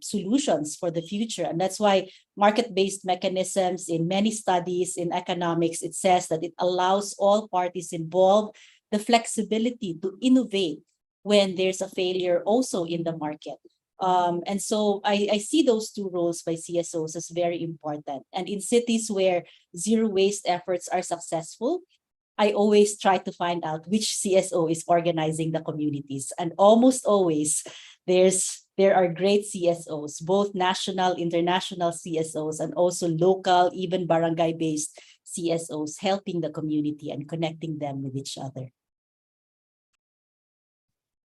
solutions for the future. And that's why market-based mechanisms in many studies in economics, it says that it allows all parties involved the flexibility to innovate when there's a failure also in the market. And so I see those two roles by CSOs as very important. And in cities where zero waste efforts are successful, I always try to find out which CSO is organizing the communities. And almost always there are great CSOs, both national, international CSOs, and also local, even barangay-based CSOs helping the community and connecting them with each other.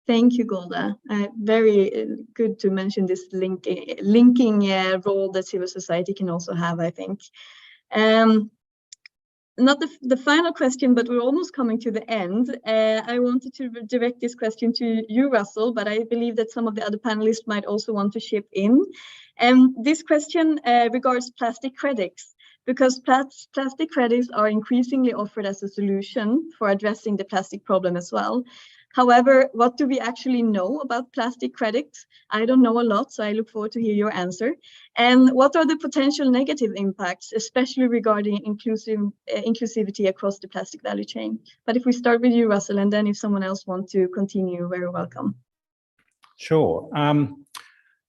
Thank you, Golda. Very good to mention this linking role that civil society can also have, I think. Not the final question, but we're almost coming to the end. I wanted to direct this question to you, Russell, but I believe that some of the other panelists might also want to chip in. This question regards plastic credits, because plastic credits are increasingly offered as a solution for addressing the plastic problem as well. However, what do we actually know about plastic credits? I don't know a lot, so I look forward to hear your answer. And what are the potential negative impacts, especially regarding inclusivity across the plastic value chain? But if we start with you, Russell, and then if someone else wants to continue, very welcome. Sure.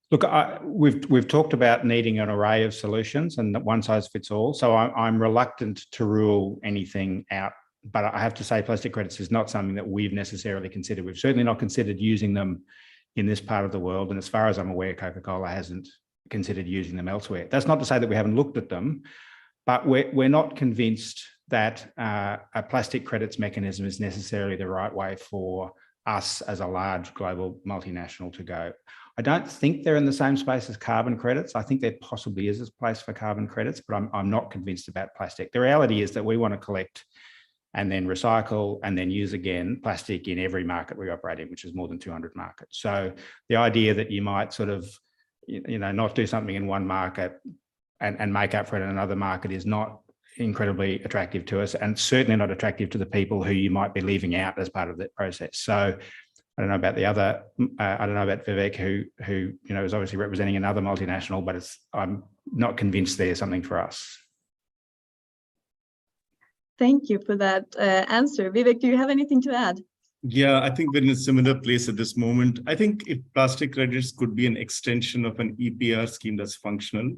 Look, we've talked about needing an array of solutions and that one size fits all. So I'm reluctant to rule anything out. But I have to say plastic credits is not something that we've necessarily considered. We've certainly not considered using them in this part of the world. And as far as I'm aware, Coca-Cola hasn't considered using them elsewhere. That's not to say that we haven't looked at them, but we're not convinced that a plastic credits mechanism is necessarily the right way for us as a large global multinational to go. I don't think they're in the same space as carbon credits. I think there possibly is a place for carbon credits, but I'm not convinced about plastic. The reality is that we want to collect and then recycle and then use again plastic in every market we operate in, which is more than 200 markets. So the idea that you might sort of not do something in one market and make up for it in another market is not incredibly attractive to us, and certainly not attractive to the people who you might be leaving out as part of that process. So I don't know about the other, I don't know about Vivek, who is obviously representing another multinational, but I'm not convinced there's something for us. Thank you for that answer. Vivek, do you have anything to add? Yeah, I think we're in a similar place at this moment. I think if plastic credits could be an extension of an EPR scheme that's functional,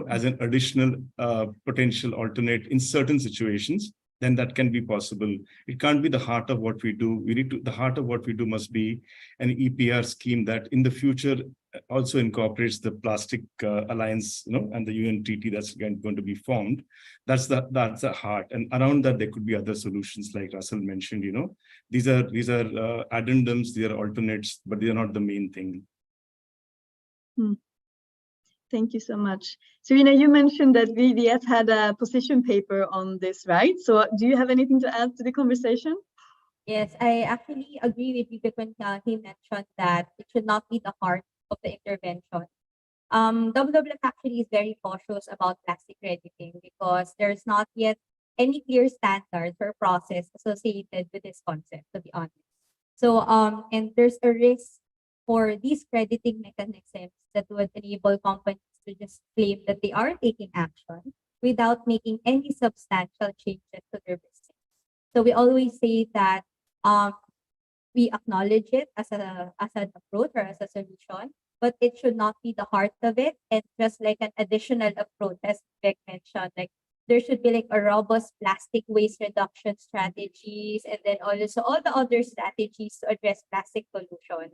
as an additional potential alternate in certain situations, then that can be possible. It can't be the heart of what we do. The heart of what we do must be an EPR scheme that in the future also incorporates the plastic alliance, and the UN treaty that's going to be formed. That's the heart. And around that, there could be other solutions like Russell mentioned, these are addendums, these are alternates, but they are not the main thing. Thank you so much. So, you mentioned that VVS had a position paper on this, right? So do you have anything to add to the conversation? Yes, I actually agree with Vivek when he mentioned that it should not be the heart of the intervention. WWF actually is very cautious about plastic crediting because there's not yet any clear standards or process associated with this concept, to be honest. So, and there's a risk for these crediting mechanisms that would enable companies to just claim that they are taking action without making any substantial changes to their business. So we always say that we acknowledge it as an approach or as a solution, but it should not be the heart of it. And just like an additional approach, as Beck mentioned, like there should be like a robust plastic waste reduction strategies, and then also all the other strategies to address plastic pollution.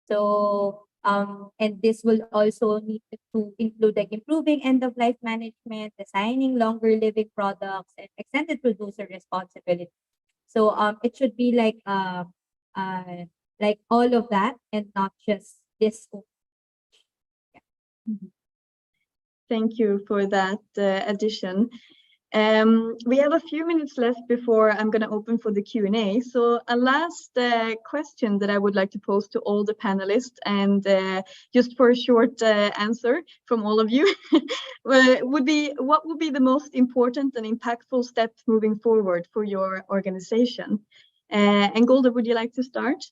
So, and this will also need to include like improving end-of-life management, designing longer living products, and extended producer responsibility. So, it should be like all of that and not just this. Yeah. Thank you for that addition. We have a few minutes left before I'm going to open for the Q&A. So a last question that I would like to pose to all the panelists, and just for a short answer from all of you, would be, what would be the most important and impactful steps moving forward for your organization? And Golda, would you like to start?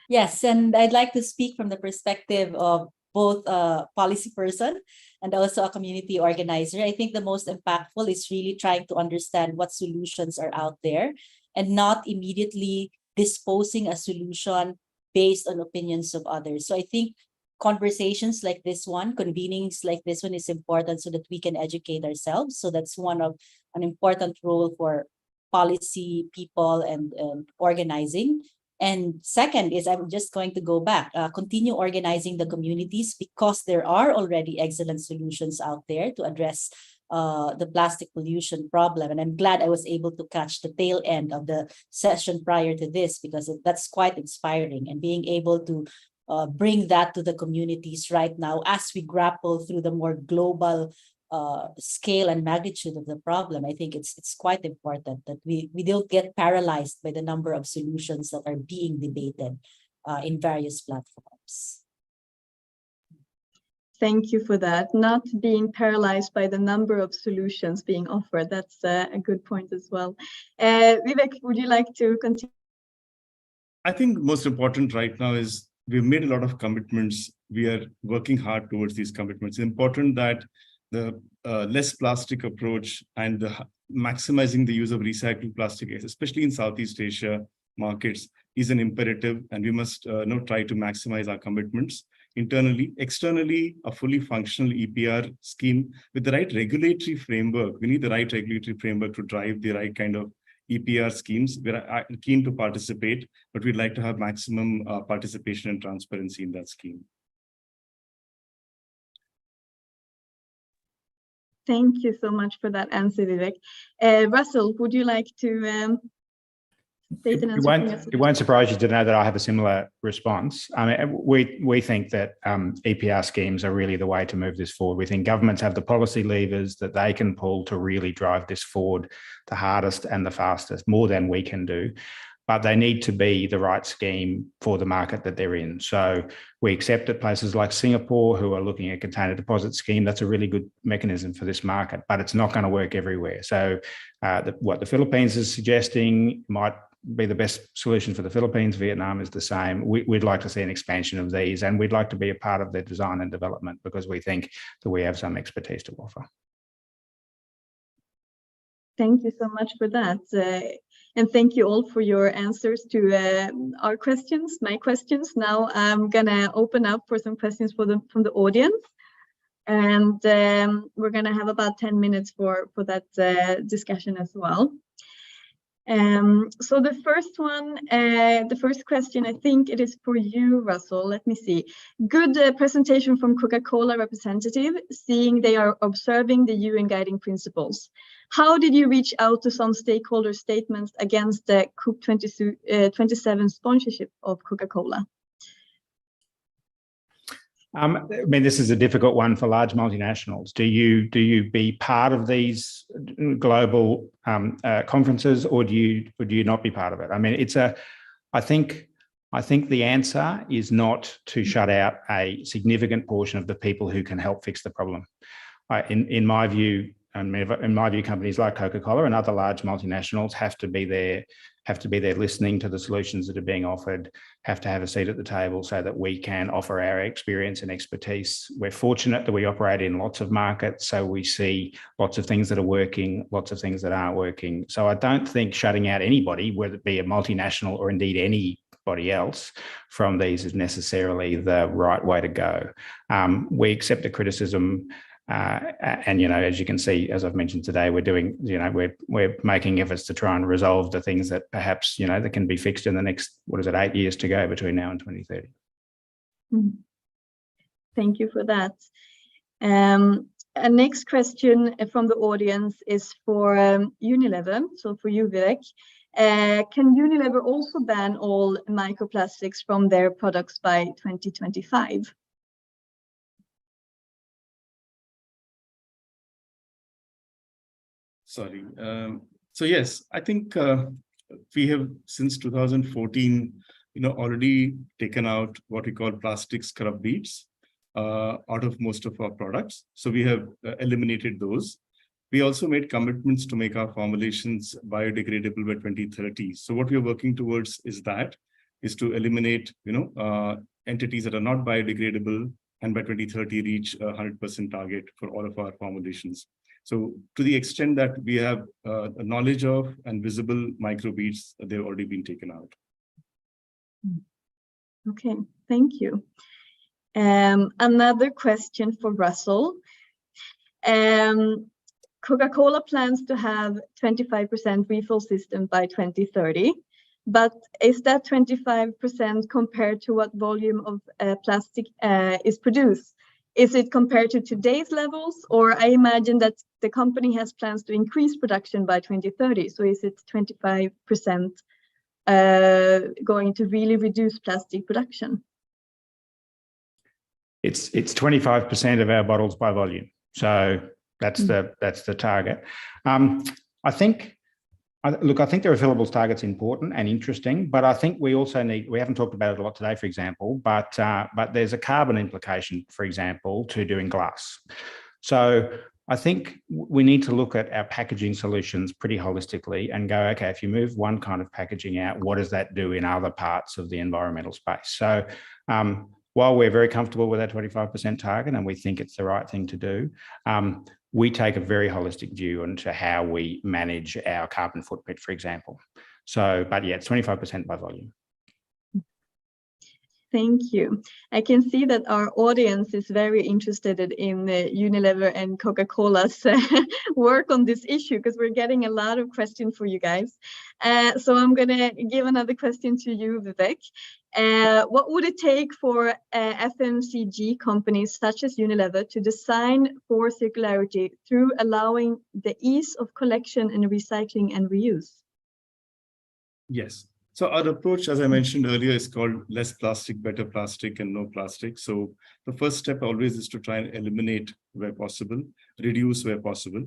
Yes, and I'd like to speak from the perspective of both a policy person and also a community organizer. I think the most impactful is really trying to understand what solutions are out there and not immediately disposing a solution based on opinions of others. So I think conversations like this one, convenings like this one is important so that we can educate ourselves. So that's one of an important role for policy people and organizing. And second is, I'm just going to go back, continue organizing the communities because there are already excellent solutions out there to address the plastic pollution problem. And I'm glad I was able to catch the tail end of the session prior to this because that's quite inspiring, and being able to bring that to the communities right now as we grapple through the more global scale and magnitude of the problem. I think it's quite important that we don't get paralyzed by the number of solutions that are being debated in various platforms. Thank you for that. Not being paralyzed by the number of solutions being offered. That's a good point as well. Vivek, would you like to continue? I think most important right now is we've made a lot of commitments. We are working hard towards these commitments. It's important that the less plastic approach and the maximizing the use of recycled plastic, especially in Southeast Asia markets, is an imperative, and we must try to maximize our commitments internally. Externally, a fully functional EPR scheme with the right regulatory framework. We need the right regulatory framework to drive the right kind of EPR schemes. We're keen to participate, but we'd like to have maximum participation and transparency in that scheme. Thank you so much for that answer, Vivek. Russell, would you like to state an answer? It won't surprise you to know that I have a similar response. I mean, we think that EPR schemes are really the way to move this forward. We think governments have the policy levers that they can pull to really drive this forward the hardest and the fastest, more than we can do. but they need to be the right scheme for the market that they're in. So we accept that places like Singapore, who are looking at a container deposit scheme, that's a really good mechanism for this market, but it's not going to work everywhere. So what the Philippines is suggesting might be the best solution for the Philippines. Vietnam is the same. We'd like to see an expansion of these, and we'd like to be a part of their design and development because we think that we have some expertise to offer. Thank you so much for that. And thank you all for your answers to our questions, my questions. Now I'm gonna open up for some questions from the audience. And we're gonna have about 10 minutes for that discussion as well. So the first one, the first question, I think it is for you, Russell. Let me see. Good presentation from Coca-Cola representative, seeing they are observing the UN guiding principles. How did you reach out to some stakeholder statements against the COP27 sponsorship of Coca-Cola? I mean, this is a difficult one for large multinationals. Do you be part of these global conferences, or do you not be part of it? I mean, I think the answer is not to shut out a significant portion of the people who can help fix the problem. In my view, companies like Coca-Cola and other large multinationals have to be there listening to the solutions that are being offered, have to have a seat at the table so that we can offer our experience and expertise. We're fortunate that we operate in lots of markets, so we see lots of things that are working, lots of things that aren't working. So I don't think shutting out anybody, whether it be a multinational or indeed anybody else from these, is necessarily the right way to go. We accept the criticism. And, you know, as you can see, as I've mentioned today, we're doing, you know, we're making efforts to try and resolve the things that perhaps, you know, that can be fixed in the next, 8 years to go between now and 2030. Thank you for that. A next question from the audience is for Unilever. So for you, Vivek, can Unilever also ban all microplastics from their products by 2025? Sorry. So yes, I think we have since 2014, you know, already taken out what we call plastic scrub beads out of most of our products. So we have eliminated those. We also made commitments to make our formulations biodegradable by 2030. So what we are working towards is to eliminate, you know, entities that are not biodegradable, and by 2030 reach a 100% target for all of our formulations. So to the extent that we have a knowledge of and visible microbeads, they've already been taken out. Okay, thank you. Another question for Russell. Coca-Cola plans to have 25% refill system by 2030, but is that 25% compared to what volume of plastic is produced? Is it compared to today's levels, or I imagine that the company has plans to increase production by 2030. So is it 25% going to really reduce plastic production? It's 25% of our bottles by volume. So that's the target. I think the refillables target's important and interesting, but I think we also we haven't talked about it a lot today, for example, but there's a carbon implication, for example, to doing glass. So I think we need to look at our packaging solutions pretty holistically and go, okay, if you move one kind of packaging out, what does that do in other parts of the environmental space? So while we're very comfortable with that 25% target and we think it's the right thing to do, we take a very holistic view into how we manage our carbon footprint, for example. So, but yeah, it's 25% by volume. Thank you. I can see that our audience is very interested in Unilever and Coca-Cola's work on this issue, because we're getting a lot of questions for you guys. So I'm going to give another question to you, Vivek. What would it take for FMCG companies such as Unilever to design for circularity through allowing the ease of collection and recycling and reuse? Yes. So our approach, as I mentioned earlier, is called less plastic, better plastic, and no plastic. So the first step always is to try and eliminate where possible, reduce where possible.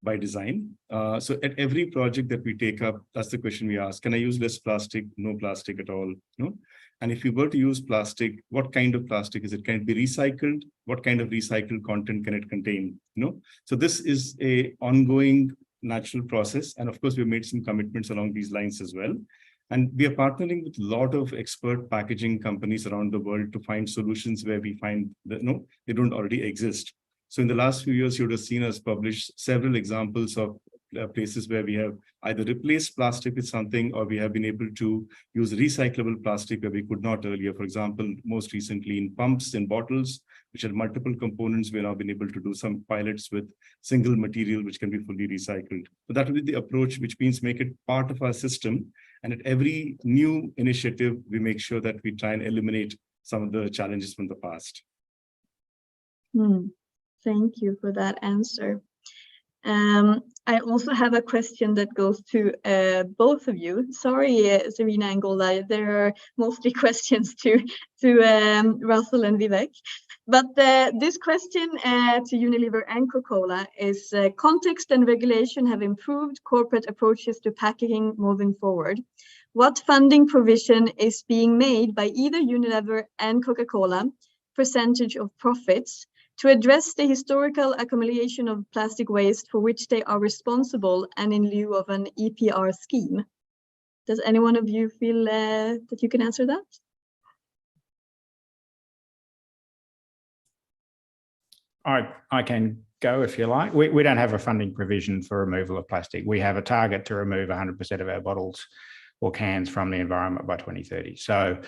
by design. So at every project that we take up, that's the question we ask: can I use less plastic, no plastic at all? No. And if you were to use plastic, what kind of plastic is it? Can it be recycled? What kind of recycled content can it contain? So this is a ongoing natural process. And of course, we've made some commitments along these lines as well. And we are partnering with a lot of expert packaging companies around the world to find solutions where we find that they don't already exist. So in the last few years, you would have seen us publish several examples of places where we have either replaced plastic with something, or we have been able to use recyclable plastic where we could not earlier. For example, most recently in pumps and bottles, which had multiple components, we've now been able to do some pilots with single material, which can be fully recycled. So that will be the approach, which means make it part of our system. And at every new initiative, we make sure that we try and eliminate some of the challenges from the past. Thank you for that answer. I also have a question that goes to both of you. Sorry, Serena and Golda, there are mostly questions to Russell and Vivek. But this question to Unilever and Coca-Cola is, context and regulation have improved corporate approaches to packaging moving forward. What funding provision is being made by either Unilever and Coca-Cola, percentage of profits, to address the historical accumulation of plastic waste for which they are responsible, and in lieu of an EPR scheme? Does any one of you feel that you can answer that? I can go if you like. We don't have a funding provision for removal of plastic. We have a target to remove 100% of our bottles or cans from the environment by 2030. So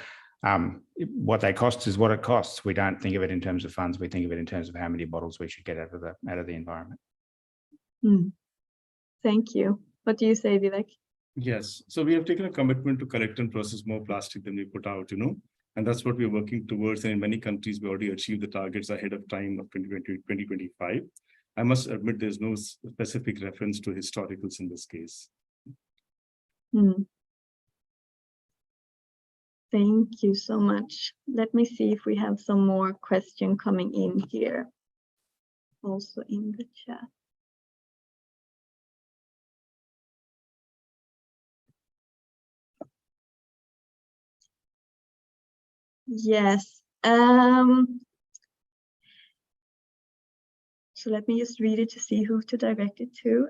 what they cost is what it costs. We don't think of it in terms of funds. We think of it in terms of how many bottles we should get out of the environment. Thank you. What do you say, Vivek? Yes. So we have taken a commitment to collect and process more plastic than we put out, and that's what we're working towards. And in many countries, we already achieved the targets ahead of time of 2025. I must admit, there's no specific reference to historicals in this case. Thank you so much. Let me see if we have some more question coming in here, also in the chat. Yes. So let me just read it to see who to direct it to.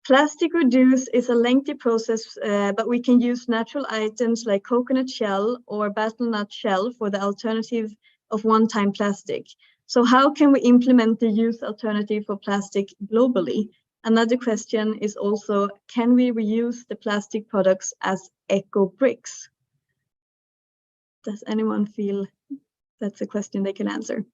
Plastic reduce is a lengthy process, but we can use natural items like coconut shell or betel-nut shell for the alternative of one-time plastic. So how can we implement the use alternative for plastic globally? Another question is also, can we reuse the plastic products as eco bricks? Does anyone feel that's a question they can answer?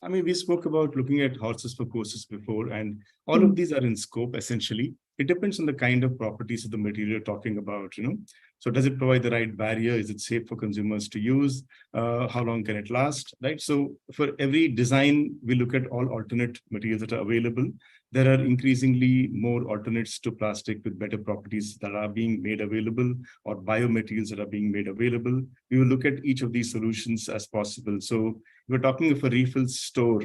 I mean, we spoke about looking at horses for courses before, and all of these are in scope, essentially. It depends on the kind of properties of the material you're talking about, So does it provide the right barrier? Is it safe for consumers to use? How long can it last, right? So for every design, we look at all alternate materials that are available. There are increasingly more alternates to plastic with better properties that are being made available, or biomaterials that are being made available. We will look at each of these solutions as possible. So we're talking of a refill store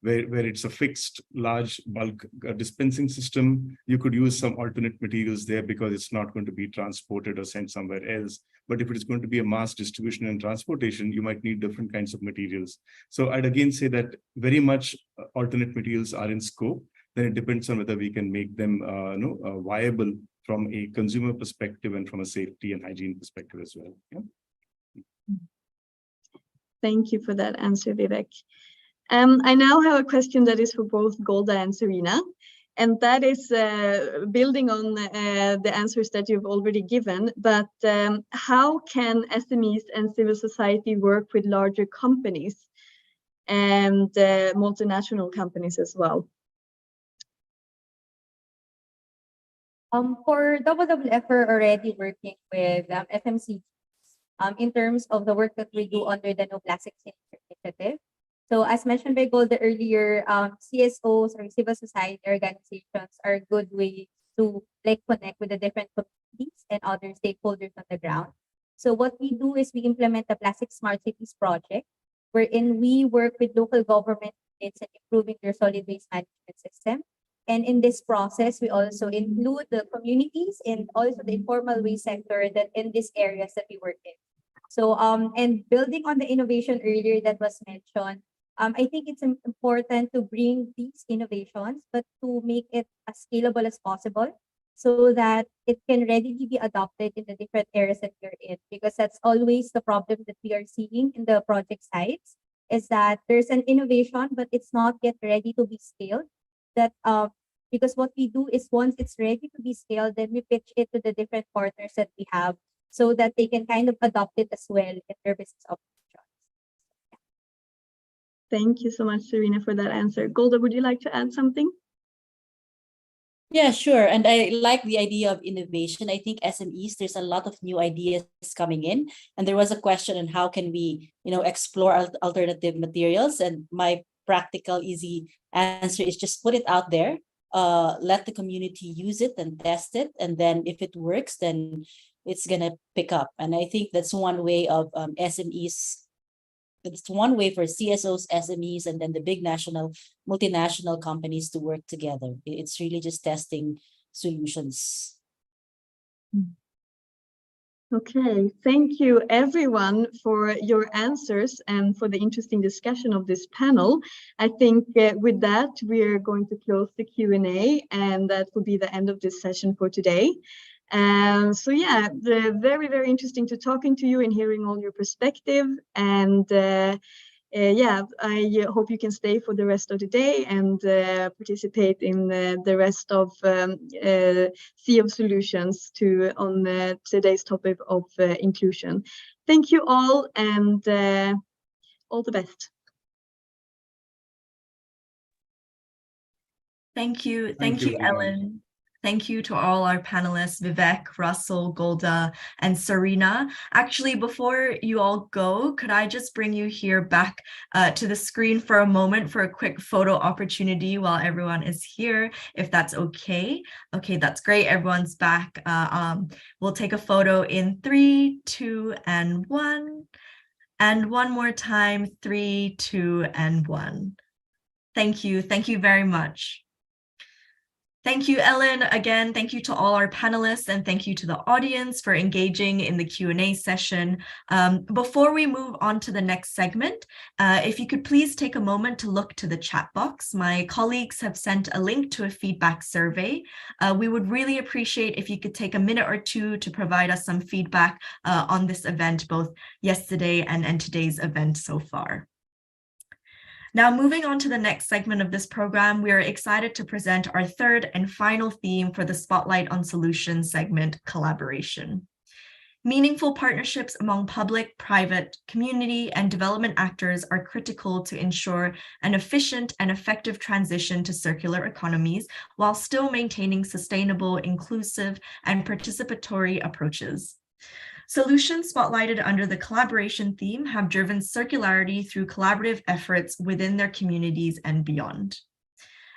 where it's a fixed large bulk dispensing system. You could use some alternate materials there because it's not going to be transported or sent somewhere else. But if it is going to be a mass distribution and transportation, you might need different kinds of materials. So I'd again say that very much alternate materials are in scope. Then it depends on whether we can make them viable from a consumer perspective and from a safety and hygiene perspective as well. Yeah? Thank you for that answer, Vivek. I now have a question that is for both Golda and Serena, and that is building on the answers that you've already given, but how can SMEs and civil society work with larger companies and multinational companies as well? For WWF, we're already working with FMCGs in terms of the work that we do under the No Plastics Initiative. So as mentioned by Golda earlier, CSOs or civil society organizations are good ways to connect with the different communities and other stakeholders on the ground. So what we do is we implement the Plastic Smart Cities project, wherein we work with local government units and improving their solid waste management system. And in this process, we also include the communities and also the informal waste sector that in these areas that we work in. So, and building on the innovation earlier that was mentioned, I think it's important to bring these innovations, but to make it as scalable as possible so that it can readily be adopted in the different areas that we're in. Because that's always the problem that we are seeing in the project sites, is that there's an innovation, but it's not yet ready to be scaled. That because what we do is once it's ready to be scaled, then we pitch it to the different partners that we have so that they can kind of adopt it as well in their business operations. Thank you so much, Serena, for that answer. Golda, would you like to add something? Yeah, sure. And I like the idea of innovation. I think SMEs, there's a lot of new ideas coming in. And there was a question on how can we, explore alternative materials. And my practical, easy answer is just put it out there. Let the community use it and test it. And then if it works, then it's going to pick up. And I think that's one way of SMEs. It's one way for CSOs, SMEs, and then the big multinational companies to work together. It's really just testing solutions. Okay, thank you everyone for your answers and for the interesting discussion of this panel. I think with that, we're going to close the Q&A, and that will be the end of this session for today. So yeah, very, very interesting to talking to you and hearing all your perspective. And yeah, I hope you can stay for the rest of the day and participate in the rest of Sea of Solutions on today's topic of inclusion. Thank you all, and all the best. Thank you, Ellen. Thank you to all our panelists, Vivek, Russell, Golda, and Serena. Actually, before you all go, could I just bring you here back to the screen for a moment for a quick photo opportunity while everyone is here, if that's okay? Okay, that's great. Everyone's back. We'll take a photo in 3, 2, and 1. And one more time, 3, 2, and 1. Thank you. Thank you very much. Thank you, Ellen. Again, thank you to all our panelists, and thank you to the audience for engaging in the Q&A session. Before we move on to the next segment, if you could please take a moment to look to the chat box. My colleagues have sent a link to a feedback survey. We would really appreciate if you could take a minute or two to provide us some feedback on this event, both yesterday and today's event so far. Now, moving on to the next segment of this program, we are excited to present our third and final theme for the Spotlight on Solutions segment, collaboration. Meaningful partnerships among public, private, community, and development actors are critical to ensure an efficient and effective transition to circular economies while still maintaining sustainable, inclusive, and participatory approaches. Solutions spotlighted under the collaboration theme have driven circularity through collaborative efforts within their communities and beyond.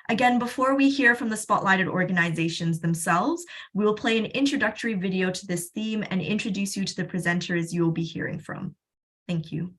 Again, before we hear from the spotlighted organizations themselves, we will play an introductory video to this theme and introduce you to the presenters you will be hearing from. Thank you.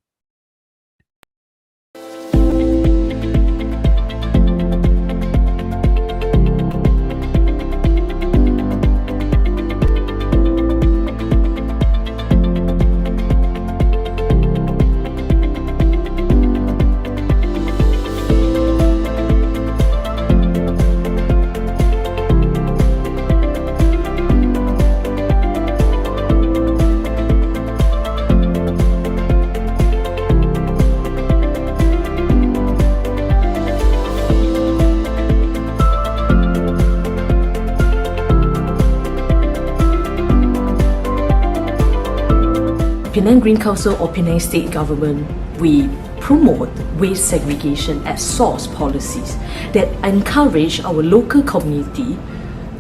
Penang Green Council or Penang State Government, we promote waste segregation at source policies that encourage our local community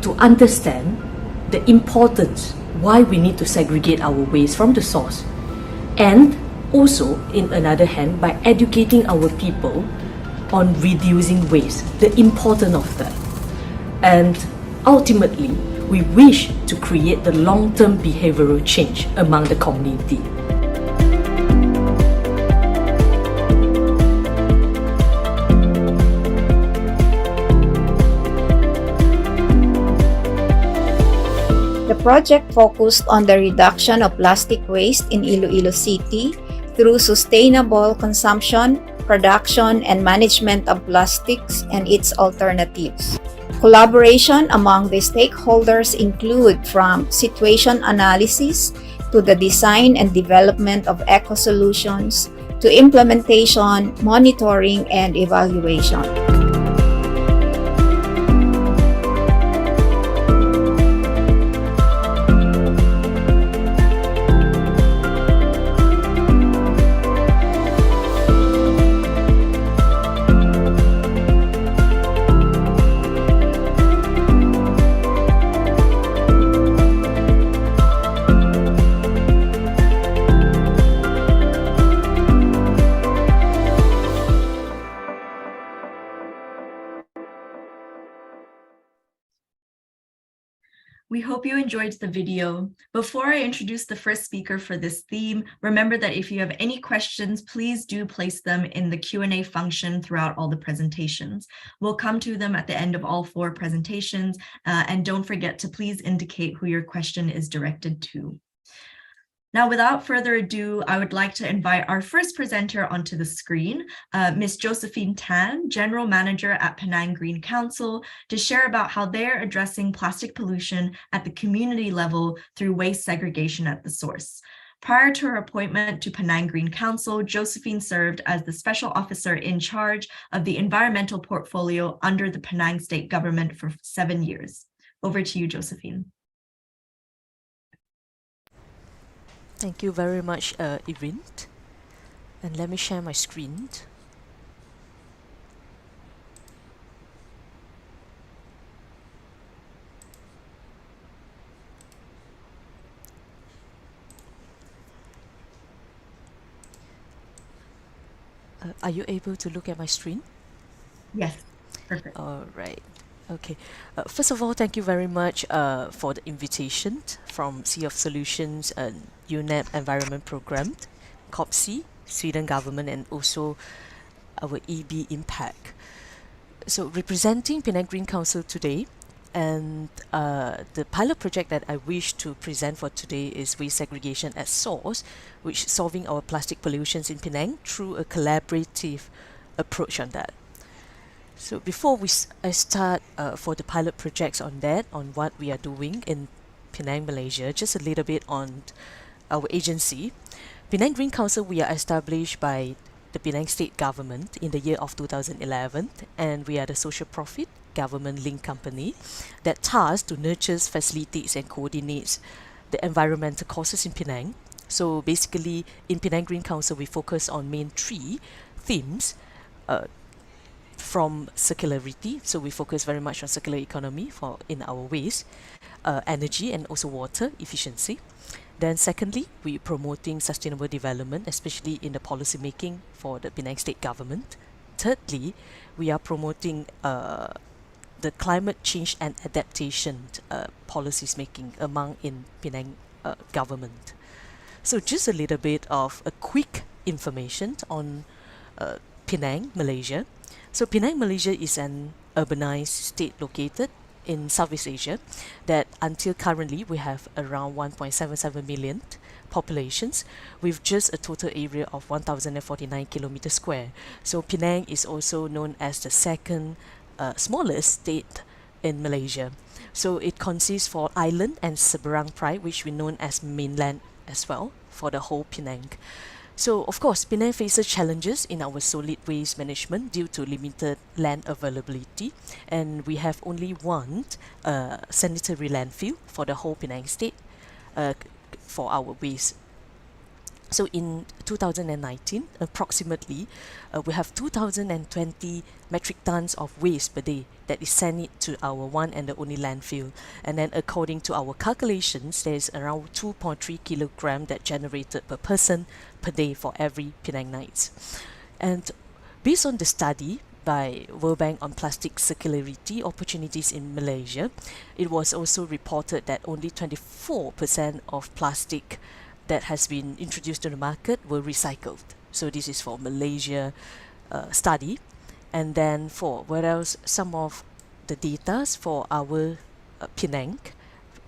to understand the importance why we need to segregate our waste from the source, and also, in another hand, by educating our people on reducing waste, the importance of that. And ultimately, we wish to create the long-term behavioral change among the community. The project focused on the reduction of plastic waste in Iloilo City through sustainable consumption, production, and management of plastics and its alternatives. Collaboration among the stakeholders include from situation analysis to the design and development of eco-solutions to implementation, monitoring, and evaluation. We hope you enjoyed the video. Before I introduce the first speaker for this theme, remember that if you have any questions, please do place them in the Q&A function throughout all the presentations. We'll come to them at the end of all 4 presentations, and don't forget to please indicate who your question is directed to. Now, without further ado, I would like to invite our first presenter onto the screen, Ms. Josephine Tan, General Manager at Penang Green Council, to share about how they're addressing plastic pollution at the community level through waste segregation at the source. Prior to her appointment to Penang Green Council, Josephine served as the Special Officer in charge of the environmental portfolio under the Penang State Government for 7 years. Over to you, Josephine. Thank you very much, Irene. And let me share my screen. Are you able to look at my screen? Yes, perfect. All right. Okay. First of all, thank you very much for the invitation from Sea of Solutions and UNEP Environment Program, COBSEA, Sweden government, and also our EB Impact. So representing Penang Green Council today, and the pilot project that I wish to present for today is waste segregation at source, which is solving our plastic pollutions in Penang through a collaborative approach on that. So before I start for the pilot projects on that, on what we are doing in Penang, Malaysia, just a little bit on our agency. Penang Green Council, we are established by the Penang State Government in the year of 2011, and we are the social profit government-linked company that tasked to nurture, facilitates, and coordinates the environmental causes in Penang. So basically, in Penang Green Council, we focus on main 3 themes. From circularity, so we focus very much on circular economy in our waste, energy, and also water efficiency. Then secondly, we promoting sustainable development, especially in the policy making for the Penang State Government. Thirdly, we are promoting the climate change and adaptation policies making among in Penang government. So just a little bit of a quick information on Penang, Malaysia. So Penang, Malaysia is an urbanized state located in Southeast Asia that until currently we have around 1.77 million populations with just a total area of 1,049 kilometers square. So Penang is also known as the second smallest state in Malaysia. So it consists for island and Seberang Pride, which we know as mainland as well for the whole Penang. So, of course, Penang faces challenges in our solid waste management due to limited land availability, and we have only one sanitary landfill for the whole Penang state for our waste. So in 2019, approximately, we have 2,020 metric tons of waste per day that is sent it to our one and the only landfill. And then according to our calculations, there's around 2.3 kilogram that generated per person per day for every Penang nights. And based on the study by World Bank on plastic circularity opportunities in Malaysia, it was also reported that only 24% of plastic that has been introduced to the market were recycled. So this is for Malaysia study. And then for what else, some of the data for our Penang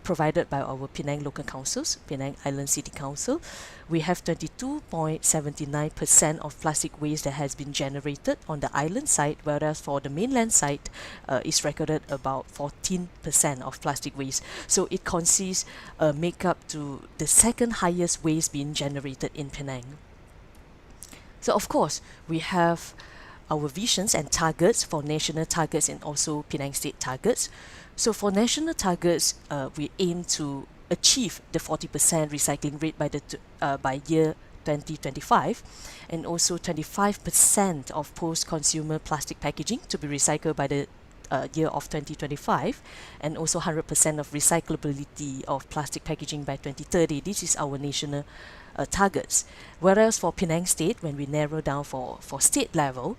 provided by our Penang local councils, Penang Island City Council. We have 22.79% of plastic waste that has been generated on the island side, whereas for the mainland side, is recorded about 14% of plastic waste. So it consists make up to the second highest waste being generated in Penang. So of course, we have our visions and targets for national targets and also Penang state targets. So for national targets, we aim to achieve the 40% recycling rate by year 2025, and also 25% of post-consumer plastic packaging to be recycled by the year of 2025, and also 100% of recyclability of plastic packaging by 2030. This is our national targets. Whereas for Penang State, when we narrow down for state level,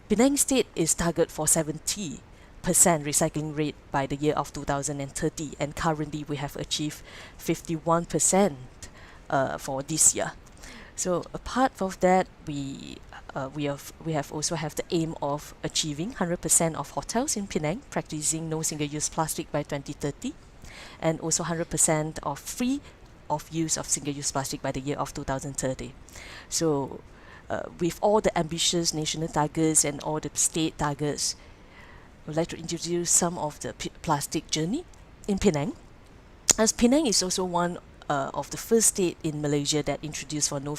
Penang State is target for 70% recycling rate by the year of 2030, and currently we have achieved 51% for this year. So apart of that, we have also have the aim of achieving 100% of hotels in Penang practicing no single-use plastic by 2030, and also 100% of free of use of single-use plastic by the year of 2030. So with all the ambitious national targets and all the state targets, I would like to introduce some of the plastic journey in Penang. As Penang is also one of the first state in Malaysia that introduced for no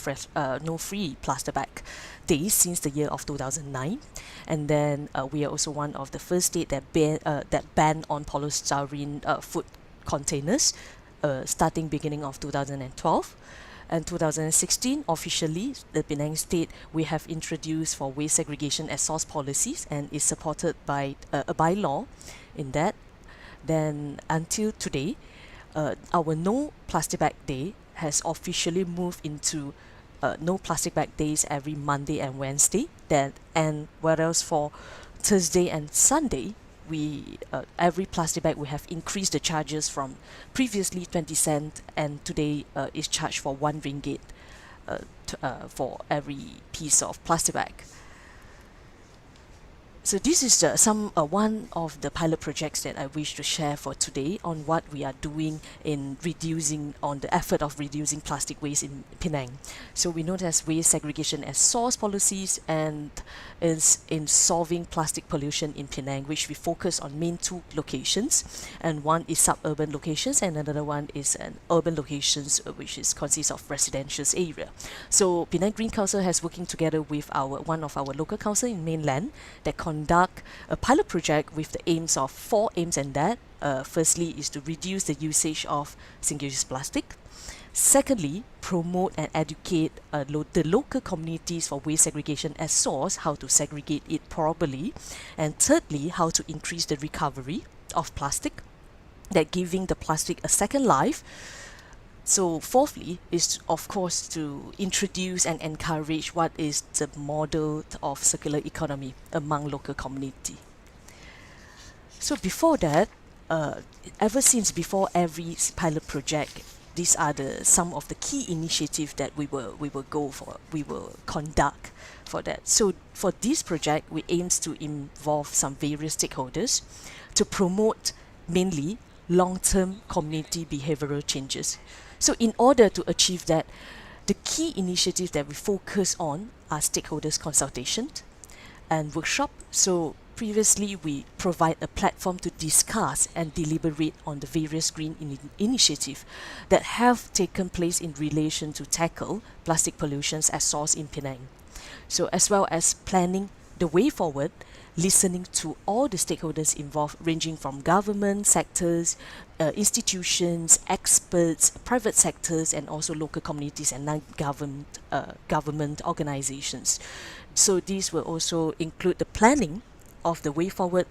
free plastic bag days since the year of 2009, and then we are also one of the first state that banned on polystyrene food containers starting beginning of 2012. And 2016, officially, the Penang State, we have introduced for waste segregation as source policies, and is supported by a bylaw in that. Then until today, our no plastic bag day has officially moved into no plastic bag days every Monday and Wednesday. And whereas for Thursday and Sunday, we every plastic bag we have increased the charges from previously 20 cents, and today is charged for 1 ringgit for every piece of plastic bag. So this is one of the pilot projects that I wish to share for today on what we are doing in the effort of reducing plastic waste in Penang. So we know there's waste segregation as source policies, and is in solving plastic pollution in Penang, which we focus on main 2 locations, and one is suburban locations and another one is an urban locations, which consists of residential area. So Penang Green Council has working together with one of our local council in mainland that conduct a pilot project with the aims of 4 aims, and that firstly is to reduce the usage of single-use plastic. Secondly, promote and educate the local communities for waste segregation as source, how to segregate it properly. And thirdly, how to increase the recovery of plastic, that giving the plastic a second life. So fourthly is of course to introduce and encourage what is the model of circular economy among local community. So before that, ever since before every pilot project, these are some of the key initiatives that we will conduct for that. So for this project, we aims to involve some various stakeholders to promote mainly long-term community behavioral changes. So in order to achieve that, the key initiatives that we focus on are stakeholders consultation and workshop. So previously, we provide a platform to discuss and deliberate on the various green initiatives that have taken place in relation to tackle plastic pollutions as source in Penang. So as well as planning the way forward, listening to all the stakeholders involved, ranging from government sectors, institutions, experts, private sectors, and also local communities and non-government government organizations. So these will also include the planning of the way forward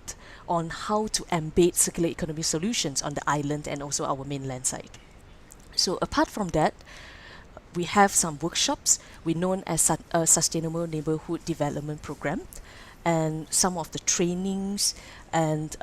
on how to embed circular economy solutions on the island and also our mainland side. So apart from that, we have some workshops we known as a Sustainable Neighborhood Development Program, and some of the trainings and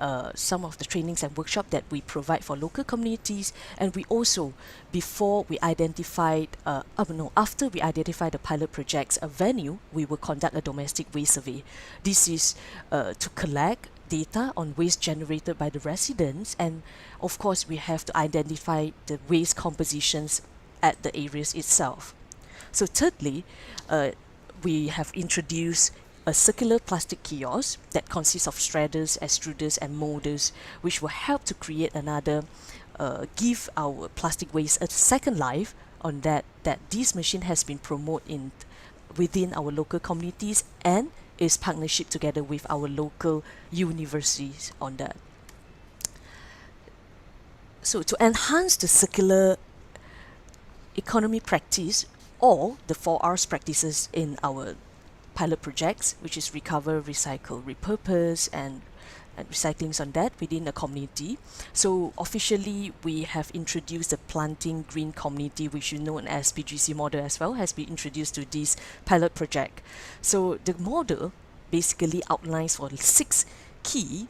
workshop that we provide for local communities. And we also, after we identify the pilot projects a venue, we will conduct a domestic waste survey. This is to collect data on waste generated by the residents, and of course we have to identify the waste compositions at the areas itself. So thirdly, we have introduced a circular plastic kiosk that consists of shredders, extruders and molders, which will help to create another, give our plastic waste a second life on that this machine has been promoted within our local communities and is partnership together with our local universities on that. So to enhance the circular economy practice, or the 4Rs practices in our pilot projects, which is recover, recycle, repurpose, and recyclings on that within the community. So officially, we have introduced the planting green community, which is known as PGC model as well, has been introduced to this pilot project. So the model basically outlines for 6 key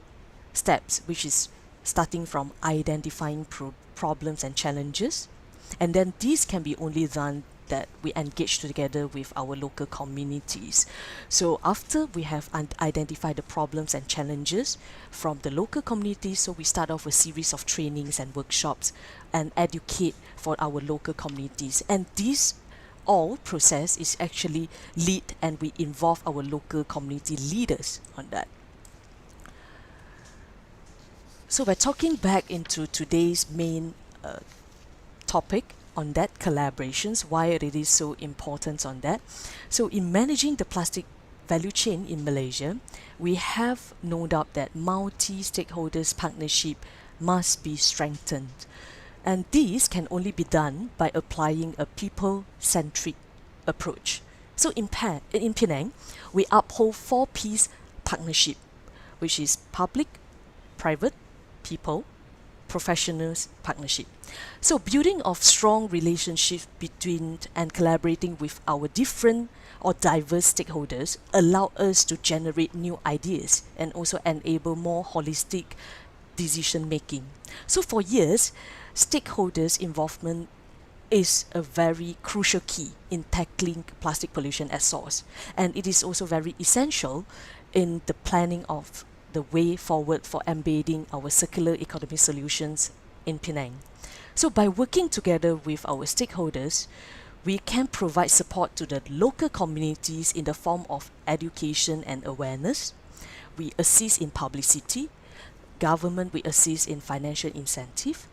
steps, which is starting from identifying problems and challenges. And then this can be only done that we engage together with our local communities. So after we have identified the problems and challenges from the local communities, so we start off a series of trainings and workshops and educate for our local communities. And this all process is actually lead, and we involve our local community leaders on that. So we're talking back into today's main topic on that, collaborations, why it is so important on that. So in managing the plastic value chain in Malaysia, we have no doubt that multi-stakeholders partnership must be strengthened. And this can only be done by applying a people-centric approach. So in Penang, we uphold 4 Ps partnership, which is public, private, people, professionals partnership. So building of strong relationships between and collaborating with our different or diverse stakeholders allow us to generate new ideas and also enable more holistic decision making. So for years, stakeholders' involvement is a very crucial key in tackling plastic pollution at source, and it is also very essential in the planning of the way forward for embedding our circular economy solutions in Penang. So by working together with our stakeholders, we can provide support to the local communities in the form of education and awareness. We assist in publicity, government we assist in financial incentive,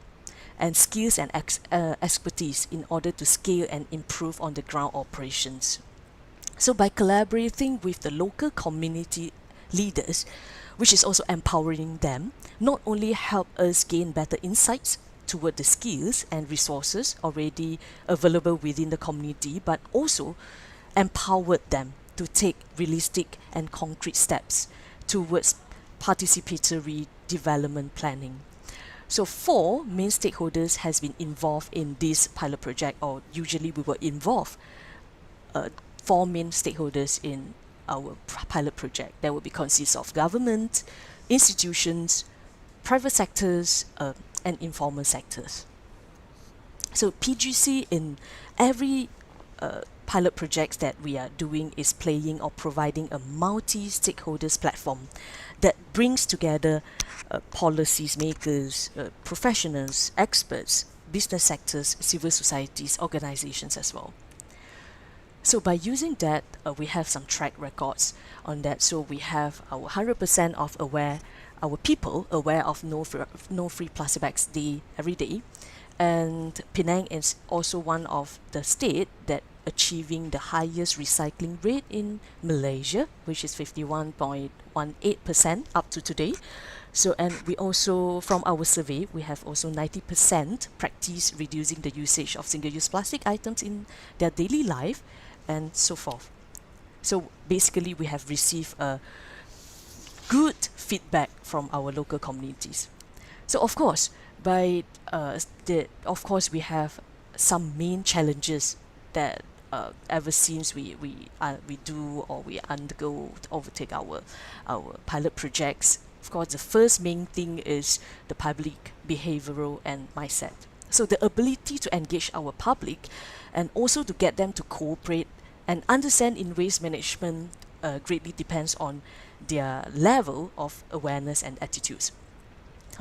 and skills and expertise in order to scale and improve on the ground operations. So by collaborating with the local community leaders, which is also empowering them, not only help us gain better insights toward the skills and resources already available within the community, but also empowered them to take realistic and concrete steps towards participatory development planning. So 4 main stakeholders has been involved in this pilot project, or usually we will involve 4 main stakeholders in our pilot project. That will be consist of government, institutions, private sectors, and informal sectors. So PGC in every pilot projects that we are doing is playing or providing a multi-stakeholders platform that brings together policies makers, professionals, experts, business sectors, civil societies, organizations as well. So by using that, we have some track records on that. So we have our 100% of our people aware of no free plastic bags day every day, and Penang is also one of the state that achieving the highest recycling rate in Malaysia, which is 51.18% up to today. So, and we also, from our survey, we have also 90% practice reducing the usage of single-use plastic items in their daily life, and so forth. So basically, we have received a good feedback from our local communities. So of course, we have some main challenges that ever since we do or we undergo to overtake our pilot projects. Of course, the first main thing is the public behavioral and mindset. So the ability to engage our public and also to get them to cooperate and understand in waste management greatly depends on their level of awareness and attitudes.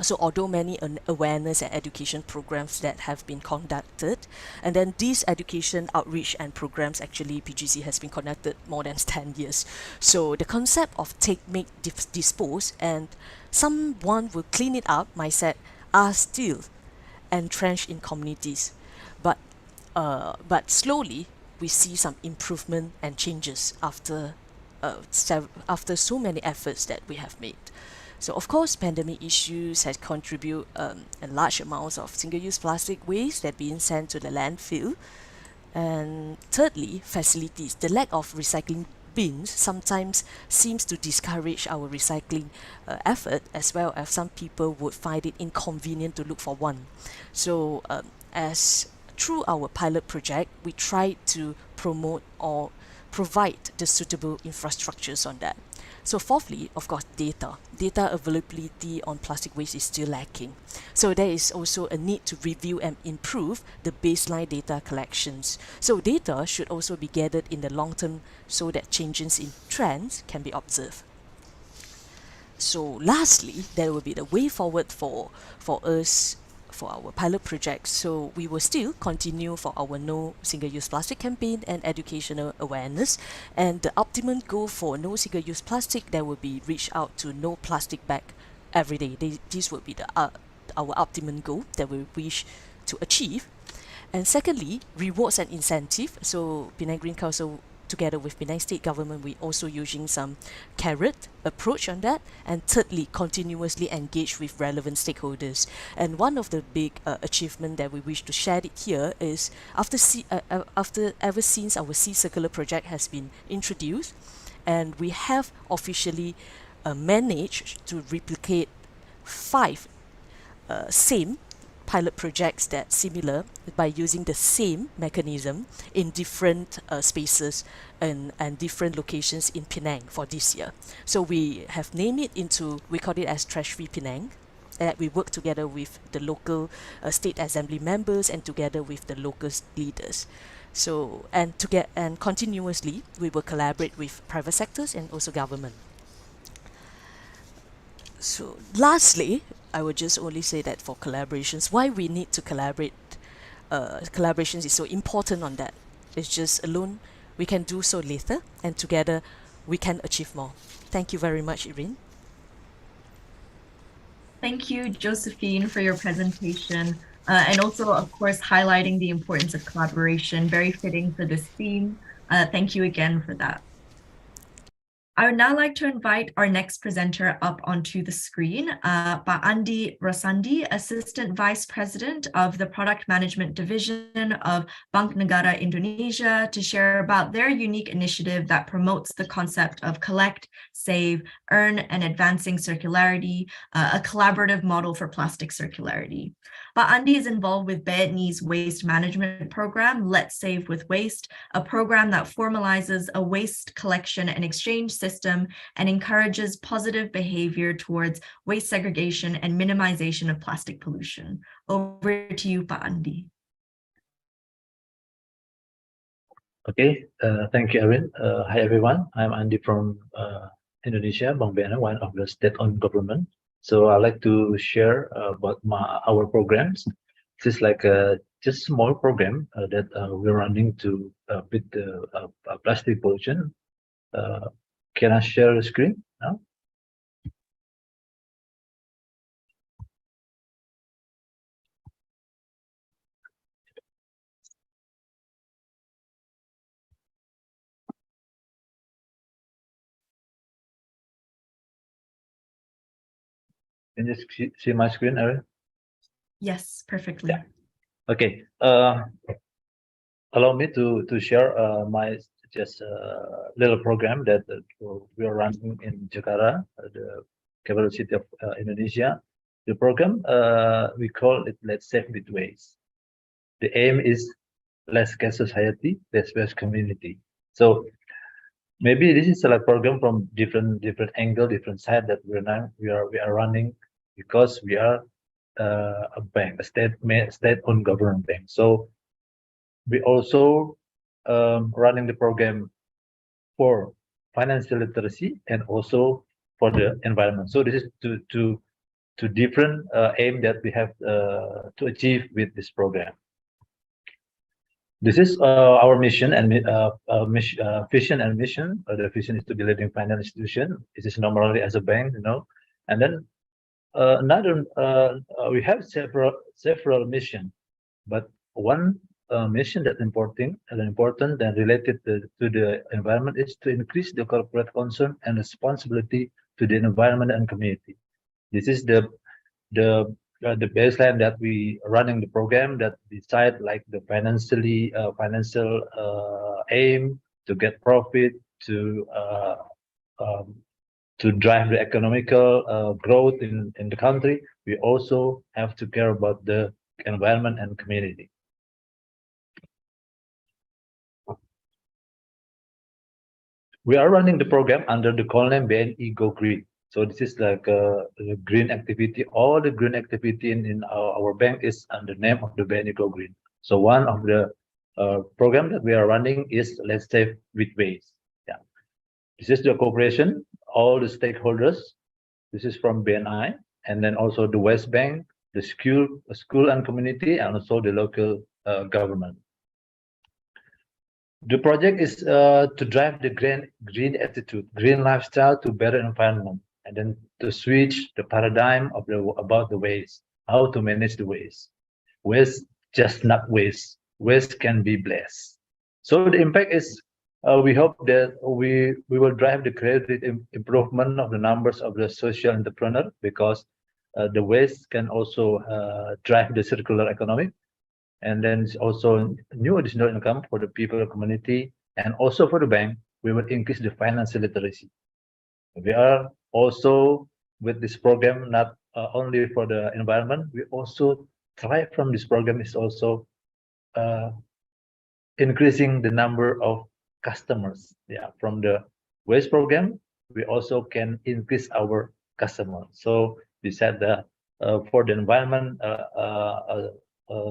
So although many awareness and education programs that have been conducted, and then these education outreach and programs, actually PGC has been conducted more than 10 years. So the concept of take, make, dispose, and someone will clean it up mindset are still entrenched in communities. But slowly we see some improvement and changes after so many efforts that we have made. So of course, pandemic issues has contributed a large amounts of single-use plastic waste that being sent to the landfill. And thirdly, facilities. The lack of recycling bins sometimes seems to discourage our recycling effort, as well as some people would find it inconvenient to look for one. So as through our pilot project, we try to promote or provide the suitable infrastructures on that. So fourthly, of course, data. Data availability on plastic waste is still lacking. So there is also a need to review and improve the baseline data collections. So data should also be gathered in the long term so that changes in trends can be observed. So lastly, there will be the way forward for us for our pilot project. So we will still continue for our no single-use plastic campaign and educational awareness. And the optimum goal for no single-use plastic, that will be reach out to no plastic bag every day. This will be the our optimum goal that we wish to achieve. And secondly, rewards and incentive. So Penang Green Council together with Penang State Government, we also using some carrot approach on that. And thirdly, continuously engage with relevant stakeholders. And one of the big achievement that we wish to share it here is after ever since our Sea Circular project has been introduced, and we have officially managed to replicate 5 same pilot projects that similar by using the same mechanism in different spaces and different locations in Penang for this year. So we have named it into, we call it as Trash Free Penang. That we work together with the local state assembly members and together with the local leaders. So and continuously we will collaborate with private sectors and also government. So lastly, I would just only say that for collaborations, why we need to collaborate, collaborations is so important on that. It's just alone, we can do so later, and together we can achieve more. Thank you very much, Irene. Thank you, Josephine, for your presentation. And also, of course, highlighting the importance of collaboration, very fitting for this theme. Thank you again for that. I would now like to invite our next presenter up onto the screen, Pak Andi Rosandi, Assistant Vice President of the Product Management Division of Bank Negara Indonesia, to share about their unique initiative that promotes the concept of collect, save, earn, and advancing circularity, a collaborative model for plastic circularity. Pak Andi is involved with BNI's waste management program, Let's Save with Waste, a program that formalizes a waste collection and exchange system and encourages positive behavior towards waste segregation and minimization of plastic pollution. Over to you, Pak Andi. Okay, thank you, Erin. Hi, everyone. I'm Andi from Indonesia, Bank BNI, one of the state-owned government. So I'd like to share about our programs. This is like a just small program that we're running to beat the plastic pollution. Can I share the screen now? Can you see my screen, Erin? Yes, perfectly. Yeah. Okay. Allow me to share my just little program that we are running in Jakarta, the capital city of Indonesia. The program we call it Let's Save with Waste. The aim is less gas society, less waste community. So maybe this is a program from different angle, different side that we are running, because we are a bank, a state-owned government bank. So we also running the program for financial literacy and also for the environment. So this is to different aim that we have to achieve with this program. This is our mission and vision and mission. The vision is to be leading financial institution. This is normally as a bank, and then we have several missions, but one mission that's important and related to the environment is to increase the corporate concern and responsibility to the environment and community. This is the baseline that we running the program that decide like the financial aim to get profit to drive the economical growth in the country. We also have to care about the environment and community. We are running the program under the call name BNI Go Green. So this is like a green activity. All the green activity in our bank is under the name of the BNI Go Green. So one of the program that we are running is Let's Save with Waste. Yeah, this is the cooperation, all the stakeholders. This is from BNI, and then also the West Bank, the school and community, and also the local government. The project is to drive the green attitude, green lifestyle to better environment, and then to switch the paradigm of about the waste, how to manage the waste. Waste just not waste. Waste can be blessed. So the impact is we hope that we will drive the credit improvement of the numbers of the social entrepreneur, because the waste can also drive the circular economy. And then also new additional income for the people community, and also for the bank. We will increase the financial literacy. We are also with this program not only for the environment. We also try from this program is also increasing the number of customers. Yeah, from the waste program we also can increase our customers. So we said that for the environment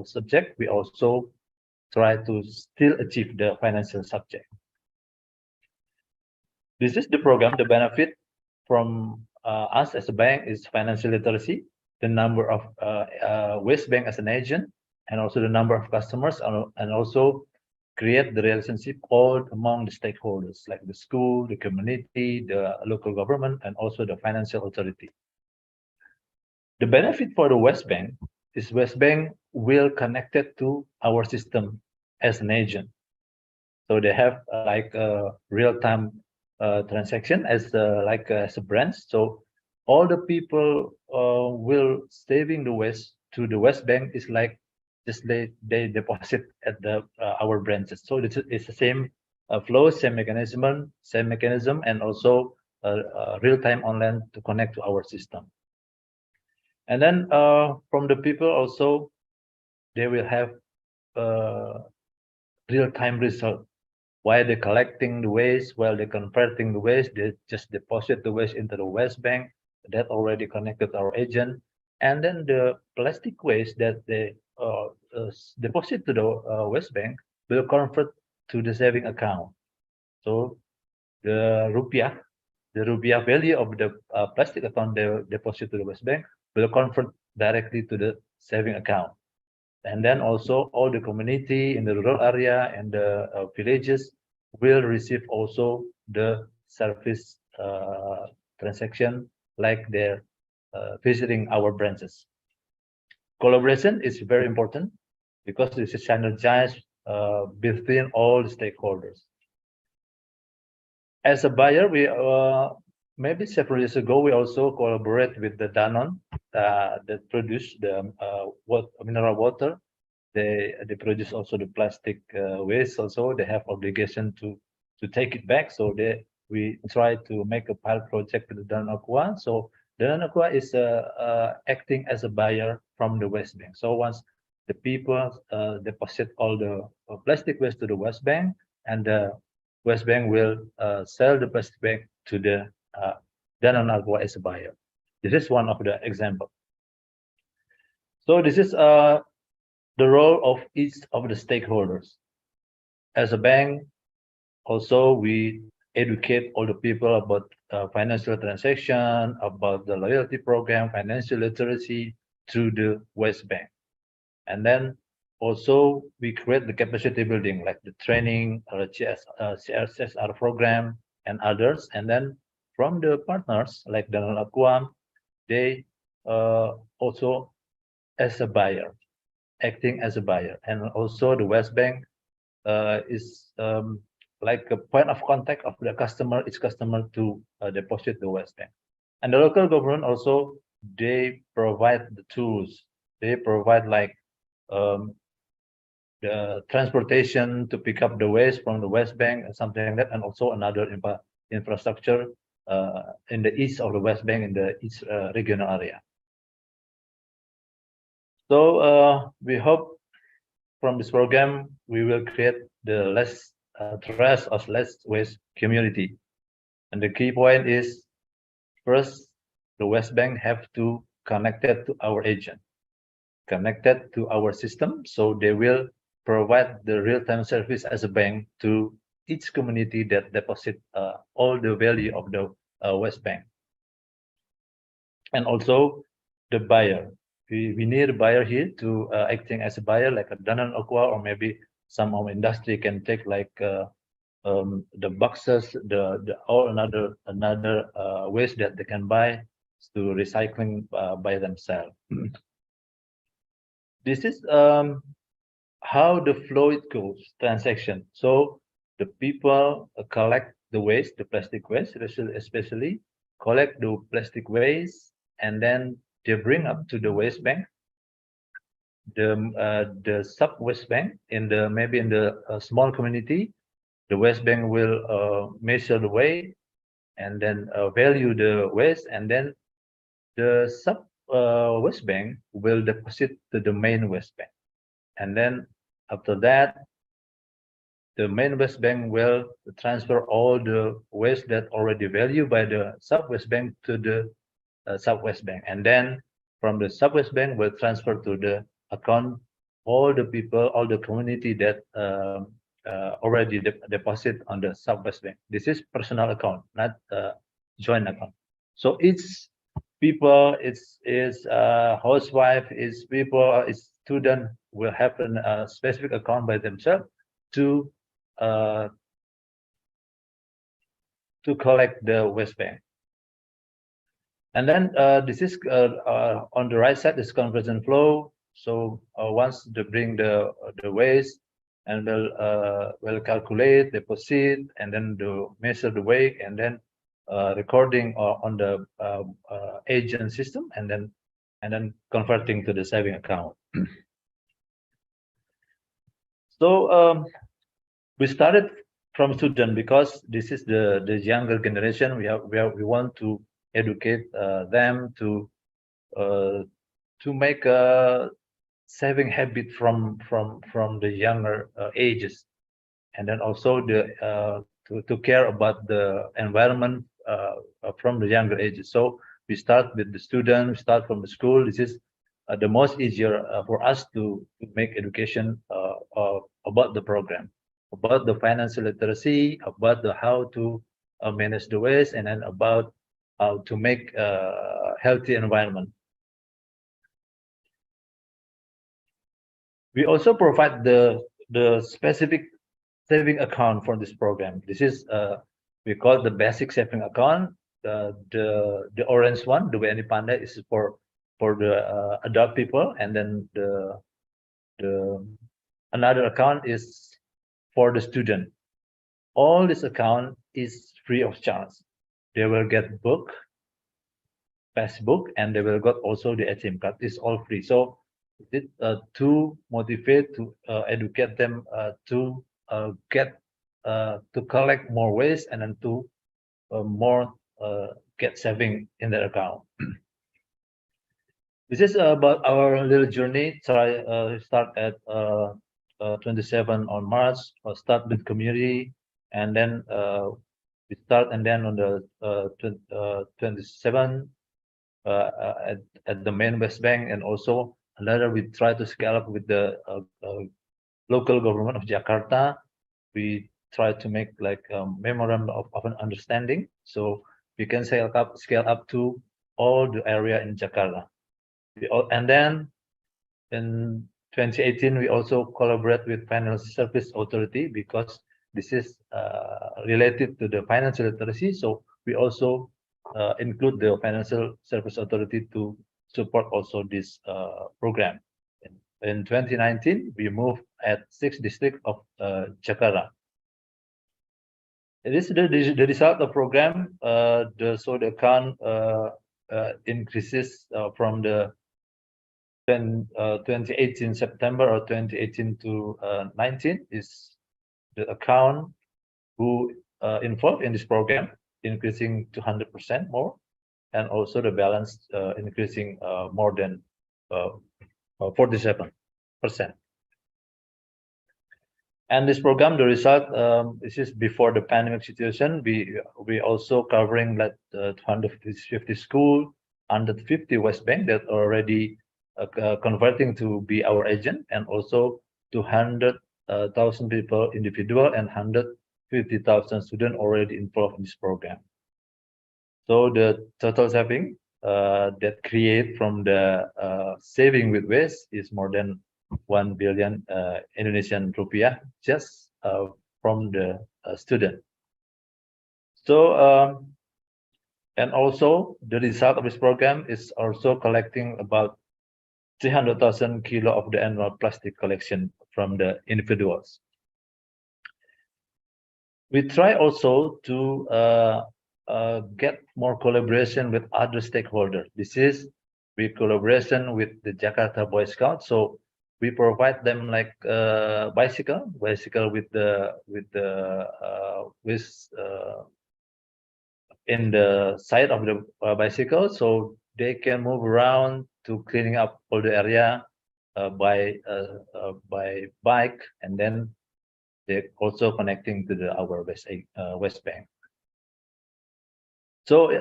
subject, we also try to still achieve the financial subject. This is the program. The benefit from us as a bank is financial literacy, the number of West Bank as an agent, and also the number of customers, and also create the relationship all among the stakeholders, like the school, the community, the local government, and also the financial authority. The benefit for the West Bank is West Bank will connected to our system as an agent. So they have like a real-time transaction as a branch. So all the people will saving the waste to the West Bank is like just they deposit at the our branches. So it's the same flow, same mechanism, and also real-time online to connect to our system. And then from the people also, they will have real-time result. While they're collecting the waste, while they're converting the waste, they just deposit the waste into the West Bank. That already connected our agent. And then the plastic waste that they deposit to the West Bank will convert to the saving account. So the rupiah value of the plastic account they deposit to the West Bank will convert directly to the saving account. And then also all the community in the rural area and the villages will receive also the service transaction like they're visiting our branches. Collaboration is very important because this is synergized between all the stakeholders. As a buyer, we maybe several years ago we also collaborate with the Danone that produce the mineral water. They produce also the plastic waste. Also, they have obligation to take it back. So we try to make a pilot project with the Danone Aqua. So Danone Aqua is acting as a buyer from the West Bank. So once the people deposit all the plastic waste to the West Bank, and the West Bank will sell the plastic bag to the Danone Aqua as a buyer. This is one of the example. So this is the role of each of the stakeholders. As a bank, also we educate all the people about financial transaction, about the loyalty program, financial literacy through the West Bank. And then also we create the capacity building like the training, CSR program and others. And then from the partners like Danone Aquam, they also as a buyer, acting as a buyer. And also the West Bank is like a point of contact of the customer, each customer to deposit the West Bank. And the local government also, they provide the tools. They provide like the transportation to pick up the waste from the West Bank and something like that, and also another infrastructure in the east of the West Bank in the east regional area. So we hope from this program we will create the less trash or less waste community. And the key point is, first, the West Bank have to connect it to our agent, connected to our system, so they will provide the real-time service as a bank to each community that deposit all the value of the West Bank. And also the buyer. We need a buyer here to acting as a buyer, like a Danone Aqua, or maybe some of industry can take like the boxes, the or another waste that they can buy to recycling by themselves. This is how the flow it goes transaction. So the people collect the waste, the plastic waste, especially collect the plastic waste, and then they bring up to the West Bank, the sub West Bank in the maybe in the small community. The West Bank will measure the weight and then value the waste, and then the sub West Bank will deposit to the main West Bank. And then after that, the main West Bank will transfer all the waste that already valued by the sub West Bank to the sub West Bank. And then from the sub West Bank will transfer to the account all the people, all the community that already deposit on the sub West Bank. This is personal account, not joint account. So each people, it's housewife, is people, is student will have a specific account by themselves to collect the West Bank. And then this is on the right side is conversion flow. So once they bring the waste, and will calculate, deposit, and then do measure the weight, and then recording on the agent system, and then converting to the saving account. So we started from student because this is the younger generation. We want to educate them to make a saving habit from the younger ages, and then also to care about the environment from the younger ages. So we start with the student, we start from the school. This is the most easier for us to make education about the program, about the financial literacy, about the how to manage the waste, and then about how to make a healthy environment. We also provide the specific saving account for this program. This is we call the basic saving account. The orange one, the WNI Panda, is for the adult people, and then the another account is for the student. All this account is free of charge. They will get book, passbook, and they will get also the ATM card. It's all free. So to motivate, to educate them to get to collect more waste, and then to more get saving in their account. This is about our little journey. So I start at 27 on March. Start with community, and then we start, and then on the 27 at the main West Bank, and also another we try to scale up with the local government of Jakarta. We try to make like a memorandum of an understanding, so we can scale up to all the area in Jakarta. And then in 2018, we also collaborate with Financial Service Authority because this is related to the financial literacy. So we also include the Financial Service Authority to support also this program. In 2019, we moved at 6 districts of Jakarta. It is the result of the program. So the account increases from the 2018 September or 2018 to 19 is the account who involved in this program increasing to 100% more, and also the balance increasing more than 47%. And this program, the result, this is before the pandemic situation. We also covering like 250 school, 150 West Bank that already converting to be our agent, and also 200,000 people individual and 150,000 students already involved in this program. So the total saving that create from the saving with waste is more than 1 billion Indonesian rupiah just from the student. So and also the result of this program is also collecting about 300,000 kilo of the annual plastic collection from the individuals. We try also to get more collaboration with other stakeholders. This is we collaboration with the Jakarta Boy Scouts. So we provide them like bicycle with in the side of the bicycle, so they can move around to cleaning up all the area by bike, and then they're also connecting to our West Bank. So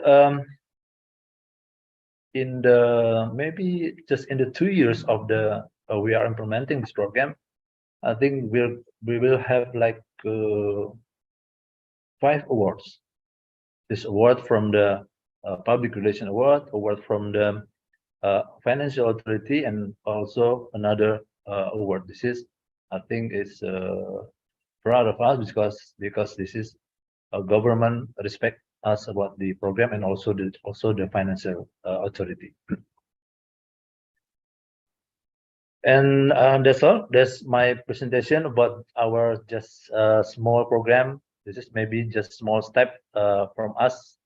in the maybe just in the 2 years of the we are implementing this program, I think we will have like 5 awards. This award from the Public Relation Award from the Financial Authority, and also another award. This is, I think, is proud of us because this is a government respect us about the program, and also the Financial Authority. And that's all. That's my presentation about our just small program. This is maybe just small step from us,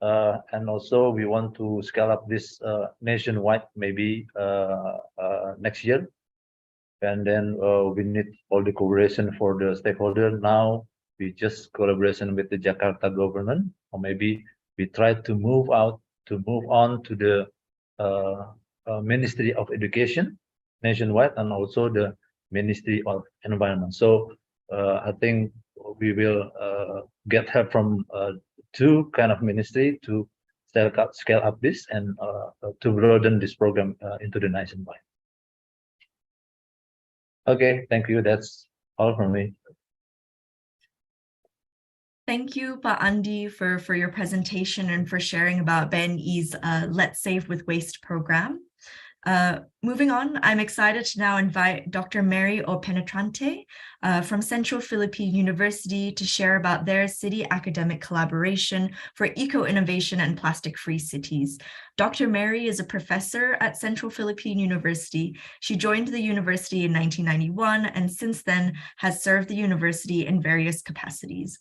and also we want to scale up this nationwide maybe next year. And then we need all the cooperation for the stakeholder. Now we just collaboration with the Jakarta government, or maybe we try to move on to the Ministry of Education nationwide, and also the Ministry of Environment. So I think we will get help from 2 kind of ministry to scale up this and to broaden this program into the nationwide. Okay, thank you. That's all from me. Thank you, Pak Andi, for your presentation and for sharing about BNI's Let's Save with Waste program. Moving on, I'm excited to now invite Dr. Mary O. Penetrante from Central Philippine University to share about their city academic collaboration for eco-innovation and plastic-free cities. Dr. Mary is a professor at Central Philippine University. She joined the university in 1991 and since then has served the university in various capacities.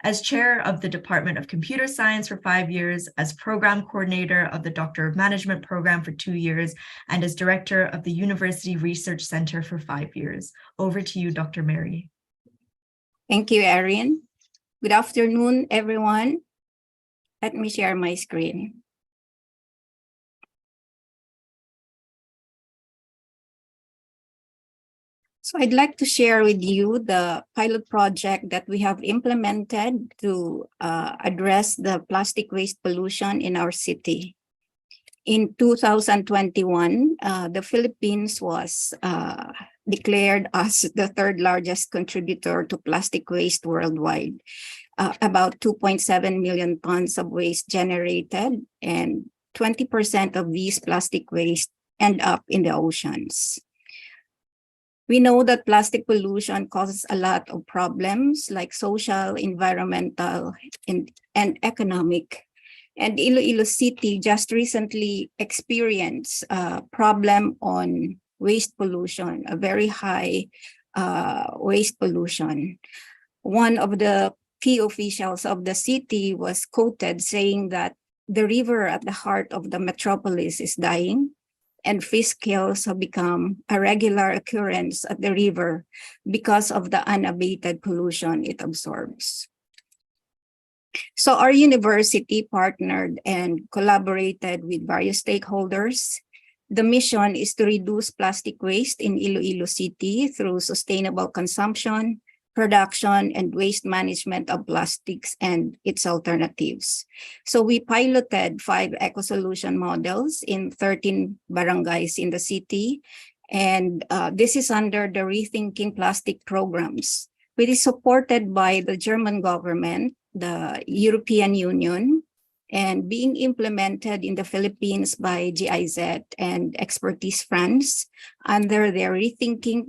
As chair of the Department of Computer Science for 5 years, as program coordinator of the Doctor of Management program for 2 years, and as director of the University Research Center for 5 years. Over to you, Dr. Mary. Thank you, Erin. Good afternoon, everyone. Let me share my screen. So I'd like to share with you the pilot project that we have implemented to address the plastic waste pollution in our city. In 2021, the Philippines was declared us the third largest contributor to plastic waste worldwide. About 2.7 million tons of waste generated, and 20% of these plastic waste end up in the oceans. We know that plastic pollution causes a lot of problems like social, environmental, and economic. And Iloilo City just recently experienced a problem on waste pollution, a very high waste pollution. One of the key officials of the city was quoted saying that the river at the heart of the metropolis is dying, and fish kills have become a regular occurrence at the river because of the unabated pollution it absorbs. So our university partnered and collaborated with various stakeholders. The mission is to reduce plastic waste in Iloilo City through sustainable consumption, production, and waste management of plastics and its alternatives. So we piloted 5 eco-solution models in 13 barangays in the city. And this is under the Rethinking Plastic programs, which is supported by the German government, the European Union, and being implemented in the Philippines by GIZ and Expertise France under their Rethinking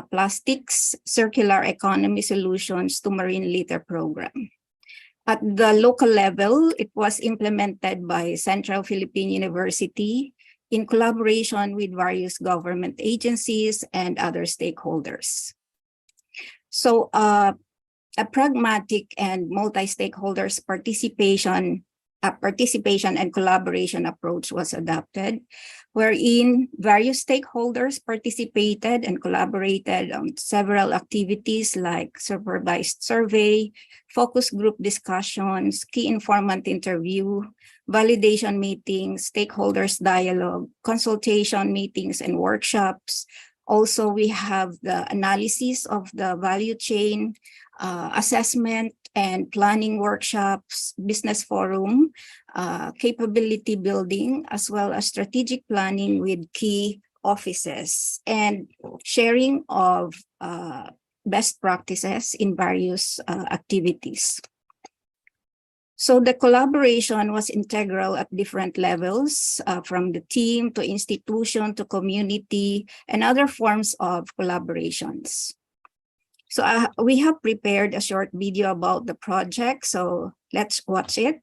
Plastics Circular Economy Solutions to Marine Litter program. At the local level, it was implemented by Central Philippine University in collaboration with various government agencies and other stakeholders. So a pragmatic and multi-stakeholders participation and collaboration approach was adopted, wherein various stakeholders participated and collaborated on several activities like supervised survey, focus group discussions, key informant interview, validation meetings, stakeholders dialogue, consultation meetings and workshops. Also, we have the analysis of the value chain, assessment and planning workshops, business forum, capability building, as well as strategic planning with key offices, and sharing of best practices in various activities. So the collaboration was integral at different levels, from the team to institution to community and other forms of collaborations. So we have prepared a short video about the project, so let's watch it.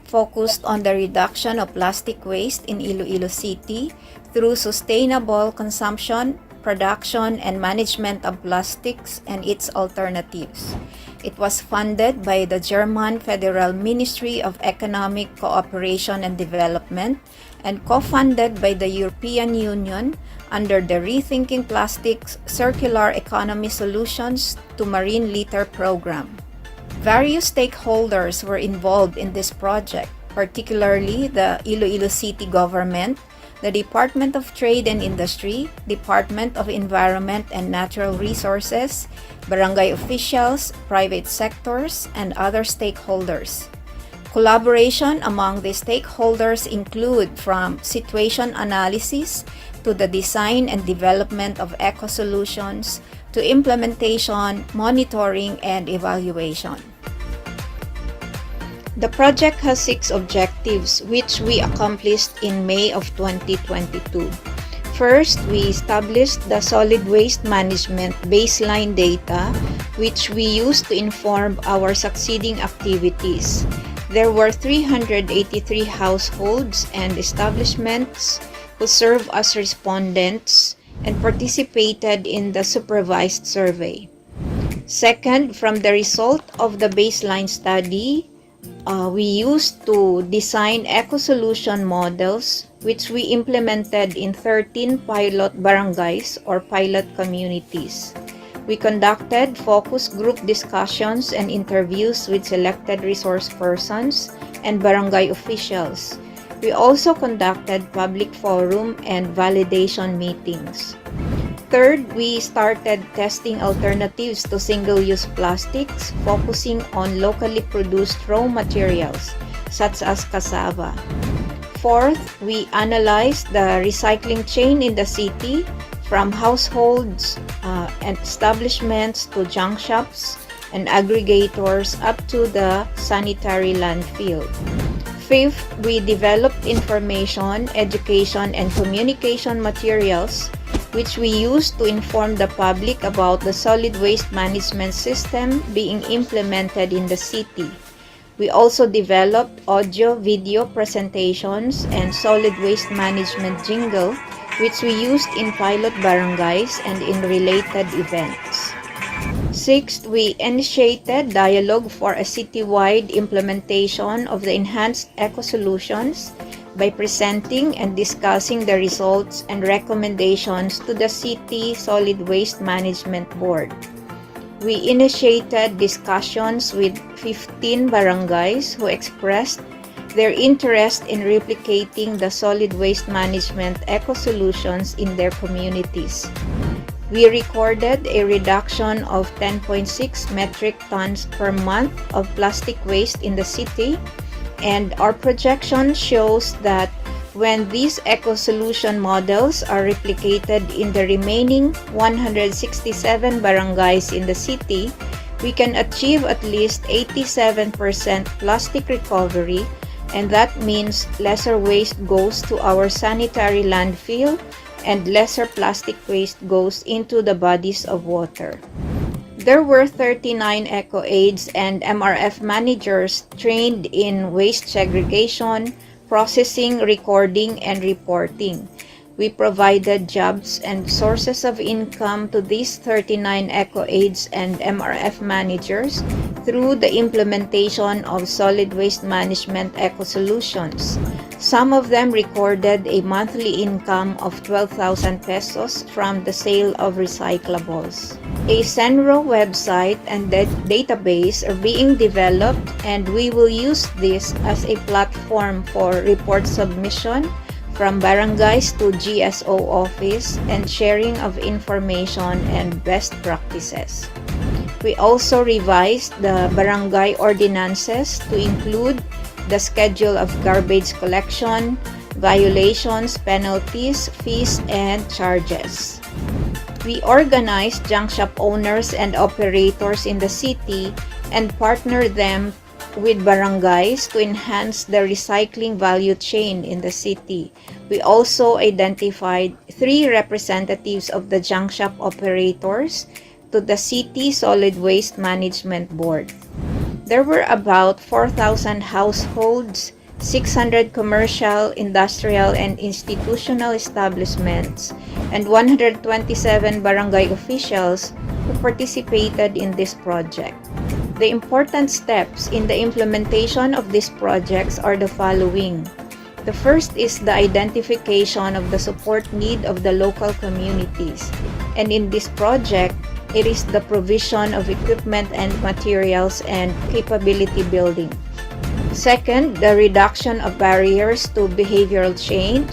Focused on the reduction of plastic waste in Iloilo City through sustainable consumption, production, and management of plastics and its alternatives. It was funded by the German Federal Ministry of Economic Cooperation and Development and co-funded by the European Union under the Rethinking Plastics Circular Economy Solutions to Marine Litter program. Various stakeholders were involved in this project, particularly the Iloilo City government, the Department of Trade and Industry, Department of Environment and Natural Resources, barangay officials, private sectors, and other stakeholders. Collaboration among the stakeholders include from situation analysis to the design and development of eco-solutions to implementation, monitoring, and evaluation. The project has 6 objectives, which we accomplished in May of 2022. First, we established the solid waste management baseline data, which we use to inform our succeeding activities. There were 383 households and establishments who served as respondents and participated in the supervised survey. Second, from the result of the baseline study, we used to design eco-solution models, which we implemented in 13 pilot barangays or pilot communities. We conducted focus group discussions and interviews with selected resource persons and barangay officials. We also conducted public forum and validation meetings. Third, we started testing alternatives to single-use plastics, focusing on locally produced raw materials, such as cassava. Fourth, we analyzed the recycling chain in the city from households and establishments to junk shops and aggregators up to the sanitary landfill. Fifth, we developed information, education, and communication materials which we use to inform the public about the solid waste management system being implemented in the city. We also developed audio-video presentations and solid waste management jingle, which we used in pilot barangays and in related events. Sixth, we initiated dialogue for a citywide implementation of the enhanced eco-solutions by presenting and discussing the results and recommendations to the City Solid Waste Management Board. We initiated discussions with 15 barangays who expressed their interest in replicating the solid waste management eco-solutions in their communities. We recorded a reduction of 10.6 metric tons per month of plastic waste in the city, and our projection shows that when these eco-solution models are replicated in the remaining 167 barangays in the city, we can achieve at least 87% plastic recovery, and that means lesser waste goes to our sanitary landfill and lesser plastic waste goes into the bodies of water. There were 39 eco-aides and MRF managers trained in waste segregation, processing, recording, and reporting. We provided jobs and sources of income to these 39 eco-aides and MRF managers through the implementation of solid waste management eco-solutions. Some of them recorded a monthly income of 12,000 pesos from the sale of recyclables. A Senro website and database are being developed, and we will use this as a platform for report submission from barangays to GSO office and sharing of information and best practices. We also revised the barangay ordinances to include the schedule of garbage collection, violations, penalties, fees, and charges. We organized junk shop owners and operators in the city and partnered them with barangays to enhance the recycling value chain in the city. We also identified 3 representatives of the junk shop operators to the City Solid Waste Management Board. There were about 4,000 households, 600 commercial, industrial, and institutional establishments, and 127 barangay officials who participated in this project. The important steps in the implementation of these projects are the following. The first is the identification of the support need of the local communities, and in this project, it is the provision of equipment and materials and capability building. Second, the reduction of barriers to behavioral change,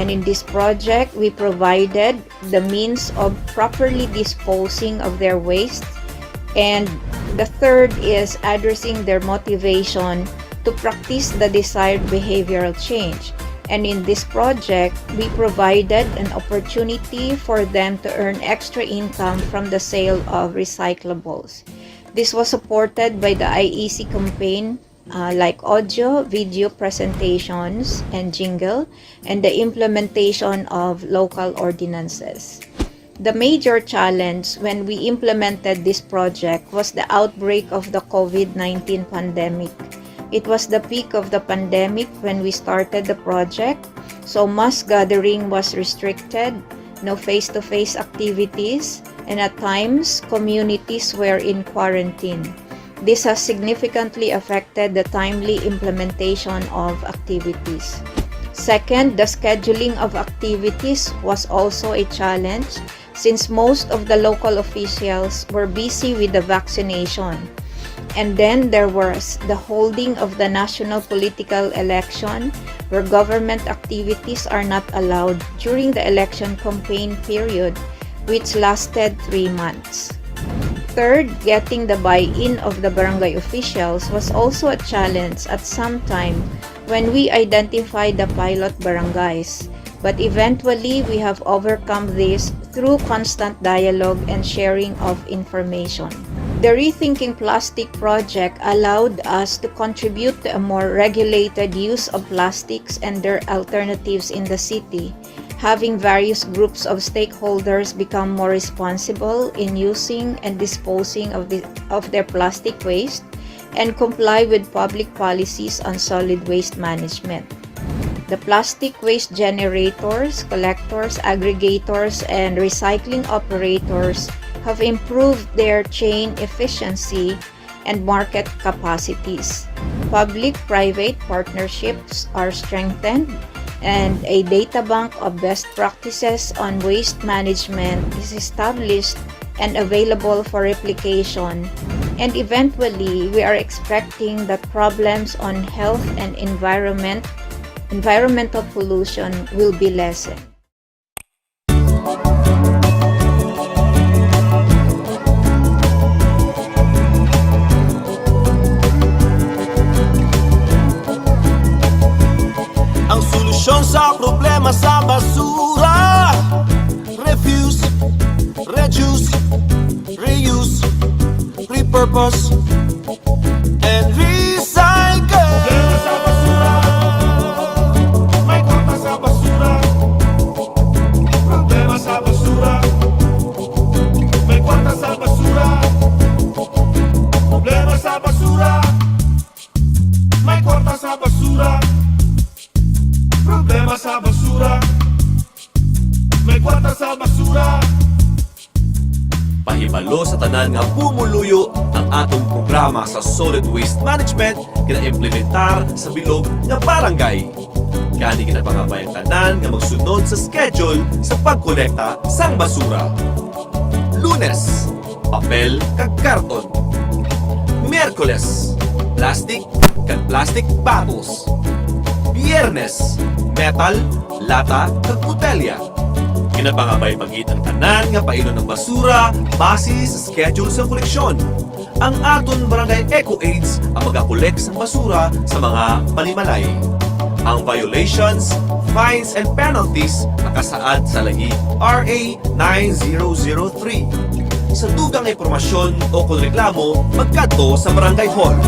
and in this project, we provided the means of properly disposing of their waste. And the third is addressing their motivation to practice the desired behavioral change. And in this project, we provided an opportunity for them to earn extra income from the sale of recyclables. This was supported by the IEC campaign like audio, video presentations, and jingle, and the implementation of local ordinances. The major challenge when we implemented this project was the outbreak of the COVID-19 pandemic. It was the peak of the pandemic when we started the project, so mass gathering was restricted, no face-to-face activities, and at times, communities were in quarantine. This has significantly affected the timely implementation of activities. Second, the scheduling of activities was also a challenge since most of the local officials were busy with the vaccination. And then there was the holding of the national political election, where government activities are not allowed during the election campaign period, which lasted 3 months. Third, getting the buy-in of the barangay officials was also a challenge at some time when we identified the pilot barangays, but eventually we have overcome this through constant dialogue and sharing of information. The Rethinking Plastic project allowed us to contribute to a more regulated use of plastics and their alternatives in the city, having various groups of stakeholders become more responsible in using and disposing of their plastic waste and comply with public policies on solid waste management. The plastic waste generators, collectors, aggregators, and recycling operators have improved their chain efficiency and market capacities. Public-private partnerships are strengthened, and a data bank of best practices on waste management is established and available for replication. And eventually, we are expecting that problems on health and environmental pollution will be lessened. Ang solusyon sa problema sa basura: refuse, reduce, reuse, repurpose, and recycle. Problema sa basura, may kwarta sa basura. Problema sa basura, may kwarta sa basura. Problema sa basura, may kwarta sa basura. Problema sa basura, may kwarta sa basura. Pahibalo sa tanan nga pumuluyo ang atong programa sa solid waste management gina-implementar sa bilog nga barangay. Gani ginapangabay ang tanan nga magsunod sa schedule sa pagkolekta sang basura. Lunes, papel kag karton. Miyerkules, plastic kag plastic bottles. Biyernes, metal, lata, kag botelya. Kinapangabay pagit ang tanan nga painon ng basura base sa schedule sa koleksyon. Ang aton barangay Eco-Aids ang magakolek sa basura sa mga panimalay. Ang violations, fines, and penalties nakasaad sa lagi RA 9003. Sa dugang impormasyon o kung reklamo, magkadto sa barangay hall.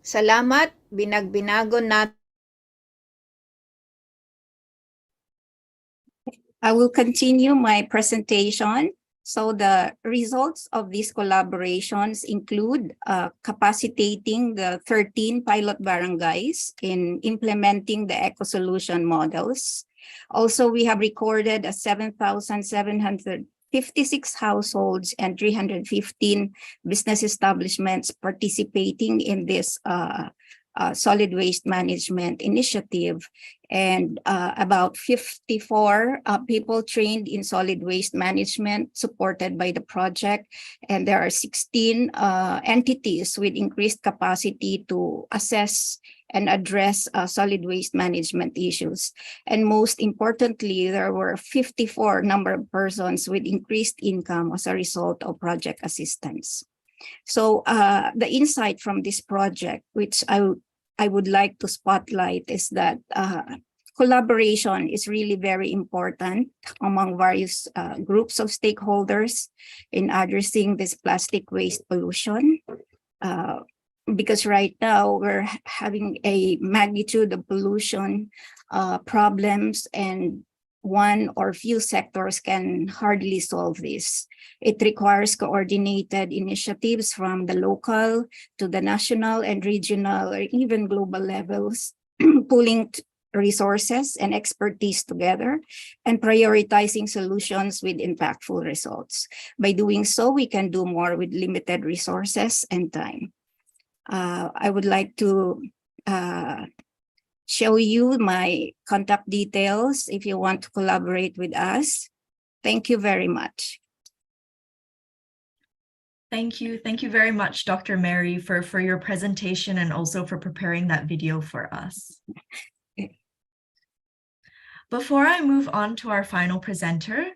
Salamat, binagbinago natin. I will continue my presentation. So the results of these collaborations include capacitating the 13 pilot barangays in implementing the eco-solution models. Also, we have recorded 7,756 households and 315 business establishments participating in this solid waste management initiative, and about 54 people trained in solid waste management supported by the project. And there are 16 entities with increased capacity to assess and address solid waste management issues. And most importantly, there were 54 number of persons with increased income as a result of project assistance. So the insight from this project, which I would like to spotlight, is that collaboration is really very important among various groups of stakeholders in addressing this plastic waste pollution. Because right now we're having a magnitude of pollution problems, and one or few sectors can hardly solve this. It requires coordinated initiatives from the local to the national and regional or even global levels, pulling resources and expertise together and prioritizing solutions with impactful results. By doing so, we can do more with limited resources and time. I would like to show you my contact details if you want to collaborate with us. Thank you very much. Thank you. Thank you very much, Dr. Mary, for your presentation and also for preparing that video for us. Before I move on to our final presenter,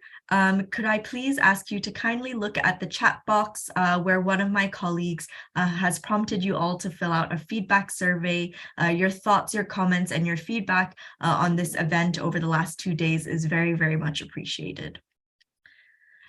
could I please ask you to kindly look at the chat box where one of my colleagues has prompted you all to fill out a feedback survey. Your thoughts, your comments, and your feedback on this event over the last 2 days is very, very much appreciated.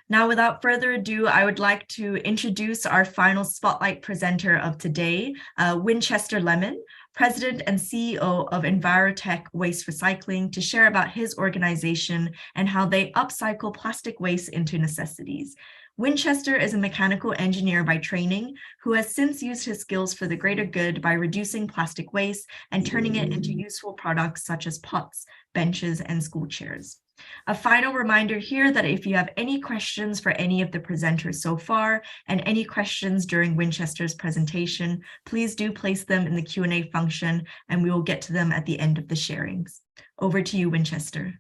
Now, without further ado, I would like to introduce our final spotlight presenter of today, Winchester Lemon, President and CEO of Envirotech Waste Recycling, to share about his organization and how they upcycle plastic waste into necessities. Winchester is a mechanical engineer by training who has since used his skills for the greater good by reducing plastic waste and turning it into useful products such as pots, benches, and school chairs. A final reminder here that if you have any questions for any of the presenters so far and any questions during Winchester's presentation, please do place them in the Q&A function and we will get to them at the end of the sharings. Over to you, Winchester.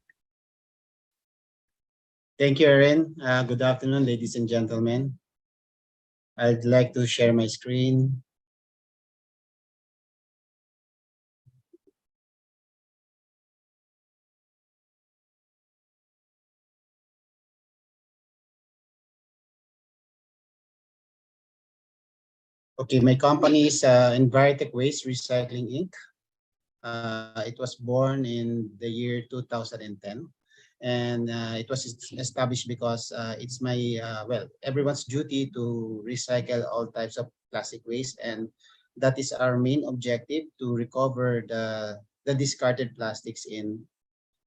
Thank you, Erin. Good afternoon, ladies and gentlemen. I'd like to share my screen. Okay, my company is Envirotech Waste Recycling Inc. It was born in the year 2010. And it was established because it's my, well, everyone's duty to recycle all types of plastic waste. And that is our main objective, to recover the discarded plastics in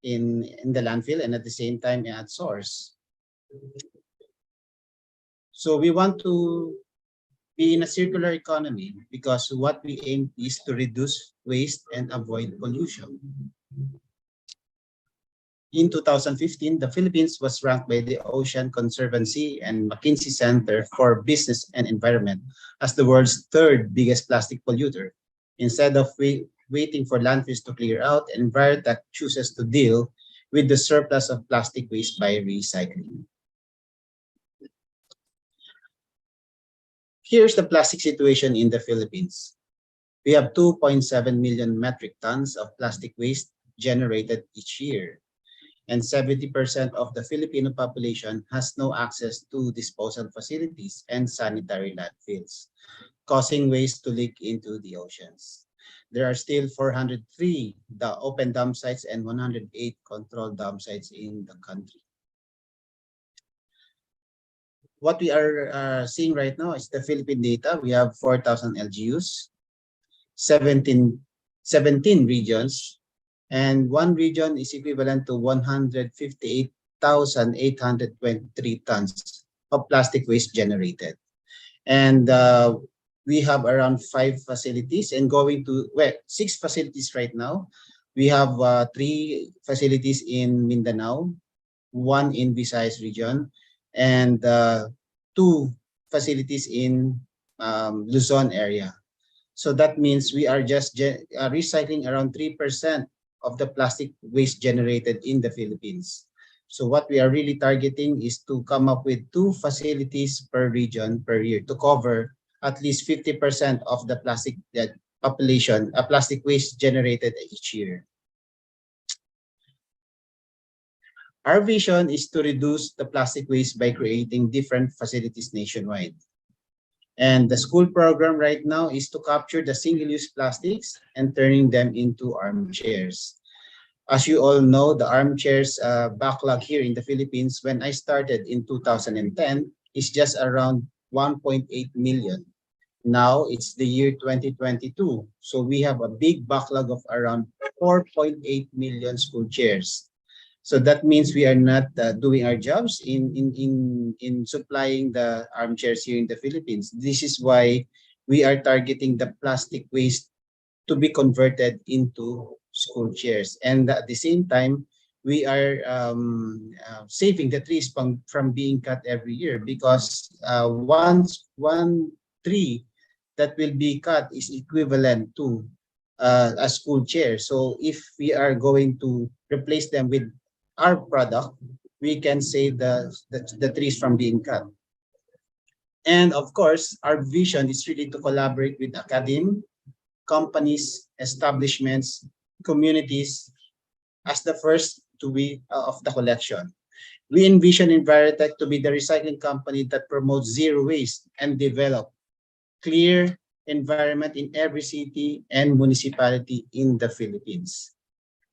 the landfill and at the same time at source. So we want to be in a circular economy because what we aim is to reduce waste and avoid pollution. In 2015, the Philippines was ranked by the Ocean Conservancy and McKinsey Center for Business and Environment as the world's third biggest plastic polluter. Instead of waiting for landfills to clear out, Envirotech chooses to deal with the surplus of plastic waste by recycling. Here's the plastic situation in the Philippines. We have 2.7 million metric tons of plastic waste generated each year. And 70% of the Filipino population has no access to disposal facilities and sanitary landfills, causing waste to leak into the oceans. There are still 403 open dump sites and 108 controlled dump sites in the country. What we are seeing right now is the Philippine data. We have 4,000 LGUs, 17 regions, and one region is equivalent to 158,823 tons of plastic waste generated. And we have around 5 facilities and going to, well, 6 facilities right now. We have 3 facilities in Mindanao, 1 in Visayas region, and 2 facilities in Luzon area. So that means we are just recycling around 3% of the plastic waste generated in the Philippines. So what we are really targeting is to come up with 2 facilities per region per year to cover at least 50% of the plastic population, plastic waste generated each year. Our vision is to reduce the plastic waste by creating different facilities nationwide. And the school program right now is to capture the single-use plastics and turning them into armchairs. As you all know, the armchairs backlog here in the Philippines, when I started in 2010, is just around 1.8 million. Now it's the year 2022. So we have a big backlog of around 4.8 million school chairs. So that means we are not doing our jobs in supplying the armchairs here in the Philippines. This is why we are targeting the plastic waste to be converted into school chairs. And at the same time, we are saving the trees from being cut every year, because one tree that will be cut is equivalent to a school chair. So if we are going to replace them with our product, we can save the trees from being cut. And of course, our vision is really to collaborate with academia, companies, establishments, communities, as the first of the collection. We envision Envirotech to be the recycling company that promotes zero waste and develop clear environment in every city and municipality in the Philippines.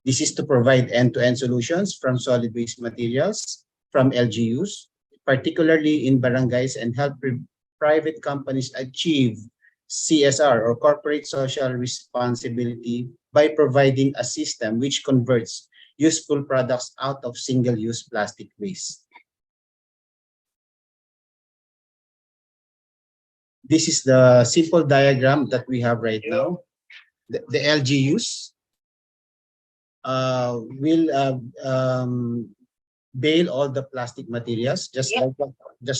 This is to provide end-to-end solutions from solid waste materials, from LGUs, particularly in barangays, and help private companies achieve CSR or corporate social responsibility by providing a system which converts useful products out of single-use plastic waste. This is the simple diagram that we have right now. The LGUs will bale all the plastic materials, just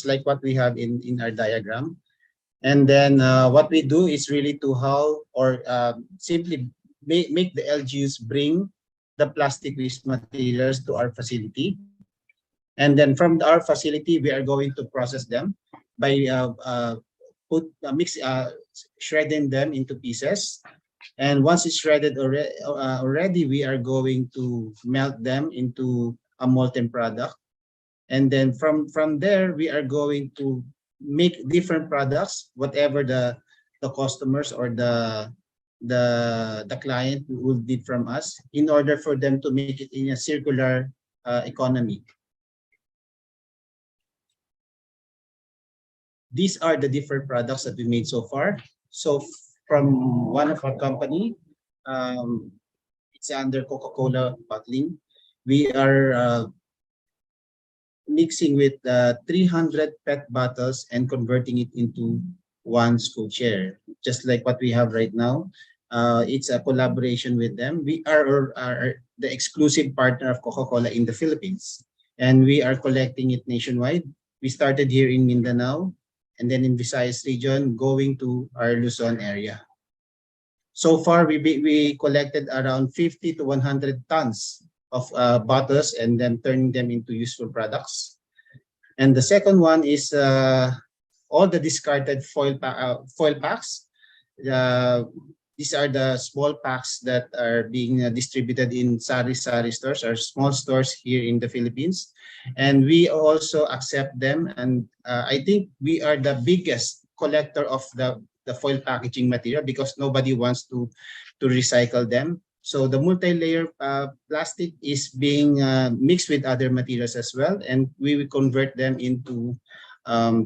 like what we have in our diagram. And then what we do is really to haul or simply make the LGUs bring the plastic waste materials to our facility. And then from our facility, we are going to process them by shredding them into pieces. And once it's shredded already, we are going to melt them into a molten product. And then from there, we are going to make different products, whatever the customers or the client will need from us, in order for them to make it in a circular economy. These are the different products that we made so far. So from one of our company, it's under Coca-Cola bottling. We are mixing with 300 PET bottles and converting it into one school chair, just like what we have right now. It's a collaboration with them. We are the exclusive partner of Coca-Cola in the Philippines, and we are collecting it nationwide. We started here in Mindanao, and then in Visayas region, going to our Luzon area. So far, we collected around 50 to 100 tons of bottles and then turning them into useful products. And the second one is all the discarded foil packs. These are the small packs that are being distributed in sari-sari stores or small stores here in the Philippines. And we also accept them. And I think we are the biggest collector of the foil packaging material because nobody wants to recycle them. So the multi-layer plastic is being mixed with other materials as well. And we will convert them into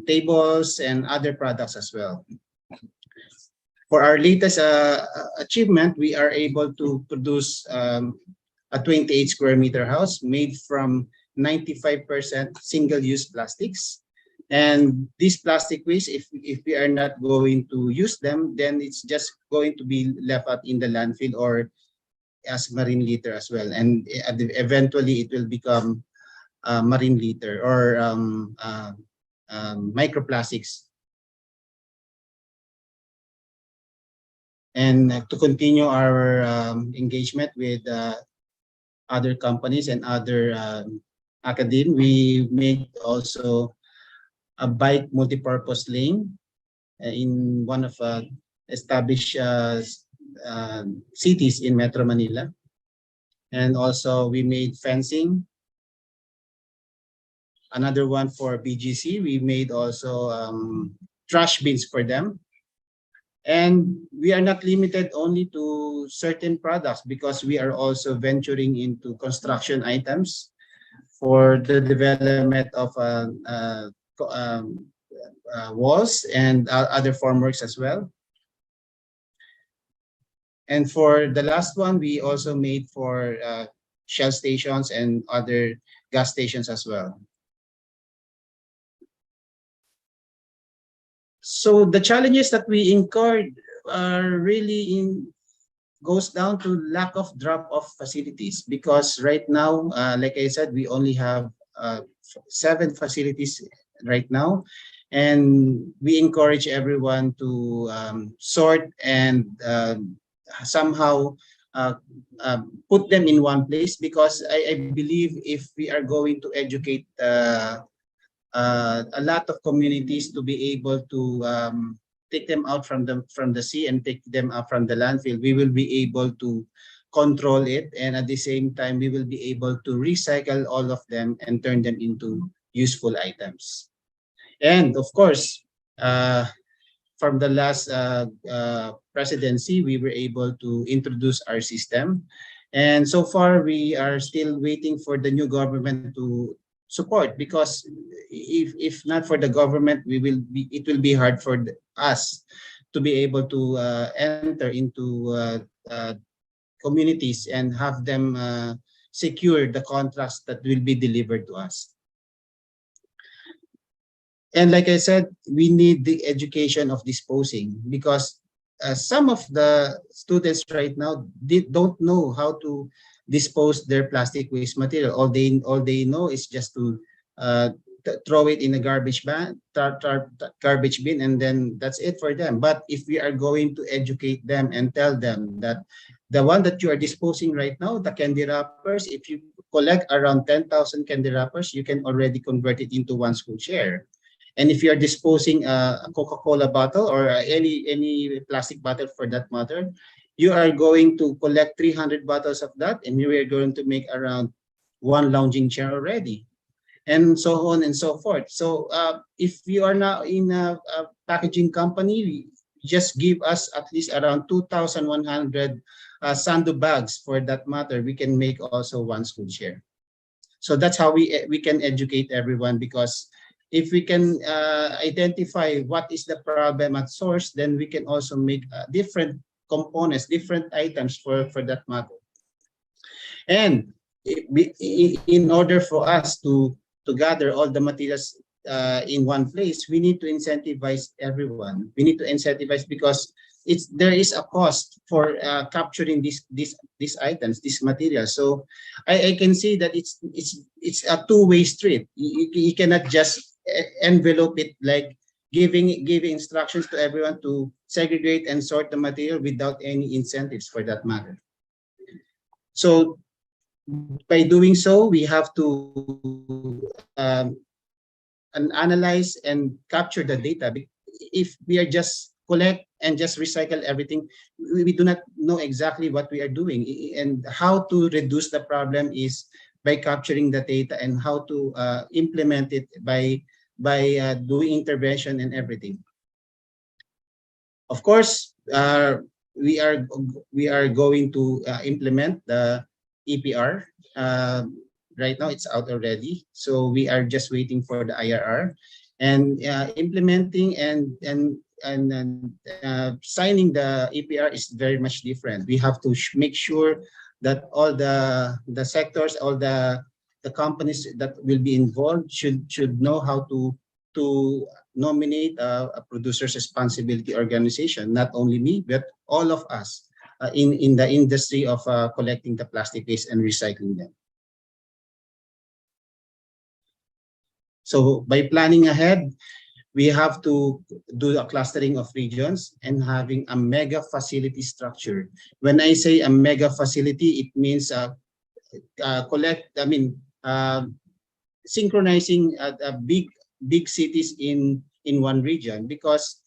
tables and other products as well. For our latest achievement, we are able to produce a 28 square meter house made from 95% single-use plastics. And these plastic waste, if we are not going to use them, then it's just going to be left out in the landfill or as marine litter as well. And eventually it will become marine litter or microplastics. And to continue our engagement with other companies and other academe, we made also a bike multipurpose lane in one of established cities in Metro Manila. And also we made fencing. Another one for BGC, we made also trash bins for them. And we are not limited only to certain products because we are also venturing into construction items for the development of walls and other formworks as well. And for the last one, we also made for Shell stations and other gas stations as well. So the challenges that we incurred are really goes down to lack of drop-off facilities because right now, like I said, we only have 7 facilities right now, and we encourage everyone to sort and somehow put them in one place because I believe if we are going to educate a lot of communities to be able to take them out from the sea and take them out from the landfill, we will be able to control it, and at the same time, we will be able to recycle all of them and turn them into useful items. And of course, from the last presidency, we were able to introduce our system. And so far, we are still waiting for the new government to support, because if not for the government, it will be hard for us to be able to enter into communities and have them secure the contracts that will be delivered to us. And like I said, we need the education of disposing, because some of the students right now don't know how to dispose their plastic waste material. All they know is just to throw it in a garbage bin, and then that's it for them. But if we are going to educate them and tell them that the one that you are disposing right now, the candy wrappers, if you collect around 10,000 candy wrappers, you can already convert it into one school share. And if you are disposing a Coca-Cola bottle or any plastic bottle for that matter, you are going to collect 300 bottles of that, and you are going to make around one lounging chair already, and so on and so forth. So if you are now in a packaging company, just give us at least around 2,100 sando bags for that matter. We can make also one school share. So that's how we can educate everyone, because if we can identify what is the problem at source, then we can also make different components, different items for that matter. And in order for us to gather all the materials in one place, we need to incentivize everyone. We need to incentivize, because there is a cost for capturing these items, these materials. So I can see that it's a two-way street. You cannot just envelope it like giving instructions to everyone to segregate and sort the material without any incentives for that matter. So by doing so, we have to analyze and capture the data. If we are just collect and just recycle everything, we do not know exactly what we are doing. And how to reduce the problem is by capturing the data, and how to implement it by doing intervention and everything. Of course, we are going to implement the EPR. Right now, it's out already, so we are just waiting for the IRR, and implementing and signing the EPR is very much different. We have to make sure that all the sectors, all the companies that will be involved should know how to nominate a producer's responsibility organization. Not only me, but all of us in the industry of collecting the plastic waste and recycling them. So by planning ahead, we have to do a clustering of regions and having a mega facility structure. When I say a mega facility, it means synchronizing big cities in one region, because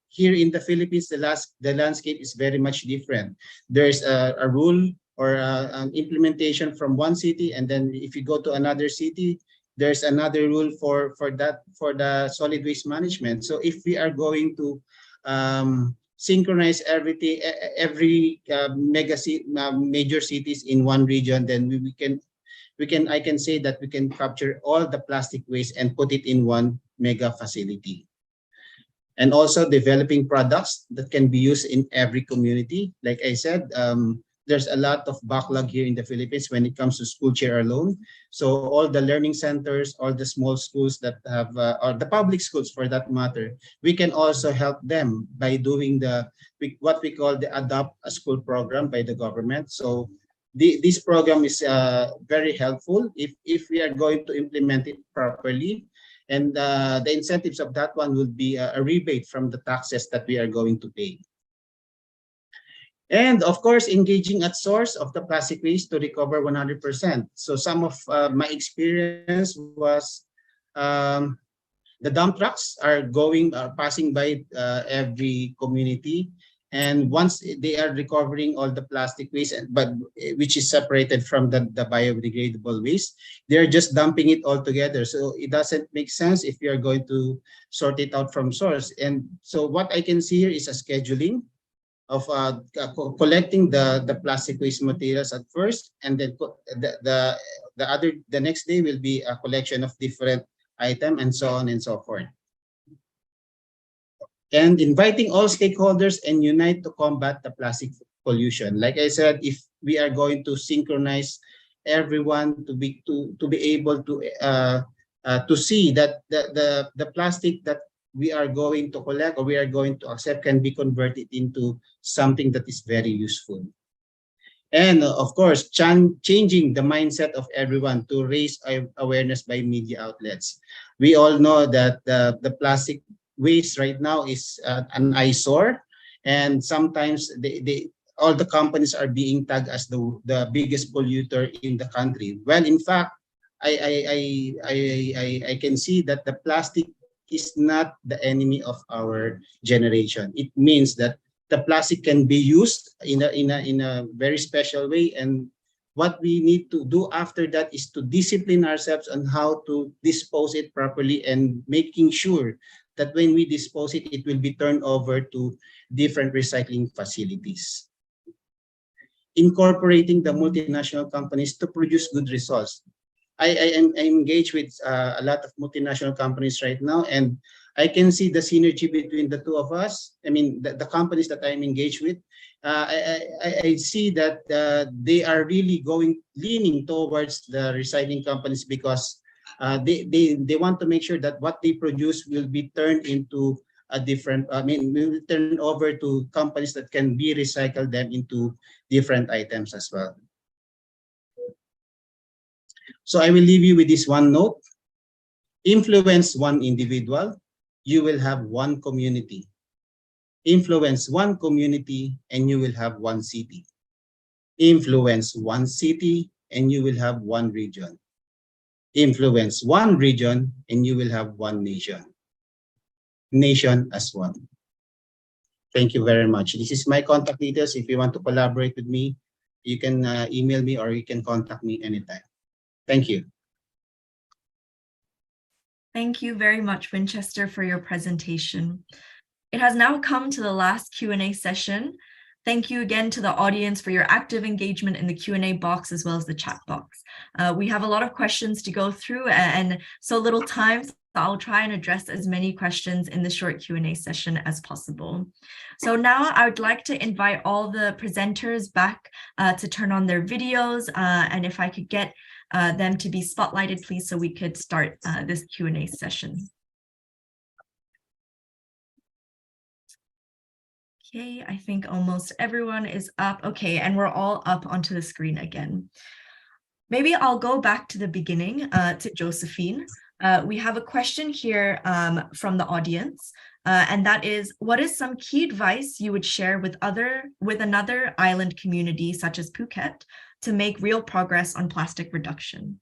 here in the Philippines, the landscape is very much different. There's a rule or an implementation from one city, and then if you go to another city, there's another rule for the solid waste management. So if we are going to synchronize everything, every major cities in one region, then I can say that we can capture all the plastic waste and put it in one mega facility. And also developing products that can be used in every community. Like I said, there's a lot of backlog here in the Philippines when it comes to school chair alone. So all the learning centers, all the small schools that have, or the public schools for that matter, we can also help them by doing what we call the Adopt a School program by the government. So this program is very helpful if we are going to implement it properly. And the incentives of that one would be a rebate from the taxes that we are going to pay. And of course, engaging at source of the plastic waste to recover 100%. So some of my experience was the dump trucks are passing by every community, And once they are recovering all the plastic waste, but which is separated from the biodegradable waste, they're just dumping it all together. So it doesn't make sense if you're going to sort it out from source. And so what I can see here is a scheduling of collecting the plastic waste materials at first, and then the next day will be a collection of different items, and so on and so forth. And inviting all stakeholders and unite to combat the plastic pollution. Like I said, if we are going to synchronize everyone to be able to see that the plastic that we are going to collect or we are going to accept can be converted into something that is very useful. And of course, changing the mindset of everyone to raise awareness by media outlets. We all know that the plastic waste right now is an eyesore, and sometimes all the companies are being tagged as the biggest polluter in the country. Well, in fact, I can see that the plastic is not the enemy of our generation. It means that the plastic can be used in a very special way, and what we need to do after that is to discipline ourselves on how to dispose it properly, and making sure that when we dispose it, it will be turned over to different recycling facilities. Incorporating the multinational companies to produce good results. I am engaged with a lot of multinational companies right now, and I can see the synergy between the two of us. I mean, the companies that I'm engaged with, I see that they are really leaning towards the recycling companies, because they want to make sure that what they produce will be turned into a different, will turn over to companies that can be recycled them into different items as well. So I will leave you with this one note. Influence one individual, you will have one community. Influence one community, and you will have one city. Influence one city, and you will have one region. Influence one region, and you will have one nation. Nation as one. Thank you very much. This is my contact details. If you want to collaborate with me, you can email me or you can contact me anytime. Thank you. Thank you very much, Winchester, for your presentation. It has now come to the last Q&A session. Thank you again to the audience for your active engagement in the Q&A box as well as the chat box. We have a lot of questions to go through and so little time, so I'll try and address as many questions in the short Q&A session as possible. So now I would like to invite all the presenters back to turn on their videos, and if I could get them to be spotlighted, please, so we could start this Q&A session. Okay, I think almost everyone is up. Okay, and we're all up onto the screen again. Maybe I'll go back to the beginning to Josephine. We have a question here from the audience, and that is, what is some key advice you would share with another island community such as Phuket to make real progress on plastic reduction?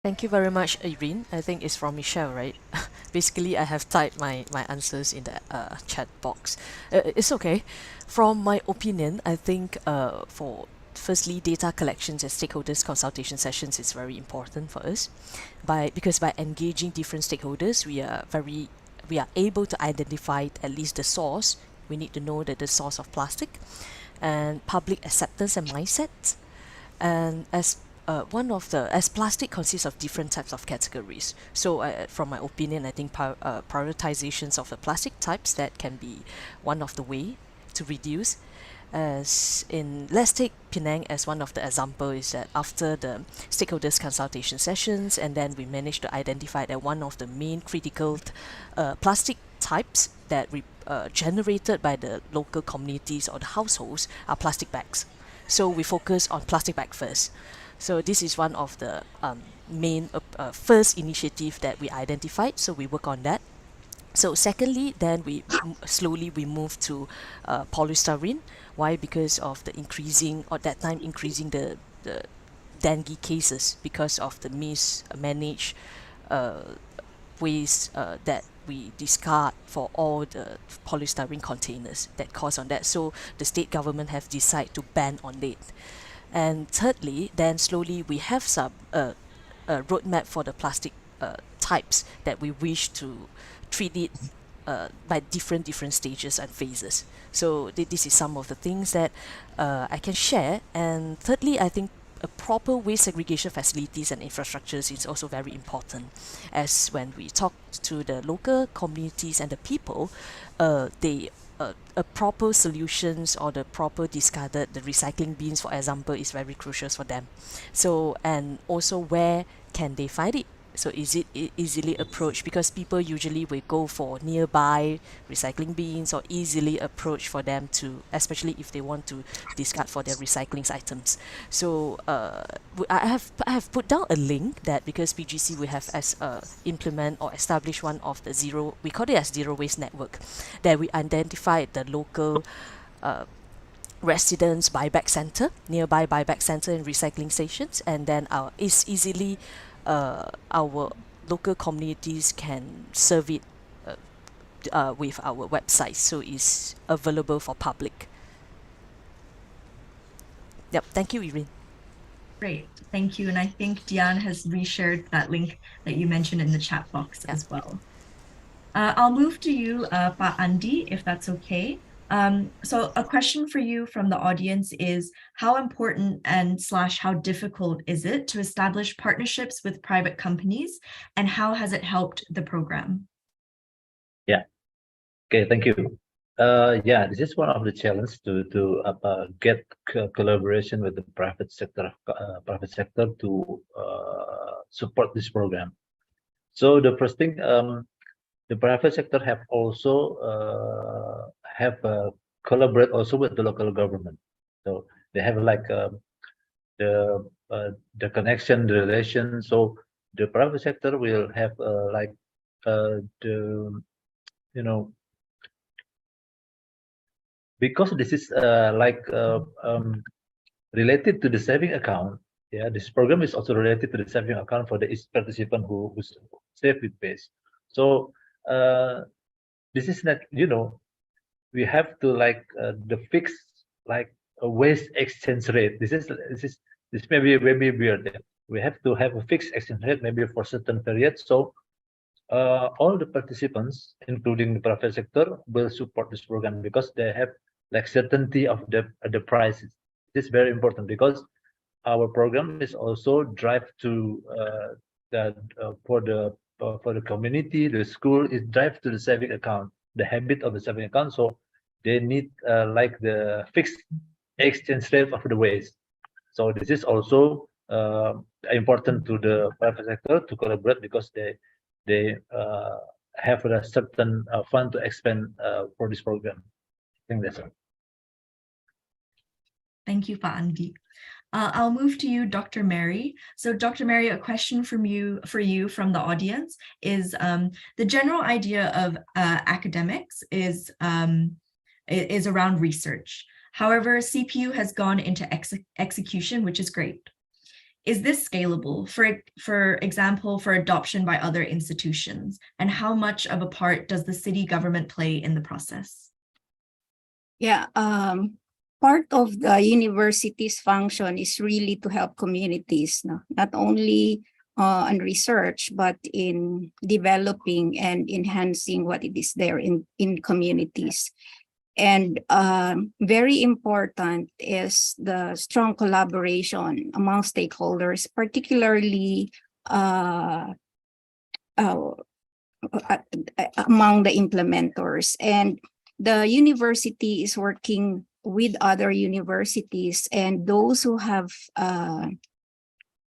Thank you very much, Irene. I think it's from Michelle, right? Basically, I have typed my answers in the chat box. It's okay. From my opinion, I think for firstly, data collections and stakeholders consultation sessions is very important for us. Because by engaging different stakeholders, we are able to identify at least the source. We need to know the source of plastic, and public acceptance and mindset. And as plastic consists of different types of categories. So from my opinion, I think prioritizations of the plastic types, that can be one of the way to reduce. Let's take Penang as one of the example, is that after the stakeholders consultation sessions, and then we managed to identify that one of the main critical plastic types that generated by the local communities or the households are plastic bags. So we focus on plastic bag first. So this is one of the main first initiative that we identified. So we work on that. So secondly, then we slowly move to polystyrene. Why? Because of the increasing the dengue cases because of the mismanaged waste that we discard for all the polystyrene containers that cause on that. So the state government have decided to ban on it. And thirdly, then slowly we have some a roadmap for the plastic types that we wish to treat it by different stages and phases. So this is some of the things that I can share. And thirdly, I think a proper waste segregation facilities and infrastructures is also very important, as when we talk to the local communities and the people, they a proper solutions or the proper discarded, the recycling bins, for example, is very crucial for them. So, and also where can they find it? So is it easily approached? Because people usually will go for nearby recycling bins or easily approach for them to, especially if they want to discard for their recycling items. So I have put down a link that, because PGC we have as implement or establish one of the zero, we call it as zero waste network, that we identified the local residents buyback center, nearby buyback center and recycling stations, and then it's easily our local communities can serve it with our website, so it's available for public. Yep, thank you, Irene. Great, thank you. And I think Diane has reshared that link that you mentioned in the chat box as well. I'll move to you, Pa Andi, if that's okay. So a question for you from the audience is, how important and / how difficult is it to establish partnerships with private companies, and how has it helped the program? Yeah. Okay, thank you. Yeah, this is one of the challenges to get collaboration with the private sector to support this program. So the first thing, the private sector have also collaborate also with the local government. So they have like the connection, the relation. So the private sector will have because this is related to the saving account. Yeah, this program is also related to the saving account for the participant who save with base. So this is not, we have to the fixed a waste exchange rate. This may be weird. We have to have a fixed exchange rate maybe for certain periods. So all the participants, including the private sector, will support this program because they have certainty of the prices. This is very important because our program is also drive to for the community, the school is drive to the saving account, the habit of the saving account. So they need the fixed exchange rate of the waste. So this is also important to the private sector to collaborate because they have a certain fund to expand for this program. I think that's it. Thank you, Pa Andi. I'll move to you, Dr. Mary. So Dr. Mary, a question for you from the audience is, the general idea of academics is around research. However, CPU has gone into execution, which is great. Is this scalable, for example, for adoption by other institutions? And how much of a part does the city government play in the process? Yeah, part of the university's function is really to help communities, not only on research, but in developing and enhancing what it is there in communities. And very important is the strong collaboration among stakeholders, particularly among the implementors. And the university is working with other universities, and those who have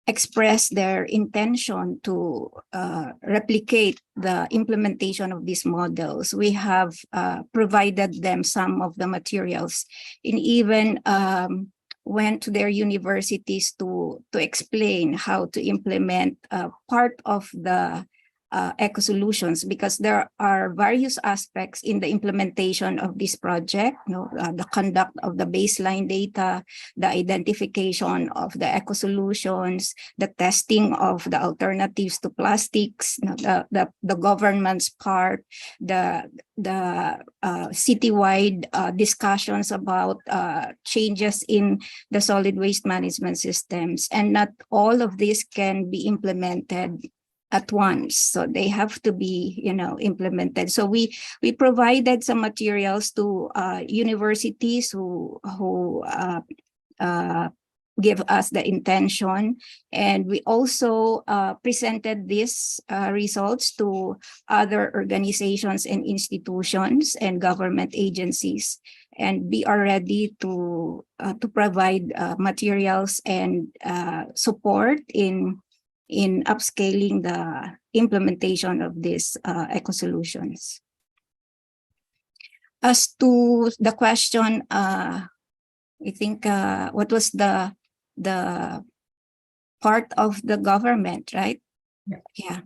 expressed their intention to replicate the implementation of these models. We have provided them some of the materials, and even went to their universities to explain how to implement part of the eco-solutions, because there are various aspects in the implementation of this project, the conduct of the baseline data, the identification of the eco-solutions, the testing of the alternatives to plastics, the government's part, the citywide discussions about changes in the solid waste management systems. And not all of this can be implemented at once, so they have to be, implemented. So we provided some materials to universities who give us the intention, and we also presented these results to other organizations and institutions and government agencies, and we are ready to provide materials and support in upscaling the implementation of these eco-solutions. As to the question, I think what was the part of the government, right? Yeah.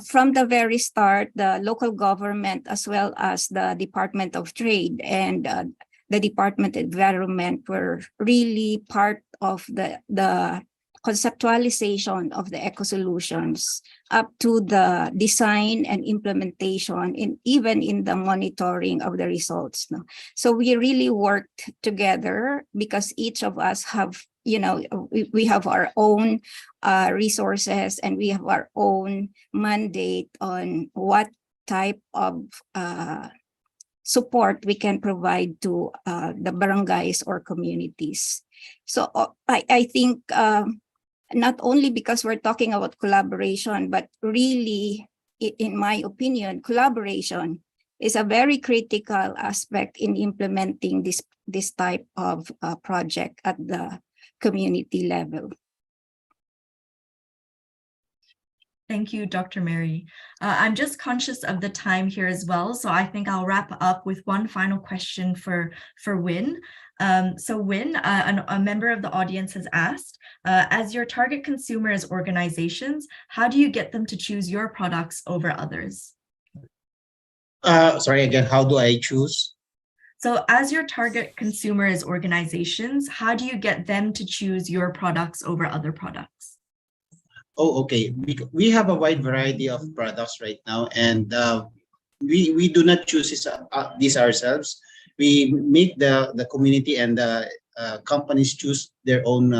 From the very start, the local government, as well as the Department of Trade and the Department of Environment, were really part of the conceptualization of the eco-solutions up to the design and implementation, and even in the monitoring of the results. So we really worked together because each of us have, we have our own resources, and we have our own mandate on what type of support we can provide to the barangays or communities. So I think not only because we're talking about collaboration, but really, in my opinion, collaboration is a very critical aspect in implementing this type of project at the community level. Thank you, Dr. Mary. I'm just conscious of the time here as well, so I think I'll wrap up with one final question for Win. So Win, a member of the audience has asked, as your target consumers organizations, how do you get them to choose your products over others? Sorry, again, how do I choose? So as your target consumers organizations, how do you get them to choose your products over other products? Oh, okay. We have a wide variety of products right now, and we do not choose these ourselves. We make the community and the companies choose their own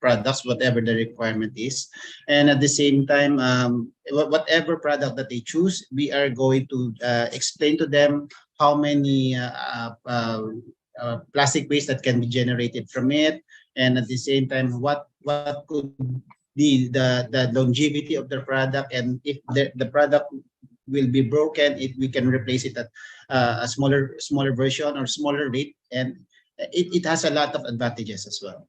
products, whatever the requirement is. And at the same time, whatever product that they choose, we are going to explain to them how many plastic waste that can be generated from it, and at the same time, what could be the longevity of the product, and if the product will be broken, if we can replace it at a smaller version or smaller rate, and it has a lot of advantages as well.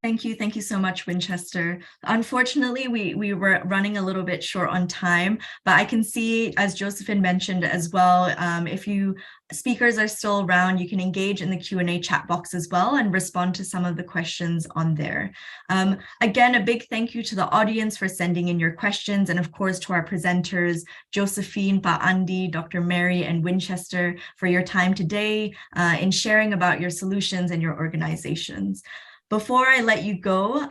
Thank you so much, Winchester. Unfortunately, we were running a little bit short on time, but I can see, as Josephine mentioned as well, if you speakers are still around, you can engage in the Q&A chat box as well and respond to some of the questions on there. Again, a big thank you to the audience for sending in your questions, and of course to our presenters, Josephine, Pa Andy, Dr. Mary, and Winchester, for your time today in sharing about your solutions and your organizations. Before I let you go,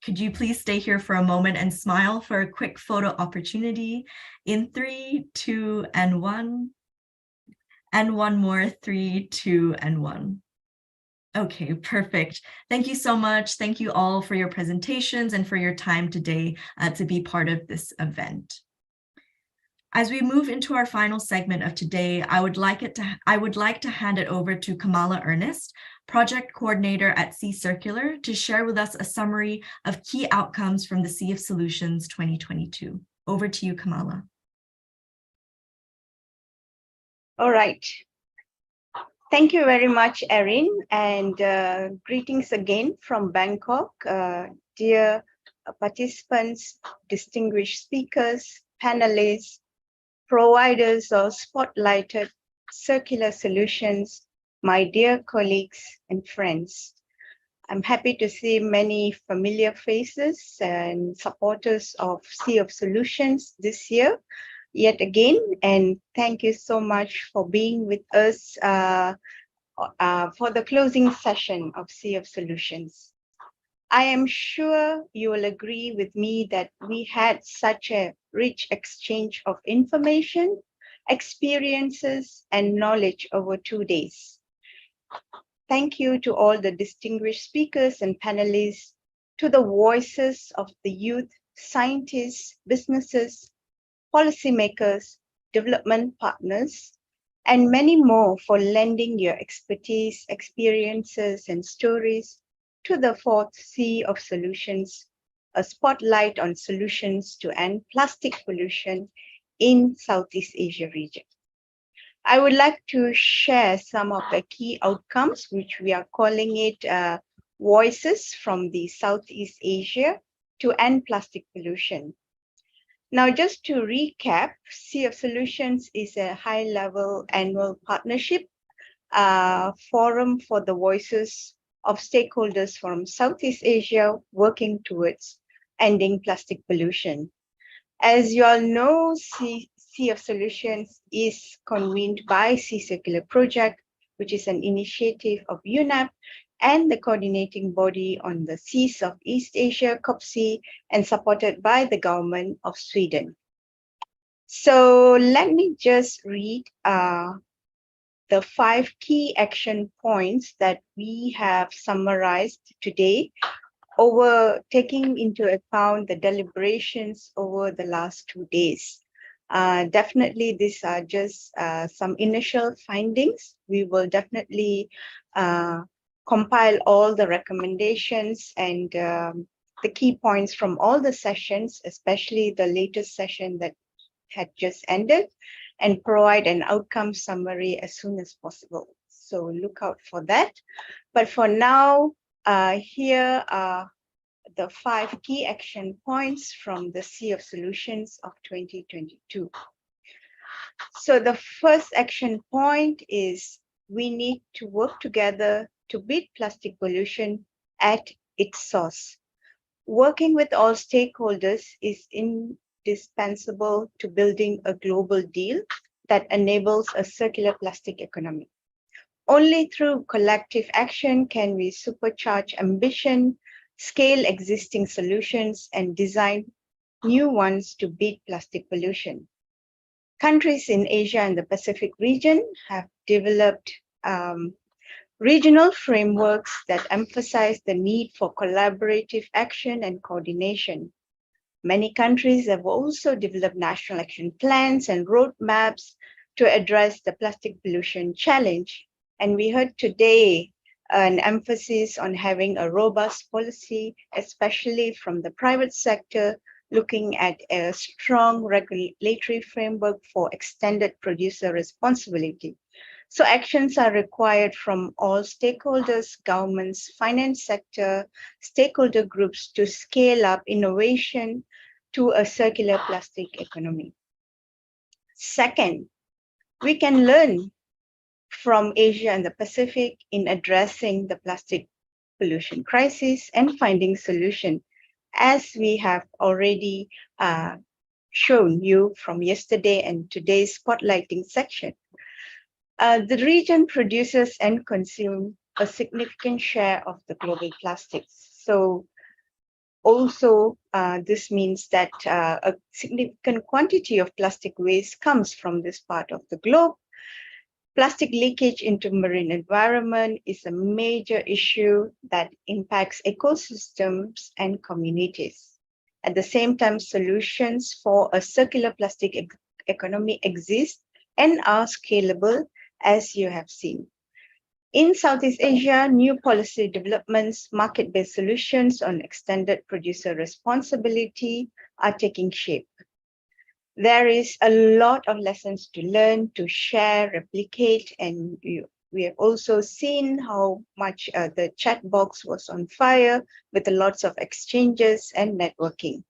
could you please stay here for a moment and smile for a quick photo opportunity in 3, 2, and 1. And one more, 3, 2, and 1. Okay, perfect. Thank you so much. Thank you all for your presentations and for your time today to be part of this event. As we move into our final segment of today, I would like to hand it over to Kamala Ernest, Project Coordinator at Sea Circular, to share with us a summary of key outcomes from the Sea of Solutions 2022. Over to you, Kamala. All right. Thank you very much, Erin, and greetings again from Bangkok. Dear participants, distinguished speakers, panelists, providers of spotlighted circular solutions, my dear colleagues and friends. I'm happy to see many familiar faces and supporters of Sea of Solutions this year, yet again, and thank you so much for being with us for the closing session of Sea of Solutions. I am sure you will agree with me that we had such a rich exchange of information, experiences, and knowledge over 2 days. Thank you to all the distinguished speakers and panelists, to the voices of the youth, scientists, businesses, policymakers, development partners, and many more for lending your expertise, experiences, and stories to the fourth Sea of Solutions, a spotlight on solutions to end plastic pollution in Southeast Asia region. I would like to share some of the key outcomes, which we are calling it voices from the Southeast Asia to end plastic pollution. Now, just to recap, Sea of Solutions is a high-level annual partnership forum for the voices of stakeholders from Southeast Asia working towards ending plastic pollution. As you all know, Sea of Solutions is convened by Sea Circular Project, which is an initiative of UNEP and the coordinating body on the seas of East Asia, COBSEA, and supported by the government of Sweden. So let me just read the 5 key action points that we have summarized today over taking into account the deliberations over the last 2 days. Definitely, these are just some initial findings. We will definitely compile all the recommendations and the key points from all the sessions, especially the latest session that had just ended, and provide an outcome summary as soon as possible. So look out for that. But for now, here are the 5 key action points from the Sea of Solutions of 2022. So the first action point is we need to work together to beat plastic pollution at its source. Working with all stakeholders is indispensable to building a global deal that enables a circular plastic economy. Only through collective action can we supercharge ambition, scale existing solutions, and design new ones to beat plastic pollution. Countries in Asia and the Pacific region have developed regional frameworks that emphasize the need for collaborative action and coordination. Many countries have also developed national action plans and roadmaps to address the plastic pollution challenge. And we heard today an emphasis on having a robust policy, especially from the private sector, looking at a strong regulatory framework for extended producer responsibility. So actions are required from all stakeholders, governments, finance sector, stakeholder groups to scale up innovation to a circular plastic economy. Second, we can learn from Asia and the Pacific in addressing the plastic pollution crisis and finding solution, as we have already shown you from yesterday and today's spotlighting section. The region produces and consumes a significant share of the global plastics. So also, this means that a significant quantity of plastic waste comes from this part of the globe. Plastic leakage into marine environment is a major issue that impacts ecosystems and communities. At the same time, solutions for a circular plastic economy exist and are scalable, as you have seen. In Southeast Asia, new policy developments, market-based solutions on extended producer responsibility are taking shape. There is a lot of lessons to learn, to share, replicate, and we have also seen how much the chat box was on fire with lots of exchanges and networking.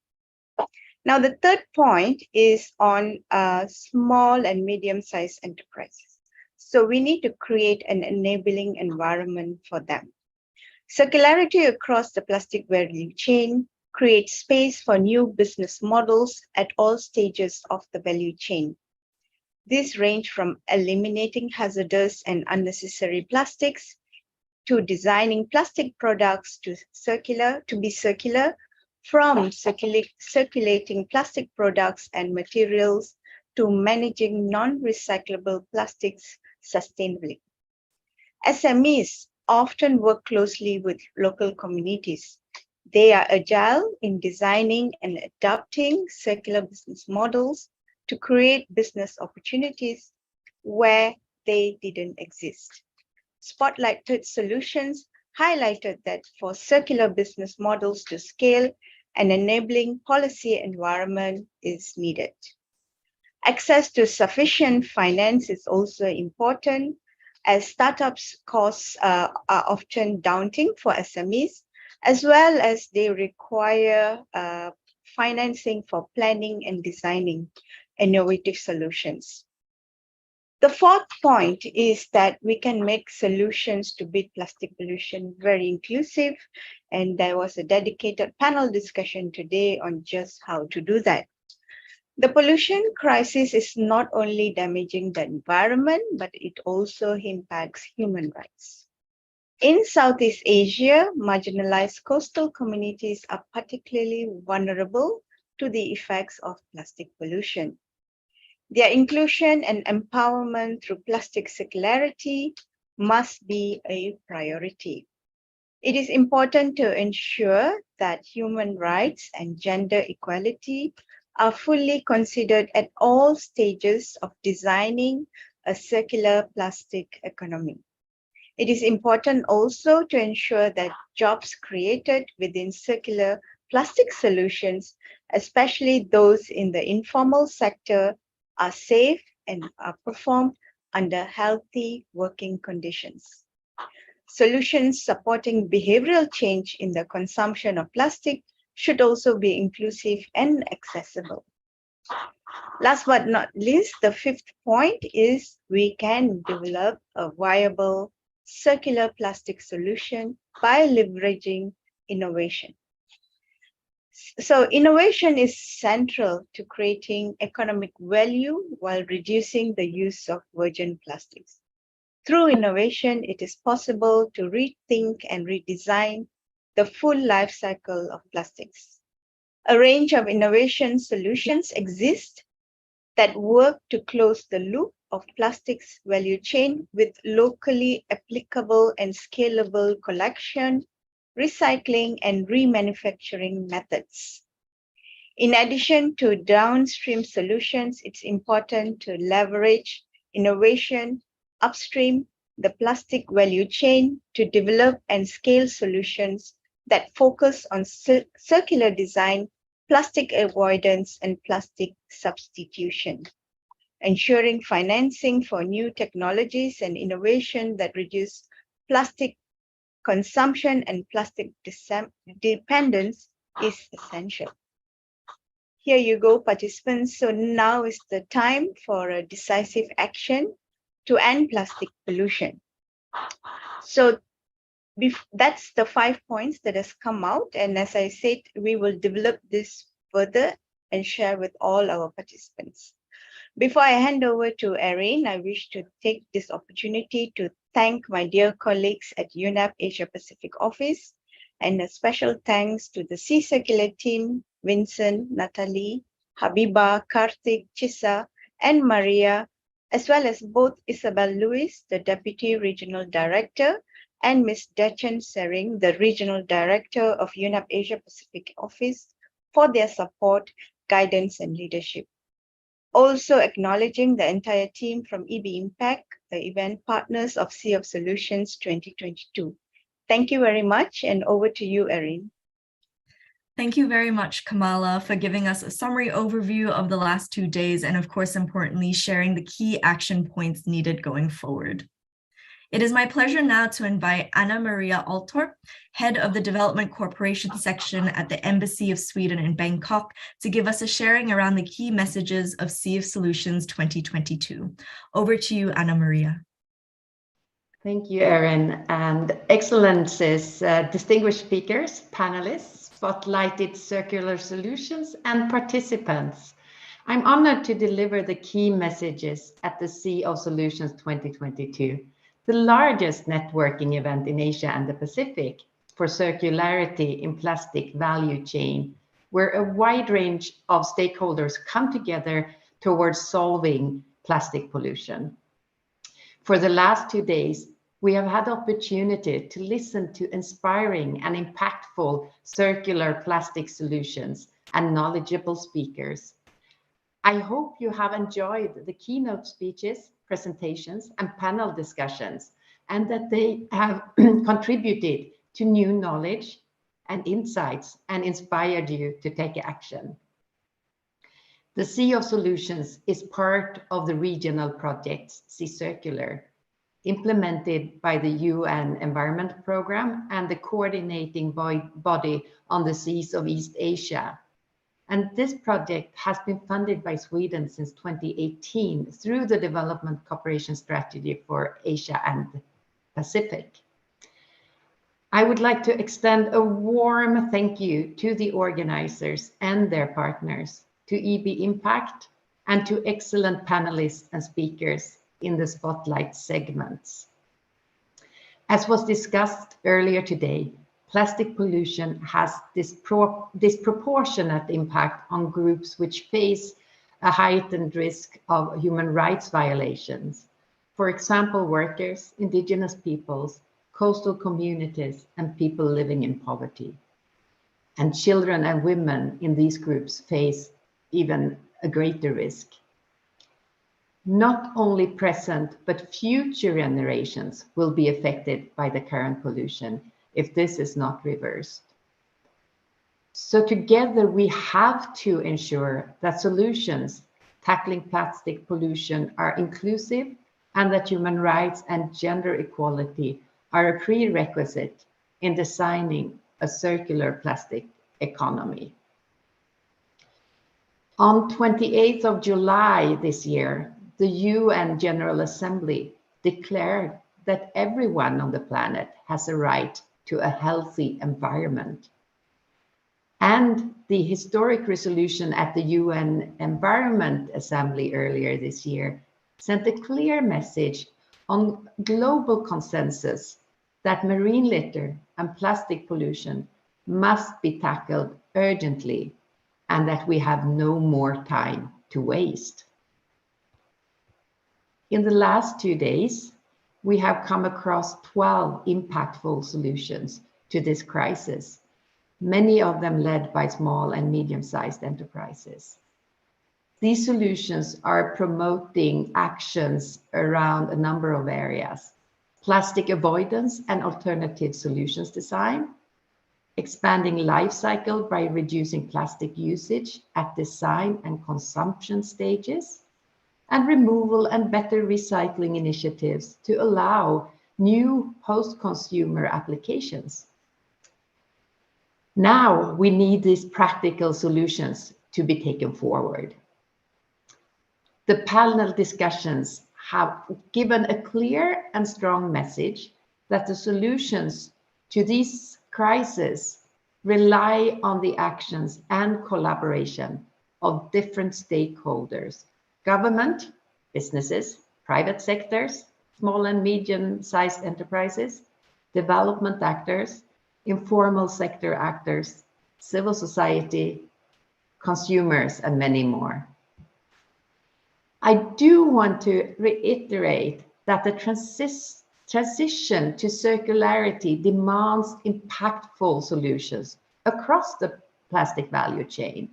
Now, the third point is on small and medium-sized enterprises. So we need to create an enabling environment for them. Circularity across the plastic value chain creates space for new business models at all stages of the value chain. These range from eliminating hazardous and unnecessary plastics to designing plastic products to be circular, from circulating plastic products and materials to managing non-recyclable plastics sustainably. SMEs often work closely with local communities. They are agile in designing and adapting circular business models to create business opportunities where they didn't exist. Spotlighted solutions highlighted that for circular business models to scale, an enabling policy environment is needed. Access to sufficient finance is also important, as startups' costs are often daunting for SMEs, as well as they require financing for planning and designing innovative solutions. The fourth point is that we can make solutions to beat plastic pollution very inclusive, and there was a dedicated panel discussion today on just how to do that. The pollution crisis is not only damaging the environment, but it also impacts human rights. In Southeast Asia, marginalized coastal communities are particularly vulnerable to the effects of plastic pollution. Their inclusion and empowerment through plastic circularity must be a priority. It is important to ensure that human rights and gender equality are fully considered at all stages of designing a circular plastic economy. It is important also to ensure that jobs created within circular plastic solutions, especially those in the informal sector, are safe and are performed under healthy working conditions. Solutions supporting behavioral change in the consumption of plastic should also be inclusive and accessible. Last but not least, the fifth point is we can develop a viable circular plastic solution by leveraging innovation. So innovation is central to creating economic value while reducing the use of virgin plastics. Through innovation, it is possible to rethink and redesign the full life cycle of plastics. A range of innovation solutions exist that work to close the loop of plastics value chain with locally applicable and scalable collection, recycling, and remanufacturing methods. In addition to downstream solutions, it's important to leverage innovation upstream the plastic value chain to develop and scale solutions that focus on circular design, plastic avoidance, and plastic substitution, ensuring financing for new technologies and innovation that reduce plastic consumption and plastic dependence is essential. Here you go, participants. So now is the time for a decisive action to end plastic pollution. So that's the 5 points that has come out. And as I said, we will develop this further and share with all our participants. Before I hand over to Erin, I wish to take this opportunity to thank my dear colleagues at UNEP Asia Pacific Office, and a special thanks to the Sea Circular team, Vincent, Natalie, Habiba, Karthik, Chisa, and Maria, as well as both Isabel Lewis, the Deputy Regional Director, and Ms. Dechen Sering, the Regional Director of UNEP Asia Pacific Office, for their support, guidance, and leadership. Also acknowledging the entire team from EB Impact, the event partners of Sea of Solutions 2022. Thank you very much, and over to you, Erin. Thank you very much, Kamala, for giving us a summary overview of the last 2 days and, of course, importantly, sharing the key action points needed going forward. It is my pleasure now to invite Anna Maria Altorp, Head of the Development Cooperation Section at the Embassy of Sweden in Bangkok, to give us a sharing around the key messages of Sea of Solutions 2022. Over to you, Anna Maria. Thank you, Erin, and excellencies, distinguished speakers, panelists, spotlighted circular solutions, and participants. I'm honored to deliver the key messages at the Sea of Solutions 2022, the largest networking event in Asia and the Pacific for circularity in plastic value chain, where a wide range of stakeholders come together towards solving plastic pollution. For the last 2 days, we have had the opportunity to listen to inspiring and impactful circular plastic solutions and knowledgeable speakers. I hope you have enjoyed the keynote speeches, presentations, and panel discussions, and that they have contributed to new knowledge and insights and inspired you to take action. The Sea of Solutions is part of the regional project Sea Circular, implemented by the UN Environment Programme and the coordinating body on the seas of East Asia. And this project has been funded by Sweden since 2018 through the Development Cooperation Strategy for Asia and Pacific. I would like to extend a warm thank you to the organizers and their partners, to EB Impact, and to excellent panelists and speakers in the spotlight segments. As was discussed earlier today, plastic pollution has disproportionate impact on groups which face a heightened risk of human rights violations. For example, workers, indigenous peoples, coastal communities, and people living in poverty. And children and women in these groups face even a greater risk. Not only present, but future generations will be affected by the current pollution if this is not reversed. So together we have to ensure that solutions tackling plastic pollution are inclusive and that human rights and gender equality are a prerequisite in designing a circular plastic economy. On 28th of July this year, the UN General Assembly declared that everyone on the planet has a right to a healthy environment. And the historic resolution at the UN Environment Assembly earlier this year sent a clear message on global consensus that marine litter and plastic pollution must be tackled urgently and that we have no more time to waste. In the last 2 days, we have come across 12 impactful solutions to this crisis, many of them led by small and medium-sized enterprises. These solutions are promoting actions around a number of areas: plastic avoidance and alternative solutions design, expanding life cycle by reducing plastic usage at design and consumption stages, and removal and better recycling initiatives to allow new post-consumer applications. Now we need these practical solutions to be taken forward. The panel discussions have given a clear and strong message that the solutions to these crises rely on the actions and collaboration of different stakeholders: government, businesses, private sectors, small and medium-sized enterprises, development actors, informal sector actors, civil society, consumers, and many more. I do want to reiterate that the transition to circularity demands impactful solutions across the plastic value chain.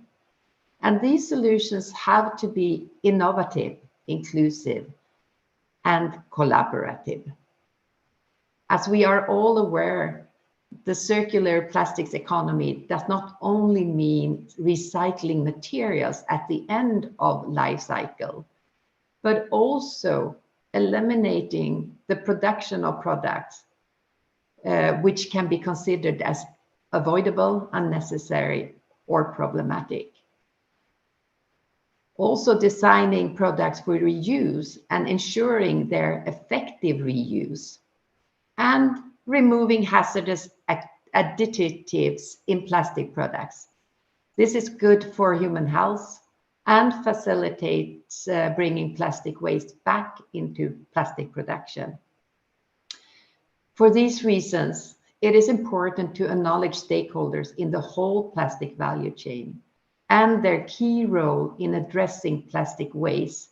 And these solutions have to be innovative, inclusive, and collaborative. As we are all aware, the circular plastics economy does not only mean recycling materials at the end of life cycle, but also eliminating the production of products which can be considered as avoidable, unnecessary, or problematic. Also designing products for reuse and ensuring their effective reuse and removing hazardous additives in plastic products. This is good for human health and facilitates bringing plastic waste back into plastic production. For these reasons, it is important to acknowledge stakeholders in the whole plastic value chain and their key role in addressing plastic waste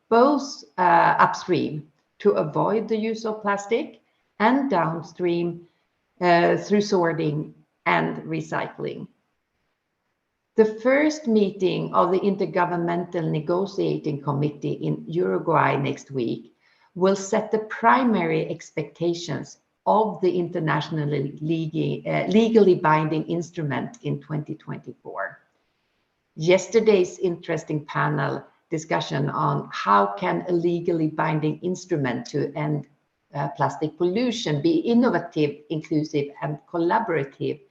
both upstream to avoid the use of plastic and downstream through sorting and recycling. The first meeting of the Intergovernmental Negotiating Committee in Uruguay next week will set the primary expectations of the internationally legally binding instrument in 2024. Yesterday's interesting panel discussion on how can a legally binding instrument to end plastic pollution be innovative, inclusive, and collaborative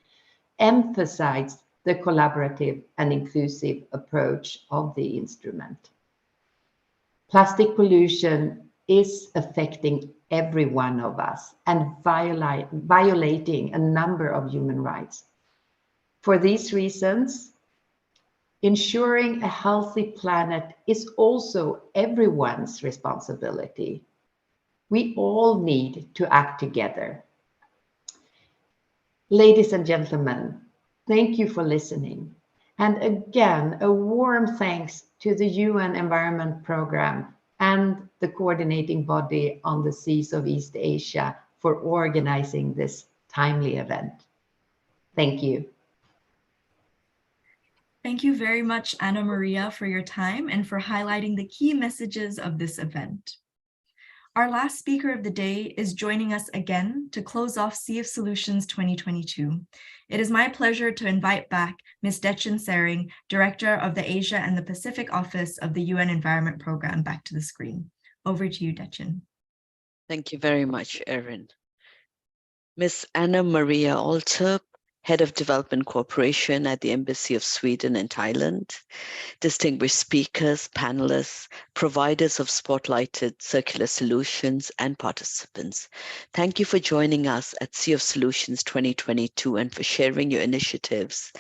emphasized the collaborative and inclusive approach of the instrument. Plastic pollution is affecting every one of us and violating a number of human rights. For these reasons, ensuring a healthy planet is also everyone's responsibility. We all need to act together. Ladies and gentlemen, thank you for listening. And again, a warm thanks to the UN Environment Programme and the coordinating body on the seas of East Asia for organizing this timely event. Thank you. Thank you very much, Anna Maria, for your time and for highlighting the key messages of this event. Our last speaker of the day is joining us again to close off Sea of Solutions 2022. It is my pleasure to invite back Ms. Dechen Sering, Director of the Asia and the Pacific Office of the UN Environment Programme, back to the screen. Over to you, Dechen. Thank you very much, Erin. Ms. Anna Maria Alter, Head of Development Cooperation at the Embassy of Sweden in Thailand, distinguished speakers, panelists, providers of spotlighted circular solutions, and participants. Thank you for joining us at Sea of Solutions 2022 and for sharing your initiatives,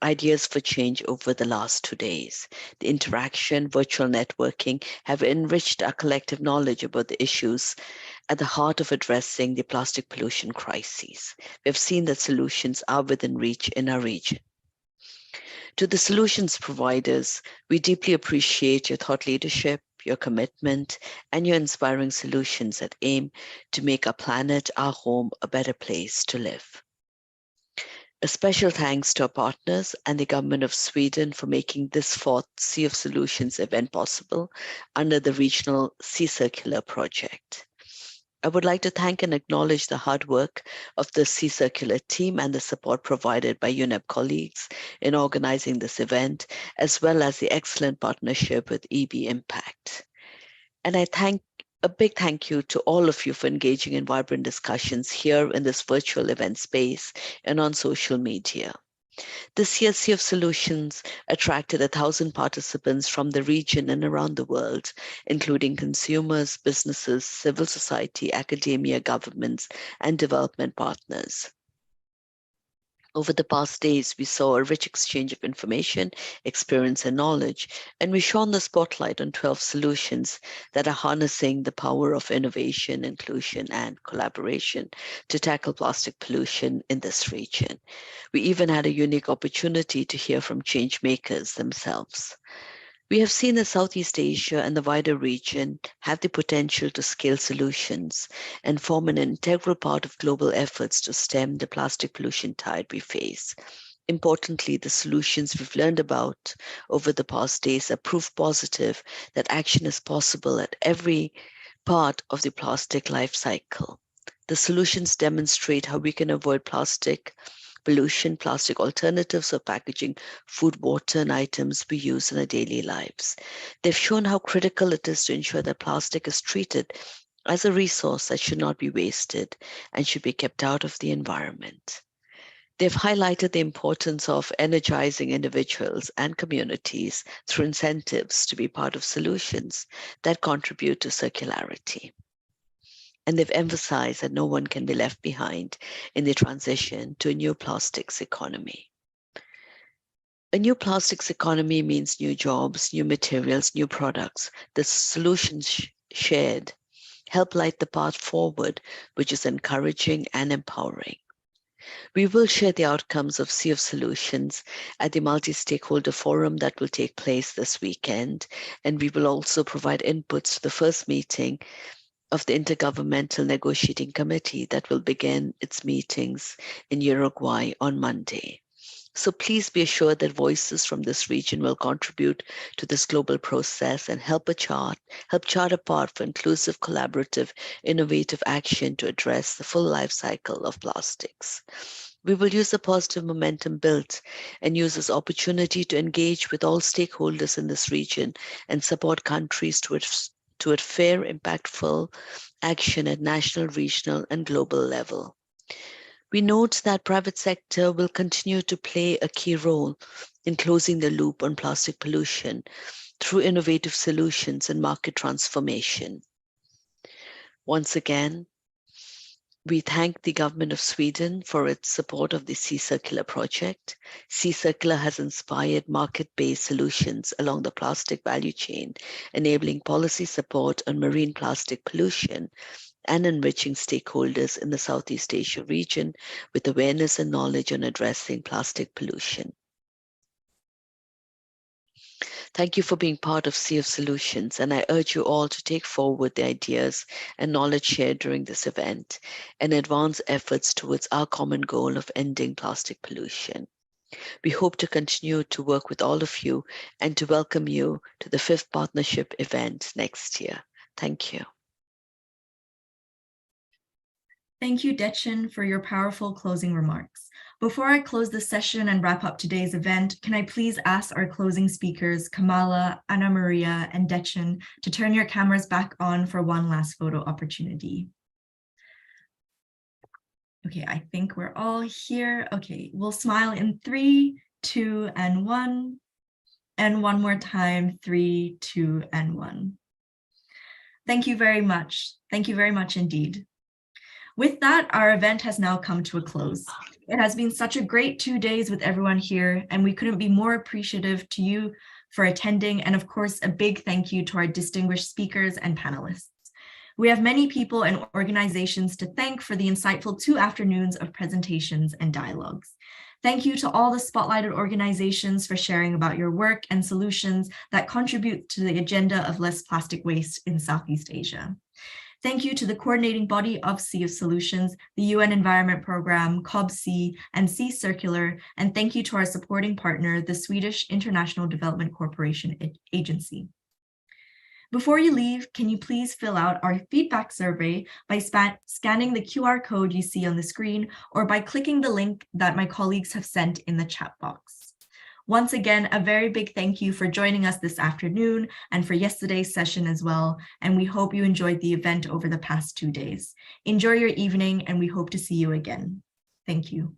ideas for change over the last 2 days. The interaction, virtual networking have enriched our collective knowledge about the issues at the heart of addressing the plastic pollution crises. We have seen that solutions are within reach in our region. To the solutions providers, we deeply appreciate your thought leadership, your commitment, and your inspiring solutions that aim to make our planet, our home, a better place to live. A special thanks to our partners and the government of Sweden for making this fourth Sea of Solutions event possible under the Regional Sea Circular project. I would like to thank and acknowledge the hard work of the Sea Circular team and the support provided by UNEP colleagues in organizing this event, as well as the excellent partnership with EB Impact. And a big thank you to all of you for engaging in vibrant discussions here in this virtual event space and on social media. This year's Sea of Solutions attracted 1,000 participants from the region and around the world, including consumers, businesses, civil society, academia, governments, and development partners. Over the past days, we saw a rich exchange of information, experience, and knowledge, and we shone the spotlight on 12 solutions that are harnessing the power of innovation, inclusion, and collaboration to tackle plastic pollution in this region. We even had a unique opportunity to hear from change makers themselves. We have seen that Southeast Asia and the wider region have the potential to scale solutions and form an integral part of global efforts to stem the plastic pollution tide we face. Importantly, the solutions we've learned about over the past days are proof positive that action is possible at every part of the plastic life cycle. The solutions demonstrate how we can avoid plastic pollution, plastic alternatives for packaging food, water, and items we use in our daily lives. They've shown how critical it is to ensure that plastic is treated as a resource that should not be wasted and should be kept out of the environment. They've highlighted the importance of energizing individuals and communities through incentives to be part of solutions that contribute to circularity. and they've emphasized that no one can be left behind in the transition to a new plastics economy. A new plastics economy means new jobs, new materials, new products. The solutions shared help light the path forward, which is encouraging and empowering. We will share the outcomes of Sea of Solutions at the multi-stakeholder forum that will take place this weekend, and we will also provide inputs to the first meeting of the Intergovernmental Negotiating Committee that will begin its meetings in Uruguay on Monday. So please be assured that voices from this region will contribute to this global process and help chart a path for inclusive, collaborative, innovative action to address the full life cycle of plastics. We will use the positive momentum built and use this opportunity to engage with all stakeholders in this region and support countries toward fair, impactful action at national, regional, and global level. We note that private sector will continue to play a key role in closing the loop on plastic pollution through innovative solutions and market transformation. Once again, we thank the government of Sweden for its support of the Sea Circular project. Sea Circular has inspired market-based solutions along the plastic value chain, enabling policy support on marine plastic pollution and enriching stakeholders in the Southeast Asia region with awareness and knowledge on addressing plastic pollution. Thank you for being part of Sea of Solutions, and I urge you all to take forward the ideas and knowledge shared during this event and advance efforts towards our common goal of ending plastic pollution. We hope to continue to work with all of you and to welcome you to the 5th partnership event next year. Thank you. Thank you, Dechen, for your powerful closing remarks. Before I close the session and wrap up today's event, can I please ask our closing speakers, Kamala, Ana Maria, and Dechen, to turn your cameras back on for one last photo opportunity. Okay, I think we're all here. Okay, we'll smile in 3, 2, and 1. And one more time, 3, 2, and 1. Thank you very much. Thank you very much indeed. With that, our event has now come to a close. It has been such a great 2 days with everyone here, and we couldn't be more appreciative to you for attending, and of course, a big thank you to our distinguished speakers and panelists. We have many people and organizations to thank for the insightful 2 afternoons of presentations and dialogues. Thank you to all the spotlighted organizations for sharing about your work and solutions that contribute to the agenda of less plastic waste in Southeast Asia. Thank you to the coordinating body of Sea of Solutions, the UN Environment Programme, COBSEA, and Sea Circular, and thank you to our supporting partner, the Swedish International Development Corporation Agency. Before you leave, can you please fill out our feedback survey by scanning the QR code you see on the screen or by clicking the link that my colleagues have sent in the chat box. Once again, a very big thank you for joining us this afternoon and for yesterday's session as well, and we hope you enjoyed the event over the past 2 days. Enjoy your evening, and we hope to see you again. Thank you.